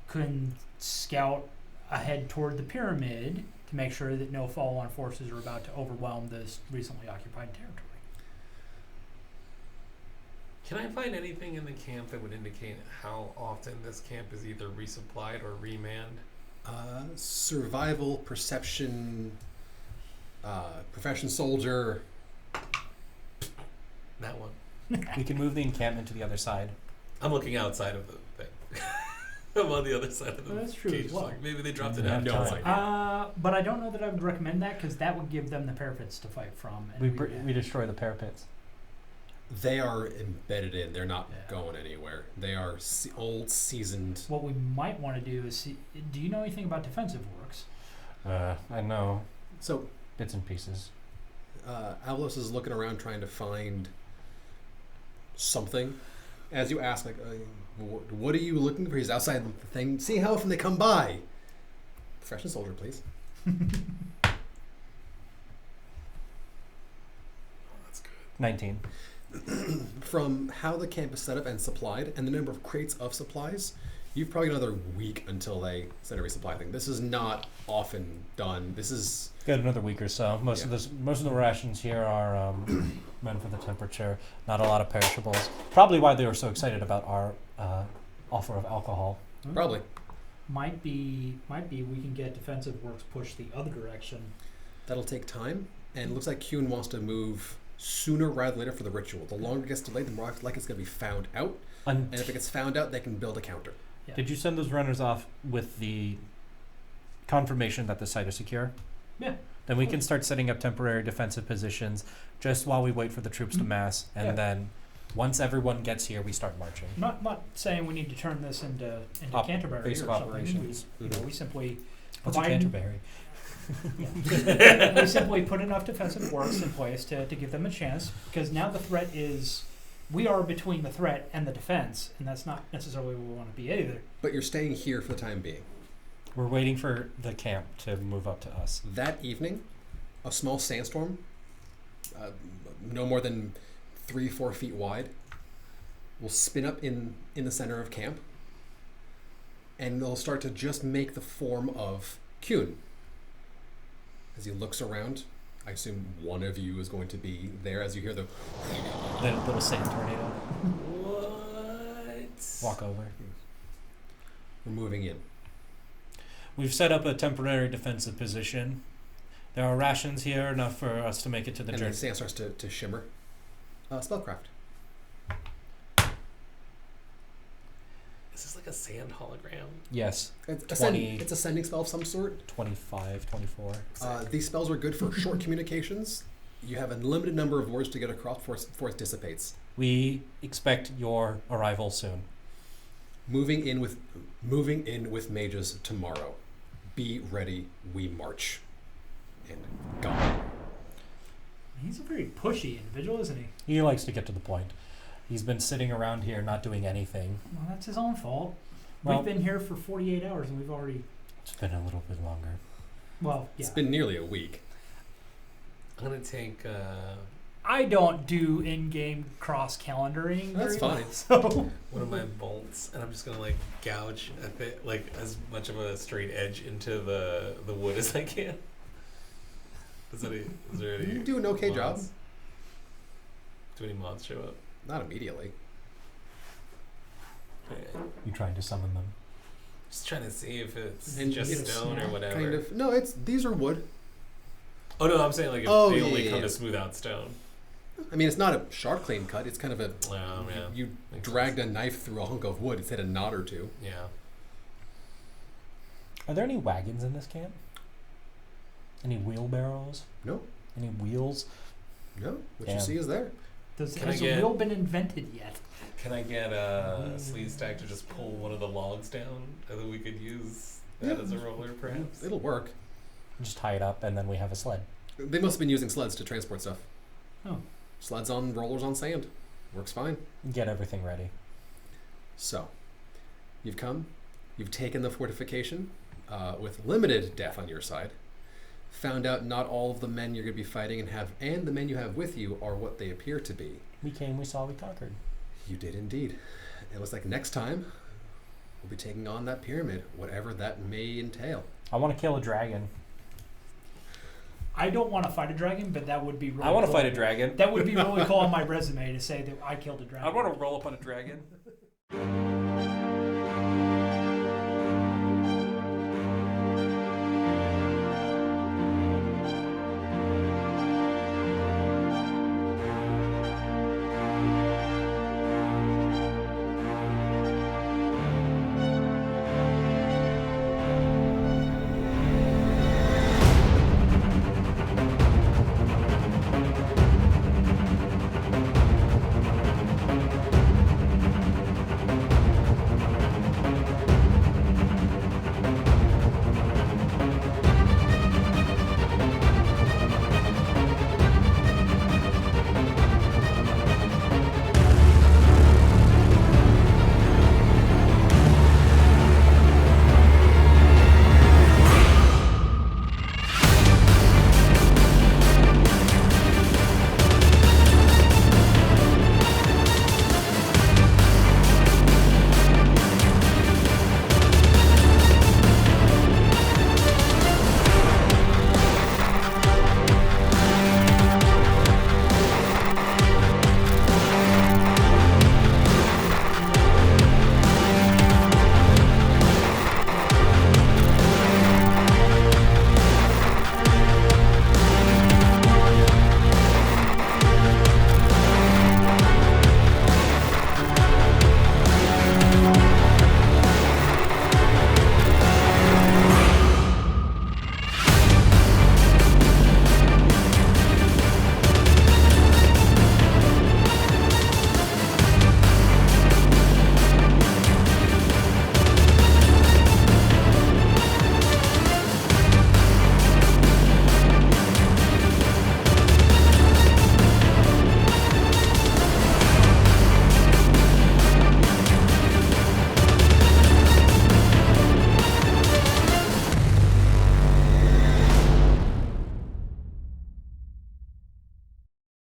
can scout ahead toward the pyramid to make sure that no follow-on forces are about to overwhelm this recently occupied territory. Can I find anything in the camp that would indicate how often this camp is either resupplied or remanned? Survival, perception, profession soldier. That one. We can move the encampment to the other side. I'm looking outside of the thing. I'm on the other side of the Well, that's true cage. as well. Like, maybe they dropped We it out. have No time. idea. But I don't know that I would recommend that because that would give them the parapets to fight from. And We destroy the parapets. They are embedded in. They're not Yeah. going anywhere. They are old, seasoned. What we might want to do is see. Do you know anything about defensive works? I know So bits and pieces. Avalos is looking around trying to find something. As you ask, like, what are you looking for? He's outside the thing. See how often they come by. Professional soldier, please. That's good. 19. From how the camp is set up and supplied, and the number of crates of supplies, you've probably got another week until they send a resupply thing. This is not often done. This is Got another week or so. Most Yeah. of the rations here are meant for the temperature. Not a lot of perishables. Probably why they were so excited about our offer of alcohol. probably. Might be. We can get defensive works pushed the other direction. That'll take time, and it looks like Kuhn wants to move sooner rather than later for the ritual. The longer it gets delayed, the more likely it's going to be found out. And if it gets found out, they can build a counter. Yeah. Did you send those runners off with the confirmation that the site is secure? Yeah. Then we can start setting up temporary defensive positions just while we wait for the troops to mass, and Yeah. then once everyone gets here, we start marching. Not saying we need to turn this into Canterbury basic or something. operations. We simply What's a provide- Canterbury? we simply put enough defensive works in place to give them a chance, because now the threat is, we are between the threat and the defense, and that's not necessarily where we want to be either. But you're staying here for the time being. We're waiting for the camp to move up to us. That evening, a small sandstorm, no more than 3-4 feet wide, will spin up in the center of camp, and they'll start to just make the form of Kuhn. As he looks around, I assume one of you is going to be there as you hear the The little sand tornado. What? Walk over. we're moving in. We've set up a temporary defensive position. There are rations here, enough for us to make it to the And journey. the sand starts to shimmer. Spellcraft. Is this like a sand hologram? Yes, It's, 20. it's a sending spell of some sort. 25, 24. These spells are good for short communications. You have a limited number of words to get across before it dissipates. We expect your arrival soon. Moving in with mages tomorrow. Be ready. We march. And gone. He's a very pushy individual, isn't he? He likes to get to the point. He's been sitting around here not doing anything. Well, that's his own fault. Well, We've been here for 48 hours, and we've already... it's been a little bit longer. Well, yeah. It's been nearly a week. I'm gonna take. I don't do in-game cross-calendaring That's very well, fine. so... One of my bolts, and I'm just gonna like gouge a bit, like as much of a straight edge into the wood as I can. Is there any You do an okay job. mods? Do any mods show up? Not immediately. Okay. You trying to summon them? Just trying to see if it's And just it's stone or whatever. Kind of. No, these are wood. Oh no, I'm saying like if Oh, they yeah, only yeah, come yeah. to smooth out stone. I mean, it's not a sharp, clean cut. It's kind of a. Oh yeah. You Makes dragged a knife through a hunk of wood. It's hit a knot or two. Yeah. Are there any wagons in this camp? Any wheelbarrows? No, Any wheels? no. What Damn. you see is there. Can Has I a get- wheel been invented yet? Can I get a sleeve stack to just pull one of the logs down, and then we could use that as a roller, perhaps? It'll work. Just tie it up and then we have a sled. They must have been using sleds to transport stuff. Oh. Sleds on rollers on sand. Works fine. Get everything ready. So, you've come. You've taken the fortification with limited death on your side. Found out not all of the men you're going to be fighting and the men you have with you are what they appear to be. We came, we saw, we conquered. You did indeed. It was like next time we'll be taking on that pyramid, whatever that may entail. I want to kill a dragon. I don't want to fight a dragon, but that would be really I want to cool. fight a dragon. That would be really cool on my resume to say that I killed a dragon. I want to roll up on a dragon.